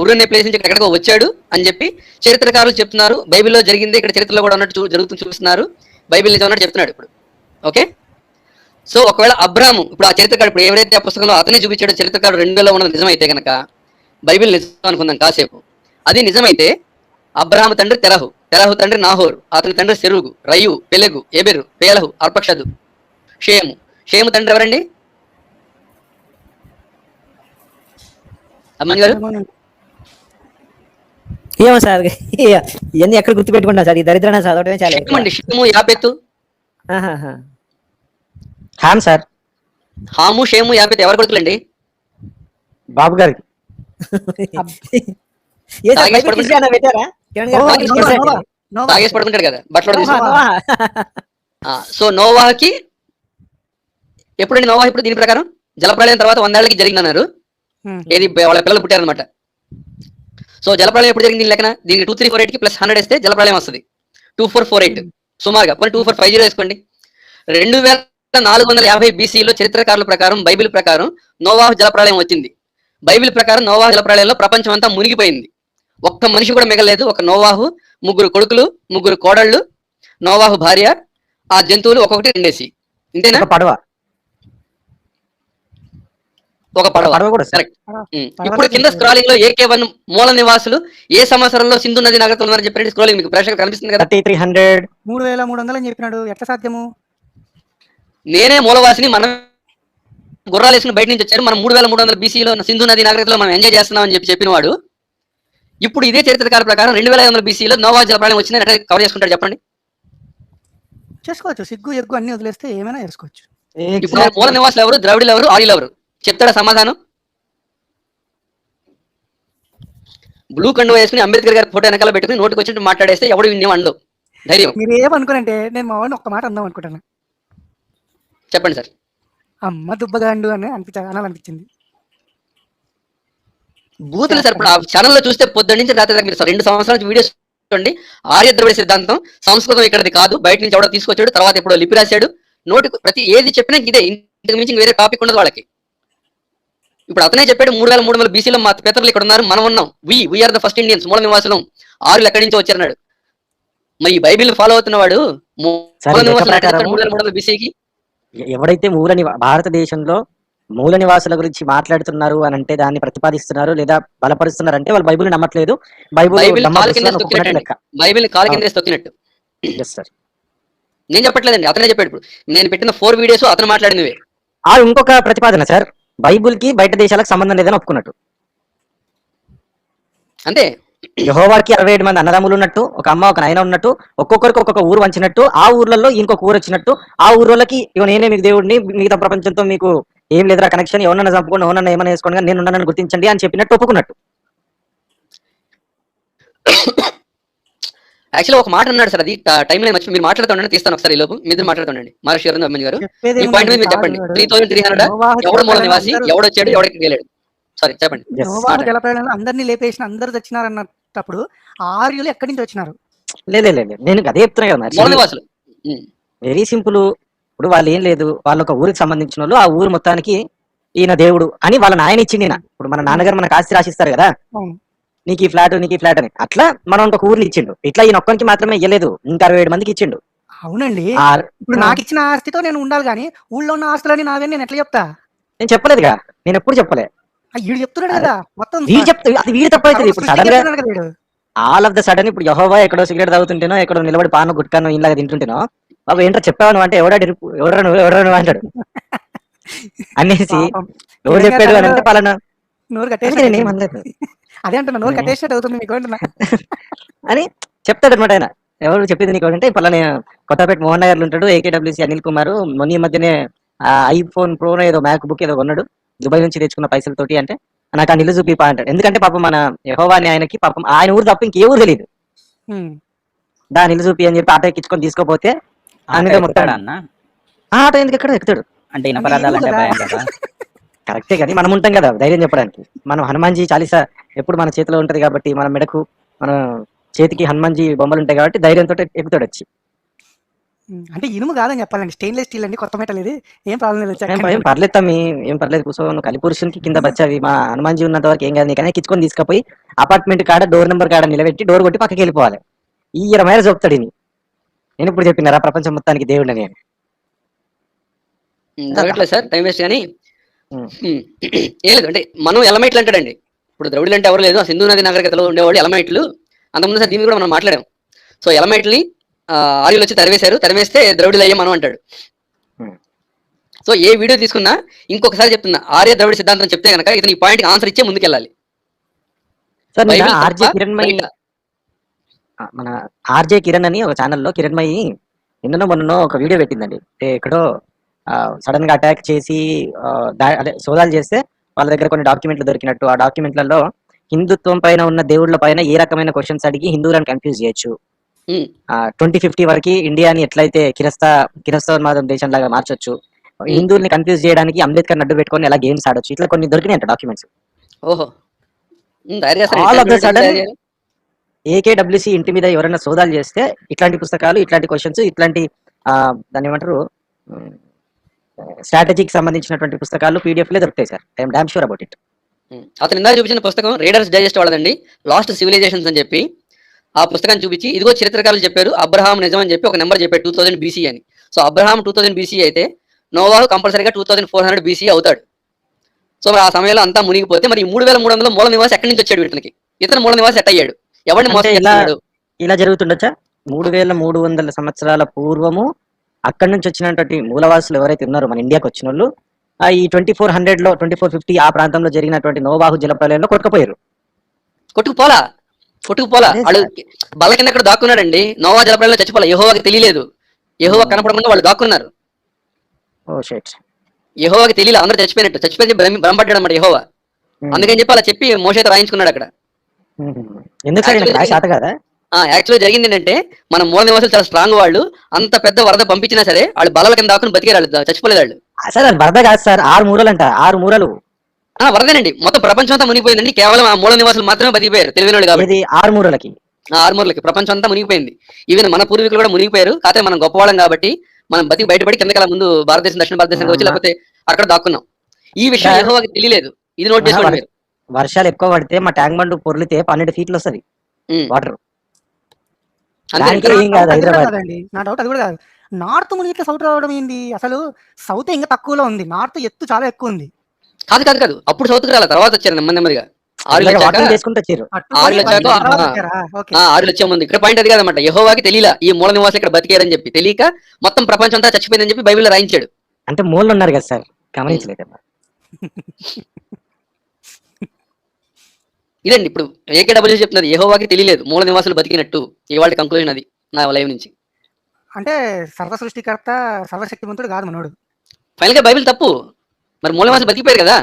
[SPEAKER 1] ఉరు అనే ప్లేస్ నుంచి ఎక్కడికో వచ్చాడు అని చెప్పి చరిత్రకారులు చెప్తున్నారు. బైబిల్లో జరిగింది ఇక్కడ చరిత్రలో కూడా ఉన్నట్టు జరుగుతుంది చూపిస్తున్నారు. బైబిల్ నిజం అన్నట్టు చెప్తున్నాడు ఇప్పుడు. ఓకే, సో ఒకవేళ అబ్రాము ఇప్పుడు ఆ చరిత్రకారు ఇప్పుడు ఎవరైతే ఆ పుస్తకంలో అతనే చూపించాడో చరిత్రకారు 2000లో ఉన్నది నిజమైతే కనుక, బైబిల్ నిజం అనుకుందాం కాసేపు, అది నిజమైతే అబ్రాహాము తండ్రి తెరహు, తెరహు తండ్రి నాహోరు, అతని తండ్రి సెరుగు, రయు, పెలెగు, ఎబెరు, పేలహు, అర్పక్షదు, షేము. షేము తండ్రి ఎవరండి? అమ్మన్ గారు
[SPEAKER 4] ఏమో సార్, ఇవన్నీ ఎక్కడ గుర్తు పెట్టుకుంటా సార్, ఈ దరిద్రాన్ని చదవడమే చాలా ఎక్కువ.
[SPEAKER 1] షేమండి, షేము యాపెత్తు.
[SPEAKER 2] హామ్ సార్.
[SPEAKER 1] హాము షేము యాపెత్తు ఎవరు కొడుకులండి?
[SPEAKER 2] బాబు గారికి.
[SPEAKER 4] ఏ సార్, బైబిల్ తీసి ఏమైనా పెట్టారా? కిరణ్ గారు బైబిల్ తీసి పెట్టారా?
[SPEAKER 1] తాగేసి పడుకుంటాడు కదా బట్టలు
[SPEAKER 4] నోవా,
[SPEAKER 1] తీసుకొని.
[SPEAKER 4] నోవా.
[SPEAKER 1] సో నోవాహకి ఎప్పుడండి? నోవాహ ఇప్పుడు దీని ప్రకారం జలప్రళయం తర్వాత 100 ఏళ్ళకి జరిగిందన్నారు. ఏది వాళ్ళ పిల్లలు పుట్టారనమాట. సో జలప్రళయం ఎప్పుడు జరిగింది లెక్కన? దీనికి 2348కి ప్లస్ 100 వేస్తే జలప్రళయం వస్తుంది 2448 సుమారుగా. పోనీ 2450 వేసుకోండి. 2450 బీసీలో చరిత్రకారుల ప్రకారం బైబిల్ ప్రకారం నోవాహు జలప్రళయం వచ్చింది. బైబిల్ ప్రకారం నోవాహు జలప్రళయంలో ప్రపంచం అంతా మునిగిపోయింది. ఒక్క మనిషి కూడా మిగలేదు. ఒక నోవాహు, 3 కొడుకులు, 3 కోడళ్ళు, నోవాహు భార్య, ఆ జంతువులు ఒక్కొక్కటి 2 ఇంతేనా?
[SPEAKER 2] పడవ.
[SPEAKER 1] ఒక పడవ
[SPEAKER 2] కూడా
[SPEAKER 1] కరెక్ట్. ఇప్పుడు కింద స్క్రాలింగ్ లో AK1 మూల నివాసులు ఏ సంవత్సరంలో సింధు నది నాగరికత ఉన్నారని చెప్పండి. స్క్రోలింగ్ మీకు ప్రేక్షకులు కనిపిస్తుంది కదా.
[SPEAKER 2] 3300
[SPEAKER 5] 3300 అని చెప్పినాడు, ఎట్లా సాధ్యము?
[SPEAKER 1] నేనే మూలవాసిని, మనం గుర్రాలు వేసుకుని బయట నుంచి వచ్చారు, మనం 3300 బీసీలో సింధు నది నాగరికతలో మనం ఎంజాయ్ చేస్తున్నాం అని చెప్పిన వాడు ఇప్పుడు ఇదే చరిత్రకాల ప్రకారం 2500 బీసీలో నోవాహు జలప్రళయం వచ్చిందని ఎట్లా కవర్ చేసుకుంటాడు చెప్పండి?
[SPEAKER 5] చేసుకోవచ్చు. సిగ్గు ఎగ్గు అన్ని వదిలేస్తే ఏమైనా చేసుకోవచ్చు.
[SPEAKER 1] ఇప్పుడు మూల నివాసులు ఎవరు? ద్రవిడులు ఎవరు? ఆర్యులు ఎవరు? చెప్తాడా సమాధానం? బ్లూ కండు వేసుకుని అంబేద్కర్ గారి ఫోటో వెనకాల పెట్టుకుని నోటికి వచ్చినట్టు మాట్లాడేస్తే ఎవడు విన్నేం అండు ధైర్యం.
[SPEAKER 5] మీరు ఏమనుకోనంటే నేను మా వాడిని ఒక్క మాట అందాం అనుకుంటాను.
[SPEAKER 1] చెప్పండి సార్.
[SPEAKER 5] అమ్మ దుబ్బగాండు అని అనాలనిపించింది.
[SPEAKER 1] బూతులు సార్. ఇప్పుడు ఆ ఛానల్లో చూస్తే పొద్దున్న నుంచి రాత్రి దాకా మీరు 2 సంవత్సరాల నుంచి వీడియోస్ చూడండి. ఆర్య ద్రవిడ సిద్ధాంతం, సంస్కృతం ఇక్కడది కాదు, బయట నుంచి ఎవడో తీసుకొచ్చాడు, తర్వాత ఎప్పుడో లిపి రాశాడు, నోటి ప్రతి ఏది చెప్పినా ఇదే, ఇంతకు మించి వేరే టాపిక్ ఉండదు వాళ్ళకి. ఇప్పుడు అతనే చెప్పాడు 3300 బీసీలో మా పితరులు ఇక్కడ ఉన్నారు, మనం ఉన్నాం, వీఆర్ ద ఫస్ట్ ఇండియన్స్, మూల నివాసులం, ఆర్యులు ఎక్కడి నుంచి వచ్చారన్నాడు. మరి ఈ బైబిల్ ఫాలో అవుతున్నవాడు
[SPEAKER 2] సరే,
[SPEAKER 1] మూల
[SPEAKER 2] లెక్క
[SPEAKER 1] నివాసులు
[SPEAKER 2] ప్రకారం
[SPEAKER 1] 3300 బీసీకి.
[SPEAKER 2] ఎవడైతే భారతదేశంలో మూల నివాసుల గురించి మాట్లాడుతున్నారు అని అంటే దాన్ని ప్రతిపాదిస్తున్నారు లేదా బలపరుస్తున్నారు అంటే వాళ్ళు బైబిల్ నమ్మట్లేదు,
[SPEAKER 1] బైబిల్
[SPEAKER 2] నమ్మకస్తులు
[SPEAKER 1] కాలు కింద
[SPEAKER 2] అని ఒప్పుకున్నట్టు
[SPEAKER 1] తొక్కినట్టు,
[SPEAKER 2] లెక్క.
[SPEAKER 1] బైబిల్ కాలు కింద తొక్కినట్టు.
[SPEAKER 2] Yes sir.
[SPEAKER 1] నేను చెప్పట్లేదండి, అతనే చెప్పాడు. ఇప్పుడు నేను పెట్టిన 4 వీడియోస్ అతను మాట్లాడినవే.
[SPEAKER 2] ఆ ఇంకొక ప్రతిపాదన సార్, బైబిల్ కి బయట దేశాలకు సంబంధం లేదని ఒప్పుకున్నట్టు.
[SPEAKER 1] అంతే.
[SPEAKER 2] యెహోవాకి 67 మంది అన్నదమ్ములు ఉన్నట్టు, ఒక అమ్మ ఒక నాయన ఉన్నట్టు, ఒక్కొక్కరికి ఒక్కొక్క ఊరు వంచినట్టు, ఆ ఊర్లలో ఇంకొక ఊరు వచ్చినట్టు, ఆ ఊర్లకి ఇగో నేనే మీకు దేవుడిని, మిగతా ప్రపంచంతో మీకు ఏం లేదురా కనెక్షన్, ఎవరన్నా చంపుకోండి, ఎవరన్నా ఏమైనా వేసుకోండి, నేను ఉన్నానని గుర్తించండి అని చెప్పినట్టు ఒప్పుకున్నట్టు.
[SPEAKER 1] యాక్చువల్లీ ఒక మాట అన్నాడు సార్, అది టైం లైన్ వచ్చి మీరు మాట్లాడుతుండండి, తీస్తాను ఒకసారి ఈ లోపు మీ ఇద్దరు మాట్లాడుతుండండి. మహర్షి అరవింద్ గారు
[SPEAKER 5] చెప్పేది
[SPEAKER 1] ఈ పాయింట్ మీద మీరు చెప్పండి. 3300 ఎవడు మూల నివాసి, ఎవడు వచ్చాడు, ఎవడికి వెళ్ళాడు, సారీ చెప్పండి.
[SPEAKER 5] నోవాహు జలప్రళయంలో అందరినీ లేపేసిన, అందరు చచ్చినారు అన్నప్పుడు ఆర్యులు ఎక్కడి నుంచి వచ్చినారు?
[SPEAKER 2] లేదు నేను అదే చెప్తున్నా కదా
[SPEAKER 1] మూల నివాసులు.
[SPEAKER 2] Very simple. ఇప్పుడు వాళ్ళు ఏం లేదు, వాళ్ళు ఒక ఊరికి సంబంధించిన వాళ్ళు, ఆ ఊరు మొత్తానికి ఈయన దేవుడు అని వాళ్ళ నాయన ఇచ్చింది. ఇప్పుడు మన నాన్నగారు మనకు ఆస్తి రాసిస్తారు కదా,
[SPEAKER 5] అవును.
[SPEAKER 2] నీకు ఈ ఫ్లాట్ అని, అట్లా మనం ఒక ఊరిని ఇచ్చిండు. ఇట్లా ఈయన ఒక్కరికి మాత్రమే ఇయ్యలేదు, ఇంకా 67 మందికి ఇచ్చిండు.
[SPEAKER 5] అవునండి.
[SPEAKER 2] ఆ,
[SPEAKER 5] ఇప్పుడు నాకు ఇచ్చిన ఆస్తితో నేను ఉండాలి, కానీ ఊళ్ళో ఉన్న ఆస్తులని నావే నేను ఎట్లా చెప్తా?
[SPEAKER 2] నేను చెప్పలేదుగా, నేను ఎప్పుడు చెప్పలే.
[SPEAKER 5] వీడు చెప్తున్నాడు కదా మొత్తం.
[SPEAKER 2] వీడు చెప్తా, అది వీడు తప్పైతుంది. ఇప్పుడు సడన్ గా
[SPEAKER 5] చెప్తున్నాడు కదా వీడు.
[SPEAKER 2] ఆల్ ఆఫ్ ద సడన్ ఇప్పుడు యెహోవా ఎక్కడో సిగరెట్ తాగుతుంటేనో, ఎక్కడో నిలబడి పాను గుట్కాను ఇలాగా తింటుంటేనో, బాబు ఏంటో చెప్పావు నువ్వు అంటే ఎవడా నువ్వు అంటాడు అనేసి.
[SPEAKER 5] పాపం.
[SPEAKER 2] ఎవరు చెప్పాడు అని అంటే పలానా
[SPEAKER 5] నోరు
[SPEAKER 2] అంటే
[SPEAKER 5] కట్టేసి
[SPEAKER 2] నేనేం అనలేదు
[SPEAKER 5] అదే అంటున్నా, నోరు కట్టేసినట్టు అవుతుంది మీకు అంటున్నా.
[SPEAKER 2] అని చెప్తాడు అనమాట ఆయన. ఎవరు చెప్పింది నీకు అంటే పలానా కొత్తపేట మోహన్ నగర్లు ఉంటాడు, ఏకేడబ్ల్యూసీ అనిల్ కుమార్, మొన్న ఈ మధ్యనే ఐఫోన్ ప్రో ఏదో మ్యాక్ బుక్ ఏదో కొన్నాడు దుబాయ్ నుంచి తెచ్చుకున్న పైసలతోటి అంటే, నాకు ఆ నిల్లు చూపిపా అంటాడు. ఎందుకంటే పాపం మన యెహోవాని ఆయనకి పాపం ఆయన ఊరు తప్ప ఇంకే ఊరు తెలియదు. దా నిల్లు చూపి అని చెప్పి ఆటో ఎక్కించుకొని తీసుకోపోతే ఆయన మొత్తం
[SPEAKER 8] అన్న
[SPEAKER 2] ఆటో ఎందుకు ఎక్కడ ఎక్కుతాడు
[SPEAKER 8] అంటే ఇనపరాదాలు అంటే భయం కదా.
[SPEAKER 2] కరెక్టే కానీ మనం ఉంటాం కదా ధైర్యం చెప్పడానికి. మనం హనుమాన్జీ చాలీసా ఎప్పుడు మన చేతిలో ఉంటది కాబట్టి, మన మెడకు మన చేతికి హనుమాన్జీ బొమ్మలు ఉంటాయి కాబట్టి ధైర్యంతో ఎక్కుతాడు వచ్చి.
[SPEAKER 5] అంటే ఇనుము కాదని చెప్పాలండి, స్టెయిన్లెస్ స్టీల్ అండి, కొత్త మెటల్ ఇది, ఏం ప్రాబ్లం లేదు.
[SPEAKER 2] ఏం పర్లేదు తమ్మి, ఏం పర్లేదు కూర్చో, నువ్వు కలిపురుషునికి కింద బచ్చావి, మా హనుమాన్జీ ఉన్నంత వరకు ఏం కాదు. నీకనే కిచ్చుకొని తీసుకుపోయి అపార్ట్మెంట్ కాడ డోర్ నెంబర్ కాడ నిలబెట్టి డోర్ కొట్టి పక్కకి వెళ్ళిపోవాలి. ఈ 20 మైలు చెప్తాడు. నేను ఇప్పుడు చెప్పినారా ప్రపంచం మొత్తానికి దేవుడు అని.
[SPEAKER 1] జరగట్లేదు సార్, టైం వేస్ట్. కానీ ఏం లేదు అంటే మనం ఎలమైట్లు అంటాడండి. ఇప్పుడు ద్రవిడులు అంటే ఎవరు లేదు, సింధు నది నాగరికతలో ఉండేవాళ్ళు ఎలమైట్లు. అంతకుముందు సార్ దీన్ని కూడా మనం మాట్లాడాం. సో ఎలమైట్ని ఆర్యులు వచ్చి తరివేస్తే ద్రవిడులు అయ్యే మనం అంటాడు. సో ఏ వీడియో తీసుకున్నా ఇంకొకసారి చెప్తున్నా, ఆర్య ద్రవిడ సిద్ధాంతం చెప్తే కనుక ఇతను ఈ పాయింట్ ఆన్సర్ ఇచ్చే ముందుకెళ్ళాలి.
[SPEAKER 2] మన ఆర్జే కిరణ్ అని ఒక ఛానల్లో కిరణ్మయి నిన్ననో మొన్ననో ఒక వీడియో పెట్టిందండి. ఎక్కడో సడన్ గా అటాక్ చేసి అదే సోదాలు చేస్తే వాళ్ళ దగ్గర కొన్ని డాక్యుమెంట్లు దొరికినట్టు, ఆ డాక్యుమెంట్లలో హిందుత్వం పైన ఉన్న దేవుళ్ళ పైన ఏ రకమైన క్వశ్చన్స్ అడిగి హిందువులను కన్ఫ్యూజ్ చేయొచ్చు. 2050 వరకు ఇండియాని ఎట్లయితే కిరస్తోన్మాదం దేశం లాగా మార్చొచ్చు, హిందువుల్ని కన్ఫ్యూజ్ చేయడానికి అంబేద్కర్ అడ్డు పెట్టుకొని ఎలా గేమ్స్ ఆడొచ్చు, ఇట్లా కొన్ని దొరికినాయంట డాక్యుమెంట్స్.
[SPEAKER 1] ఓహో,
[SPEAKER 2] ఆల్ ఆఫ్ ద సడన్ ఏకేడబ్ల్యూసీ ఇంటి మీద ఎవరైనా సోదాలు చేస్తే ఇట్లాంటి పుస్తకాలు, ఇట్లాంటి క్వశ్చన్స్, ఇట్లాంటి దాన్ని ఏమంటారు స్ట్రాటజీకి సంబంధించినటువంటి పుస్తకాలు పీడిఎఫ్ లే దొరుకుతాయి sir. I'm damn sure about it.
[SPEAKER 1] అతను ఇందాక చూపించిన పుస్తకం రీడర్స్ డైజెస్ట్ వాళ్ళదండి, లాస్ట్ సివిలైజేషన్స్ అని చెప్పి. ఆ పుస్తకాన్ని చూపించి ఇదిగో చరిత్రకారులు చెప్పారు అబ్రహాం నిజం అని చెప్పి ఒక నెంబర్ చెప్పాడు 2000 BC అని. సో అబ్రహాం 2000 BC అయితే నోవాహు కంపల్సరీగా 2400 BC అవుతాడు. సో మరి ఆ సమయంలో అంతా మునిగిపోతే మరి 3300 మూల నివాసి ఎక్కడి నుంచి వచ్చాడు వీటికి? ఇతను మూల నివాసి ఎట్ అయ్యాడు? ఎవరిని మోసం చేస్తున్నాడు?
[SPEAKER 2] ఇలా జరుగుతుండొచ్చా? 3300 సంవత్సరాల పూర్వము అక్కడి నుంచి వచ్చినటువంటి మూలవాసులు ఎవరైతే ఉన్నారో మన ఇండియాకి వచ్చిన వాళ్ళు, ఈ 2400 లో 2450 ఆ ప్రాంతంలో జరిగినటువంటి నోవాహు జలప్రలయంలో కొట్టుకుపోయారు.
[SPEAKER 1] కొట్టుకుపోలా వాళ్ళు బల్ల కింద ఎక్కడ దాక్కున్నాడండి. నోవా జలప్రలయంలో చచ్చిపోలే, యెహోవాకి తెలియలేదు, యెహోవా కనపడకుండా వాళ్ళు దాక్కున్నారు. యెహోవాకి తెలియలే, అందరూ చచ్చిపోయి భ్రమపడ్డాడు అన్నమాట యెహోవా. అందుకని చెప్పి అలా చెప్పి మోషేతో రాయించుకున్నాడు అక్కడ. యాక్చువల్గా జరిగింది ఏంటంటే మన మూల నివాసులు చాలా స్ట్రాంగ్, వాళ్ళు అంత పెద్ద వరద పంపించినా సరే వాళ్ళు బల్లల కింద దాక్కుని బతికారు, వాళ్ళు చచ్చిపోలేదు వాళ్ళు.
[SPEAKER 2] సార్ అది వరద కాదు సార్, 6 మూరలు అంట, 6 మూరలు
[SPEAKER 1] వరదేనండి. మొత్తం ప్రపంచం అంతా మునిగిపోయిందండి. కేవలం ఆ మూల నివాసులు మాత్రమే బతికిపోయారు తెలివైన వాళ్ళు కాబట్టి.
[SPEAKER 2] ఇది ఆరుమూరలకి.
[SPEAKER 1] ఆర్మూర్లకి ప్రపంచం అంతా మునిగిపోయింది. ఈవెన్ మన పూర్వీకులు కూడా మునిగిపోయారు. కాకపోతే మనం గొప్పవాళ్ళం కాబట్టి మనం బతికి బయటపడి కిందకి అలా ముందు భారతదేశం దక్షిణ భారతదేశానికి వచ్చి లేకపోతే అక్కడ దాక్కున్నాం. ఈ విషయం యెహోవాకి తెలియలేదు. ఇది నోట్ చేసుకోండి మీరు.
[SPEAKER 2] వర్షాలు ఎక్కువ పడితే మా ట్యాంక్ బండ్ పొర్లితే 12 ఫీట్లు వస్తుంది వాటర్.
[SPEAKER 1] అంతే
[SPEAKER 2] దానికి
[SPEAKER 1] కదా.
[SPEAKER 2] ఏం కాదు
[SPEAKER 5] అది కూడా
[SPEAKER 2] హైదరాబాద్.
[SPEAKER 5] కాదండి. నా డౌట్ అది కూడా కాదు. నార్త్ మునిగితే సౌత్ రావడం ఏంది? అసలు సౌత్ ఇంకా తక్కువలో ఉంది. నార్త్ ఎత్తు చాలా ఎక్కువ ఉంది.
[SPEAKER 1] కాదు. అప్పుడు సౌత్కి రాల తర్వాత వచ్చారు నెమ్మదిగా. ఆరులు వచ్చాక
[SPEAKER 2] వాటర్ చేసుకుంటూ వచ్చారు.
[SPEAKER 5] అటు
[SPEAKER 1] ఆరు
[SPEAKER 5] పోయి
[SPEAKER 1] లక్షలకు
[SPEAKER 5] పైకి తర్వాత వచ్చారా? ఓకే.
[SPEAKER 1] ఆరులు వచ్చే ముందు ఇక్కడ పాయింట్ అది కదన్నమాట. యెహోవాకి తెలియలా ఈ మూల నివాసులు ఇక్కడ బతికారని చెప్పి. తెలియక మొత్తం ప్రపంచం అంతా చచ్చిపోయిందని చెప్పి బైబిల్లో రాయించాడు.
[SPEAKER 2] అంటే మూలలు ఉన్నారు కదా సార్, గమనించలేదు.
[SPEAKER 1] ఇదండి ఇప్పుడు ఏకేడబ్ల్యూ చెప్తున్నది యెహోవాకి తెలియలేదు మూల నివాసులు బతికినట్టు. ఇవాళ కంక్లూజన్ అది నా లైవ్ నుంచి.
[SPEAKER 5] అంటే సర్వ సృష్టికర్త సర్వశక్తివంతుడు కాదు మనోడు.
[SPEAKER 1] ఫైనల్ గా బైబిల్ తప్పు. మరి మూల నివాసులు బతికిపోయారు కదా.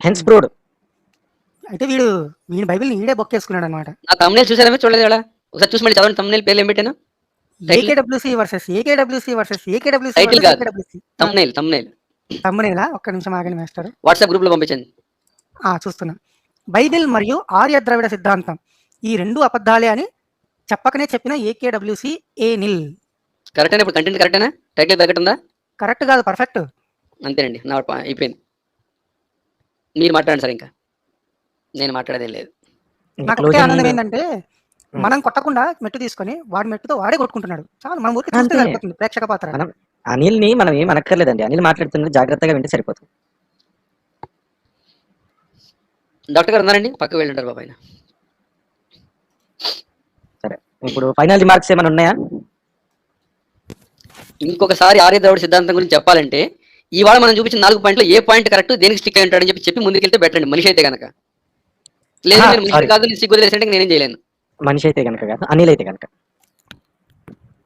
[SPEAKER 2] Hence brood.
[SPEAKER 5] అయితే వీడి బైబిల్ని ఈడే బొక్కేసుకున్నాడు అనమాట.
[SPEAKER 1] నా తమ్మునేల్ చూసారేమో చూడలేదు కదా. ఒకసారి చూసి మళ్ళీ చదవండి. తమ్మునేల్ పేర్లు ఏం పెట్టాను?
[SPEAKER 5] ఏకేడబ్ల్యూసీ వర్సెస్
[SPEAKER 1] టైటిల్ కాదు. తమ్మునేల్
[SPEAKER 5] తమ్మునేలా? ఒక్క నిమిషం ఆగండి మాస్టర్.
[SPEAKER 1] వాట్సాప్ గ్రూప్ లో పంపించండి.
[SPEAKER 5] చూస్తున్నా. బైబిల్ మరియు ఆర్య ద్రవిడ సిద్ధాంతం ఈ రెండు అబద్ధాలే అని చెప్పకనే చెప్పిన ఏకేడబ్ల్యూసీ ఏ నిల్.
[SPEAKER 1] కరెక్టేనా? ఇప్పుడు కంటెంట్ కరెక్టేనా? టైటిల్ కరెక్ట్ ఉందా?
[SPEAKER 5] కరెక్ట్ కాదు, పర్ఫెక్ట్.
[SPEAKER 1] అంతేనండి. నా అయిపోయింది. మీరు మాట్లాడండి సార్. ఇంకా నేను మాట్లాడేదేం లేదు.
[SPEAKER 5] నాకు ఒకటే ఆనందం ఏంటంటే మనం కొట్టకుండా మెట్టు తీసుకొని వాడి మెట్టుతో వాడే కొట్టుకుంటున్నాడు. చాలు, మన ఊరికి చూస్తే సరిపోతుంది ప్రేక్షక పాత్ర.
[SPEAKER 2] అనిల్ ని మనం ఏం అనక్కర్లేదండి. అనిల్ మాట్లాడుతున్నది జాగ్రత్తగా వింటే సరిపోతుంది.
[SPEAKER 1] డాక్టర్ గారు ఉన్నారండి, పక్కకు వెళ్ళంటారు బాబాయ్.
[SPEAKER 2] సరే, ఇప్పుడు ఫైనల్ రిమార్క్స్ ఏమైనా ఉన్నాయా?
[SPEAKER 1] ఇంకొకసారి ఆర్య ద్రవిడ సిద్ధాంతం గురించి చెప్పాలంటే ఇవాళ మనం చూపించిన 4 పాయింట్లు ఏ పాయింట్ కరెక్ట్, దేనికి స్టిక్ అయి ఉంటాడని చెప్పి ముందుకెళ్తే బెటర్ అండి. మనిషి అయితే కనుక. లేదు నేను మనిషి కాదు, నేను సిగ్గు తెలిసి నేనేం చేయలేను.
[SPEAKER 2] మనిషి అయితే కనుక కాదు, అనిల్ అయితే కనుక,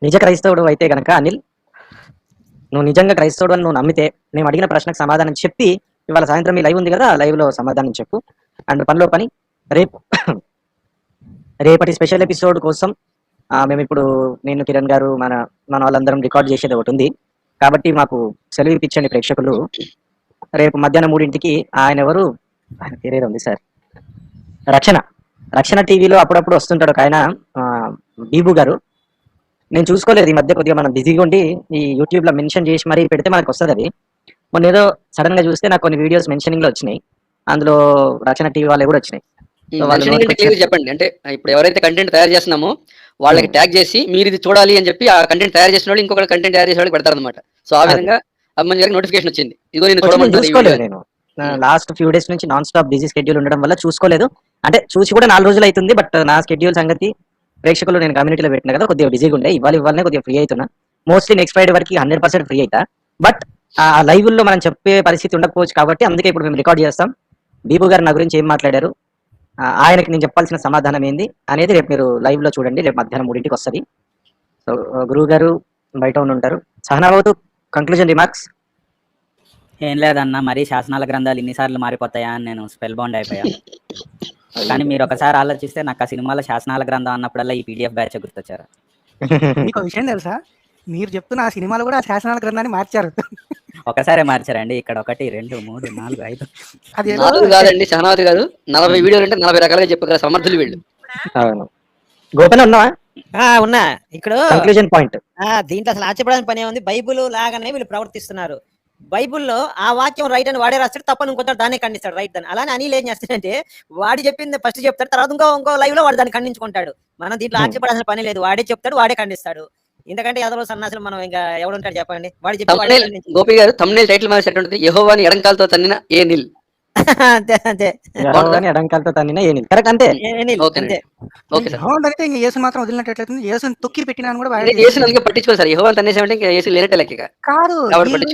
[SPEAKER 2] నిజ క్రైస్తవుడు అయితే కనుక అనిల్, నువ్వు నిజంగా క్రైస్తవుడు అని నువ్వు నమ్మితే నేను అడిగిన ప్రశ్నకు సమాధానం చెప్పి ఇవాళ సాయంత్రం మీ లైవ్ ఉంది కదా, లైవ్ లో సమాధానం చెప్పు. అండ్ పనిలో పని రేపటి స్పెషల్ ఎపిసోడ్ కోసం మేము ఇప్పుడు నేను కిరణ్ గారు మన వాళ్ళందరం రికార్డ్ చేసేది ఒకటి ఉంది కాబట్టి మాకు సెలవు ఇప్పించండి ప్రేక్షకులు. రేపు మధ్యాహ్నం 3 ఆయన ఎవరు, ఆయన పేరేదో ఉంది సార్, రక్షణ టీవీలో అప్పుడప్పుడు వస్తుంటాడు ఒక ఆయన, బీబు గారు. నేను చూసుకోలేదు ఈ మధ్య, కొద్దిగా మనం బిజీగా ఉండి ఈ యూట్యూబ్ లో మెన్షన్ చేసి మరీ పెడితే మనకు వస్తుంది అది. మొన్న ఏదో సడన్ గా చూస్తే నాకు కొన్ని వీడియోస్ మెన్షనింగ్ లో వచ్చినాయి, అందులో రక్షణ టీవీ వాళ్ళే కూడా వచ్చినాయి.
[SPEAKER 1] చెప్పండి. అంటే ఇప్పుడు ఎవరైతే కంటెంట్ తయారు చేస్తున్నామో వాళ్ళకి ట్యాగ్ చేసి మీరు ఇది చూడాలి అని చెప్పి ఆ కంటెంట్ తయారు చేసిన వాళ్ళు ఇంకొక కంటెంట్ తయారు చేసిన వాళ్ళు పెడతారు అనమాట. సో ఆ విధంగా అమ్మని గారికి నోటిఫికేషన్ వచ్చింది. ఇదిగో నేను
[SPEAKER 2] చూసుకోలేదు. నేను లాస్ట్ ఫ్యూ డేస్ నుంచి నాన్ స్టాప్ బిజీ స్కెడ్యూల్ ఉండడం వల్ల చూసుకోలేదు. అంటే చూసి కూడా 4 రోజులు అవుతుంది. బట్ నా స్కెడ్యూల్ సంగతి ప్రేక్షకులు నేను కమ్యూనిటీలో పెట్టిన కదా, కొద్దిగా బిజీగా ఉండే. ఇవాళనే కొద్దిగా ఫ్రీ అవుతున్నా. మోస్ట్లీ నెక్స్ట్ ఫ్రైడే వరకు 100% ఫ్రీ అవుతా. బట్ ఆ లైవ్ లో మనం చెప్పే పరిస్థితి ఉండకపోవచ్చు కాబట్టి అందుకే ఇప్పుడు మేము రికార్డ్ చేస్తాం. బీబు గారు నా గురించి ఏం మాట్లాడారు, ఆయనకి నేను చెప్పాల్సిన సమాధానం ఏంది అనేది రేపు మీరు లైవ్ లో చూడండి. రేపు మధ్యాహ్నం 3 వస్తుంది. సో గురువు గారు బయట ఉంటారు. సహనాబాబు కంక్లూజన్ రిమార్క్స్.
[SPEAKER 8] ఏం లేదన్న, మరీ శాసనాల గ్రంథాలు ఇన్నిసార్లు మారిపోతాయా అని నేను స్పెల్ బౌండ్ అయిపోయా. కానీ మీరు ఒకసారి ఆలోచిస్తే నాకు ఆ సినిమాలో శాసనాల గ్రంథం అన్నప్పుడల్లా ఈ పీడిఎఫ్ బ్యాచ్ గుర్తొచ్చారు.
[SPEAKER 5] మీకు విషయం తెలుసా, మీరు చెప్తున్న ఆ సినిమాలో కూడా శాసనాల గ్రంథాన్ని మార్చారు.
[SPEAKER 8] ఒకసారి మార్చారండి. ఇక్కడ 1 2 3 4 5
[SPEAKER 5] అది
[SPEAKER 1] కాదండి, సహనావతి కాదు. 40 వీడియోలు అంటే 40 రకాలుగా చెప్పగల సమర్థులు వీళ్ళు.
[SPEAKER 2] అవును. గోపన ఉన్నావా?
[SPEAKER 4] ఉన్నా. ఇక్కడ
[SPEAKER 2] కంక్లూజన్ పాయింట్.
[SPEAKER 4] దీంట్లో అసలు ఆశ్చర్యపడాల్సిన పని ఉంది. బైబుల్ లాగానే వీళ్ళు ప్రవర్తిస్తున్నారు. బైబుల్లో ఆ వాక్యం రైట్ అని వాడే రాస్తాడు, తప్పని ఇంకొంత దాన్ని ఖండిస్తాడు రైట్ అని. అలానే అనిల్ ఏం చేస్తాడంటే వాడి చెప్పింది ఫస్ట్ చెప్తాడు, తర్వాత ఇంకో లైవ్ లో వాడు దాన్ని ఖండించుకుంటాడు. మనం దీంట్లో ఆశ్చర్యపడాల్సిన పని లేదు. వాడే చెప్తాడు, వాడే ఖండిస్తాడు. ఎందుకంటే ఎదలో సన్నాసులు మనం ఇంకా ఎవడుంటాడు చెప్పండి. వాడు చెప్పి
[SPEAKER 1] గోపి గారు తమ్మునేల్ టైటిల్ మార్చేటటువంటి యెహోవాని ఎడంకాలతో తన్నిన ఏ నిల్.
[SPEAKER 4] అంతే
[SPEAKER 2] ఎడంకాలతో తన్నిన ఏ నిల్. కరెక్ట్. అంతే.
[SPEAKER 5] యేసు మాత్రం వదిలినట్లయితుంది. యేసుని తొక్కి పెట్టినా కూడా
[SPEAKER 1] పట్టించుకోవాలి సార్. యెహోవాని తన్నేసామంటే ఇంకా యేసు లేనట్టే లెక్క
[SPEAKER 5] కాదు.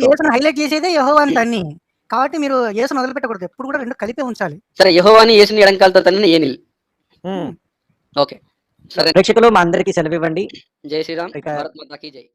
[SPEAKER 5] యేసుని హైలైట్ చేసేదే యెహోవాని తన్ని. కాబట్టి మీరు యేసుని వదిలిపెట్టకూడదు. ఎప్పుడు కూడా రెండు కలిపే ఉంచాలి.
[SPEAKER 1] సరే, యెహోవాని యేసుని ఎడంకాలతో తన్నిన ఏ నిల్. ఓకే సరే
[SPEAKER 2] ప్రేక్షకులు మా అందరికీ సెలవు ఇవ్వండి.
[SPEAKER 1] జై శ్రీరామ్. భారత్ మాతా కీ జై.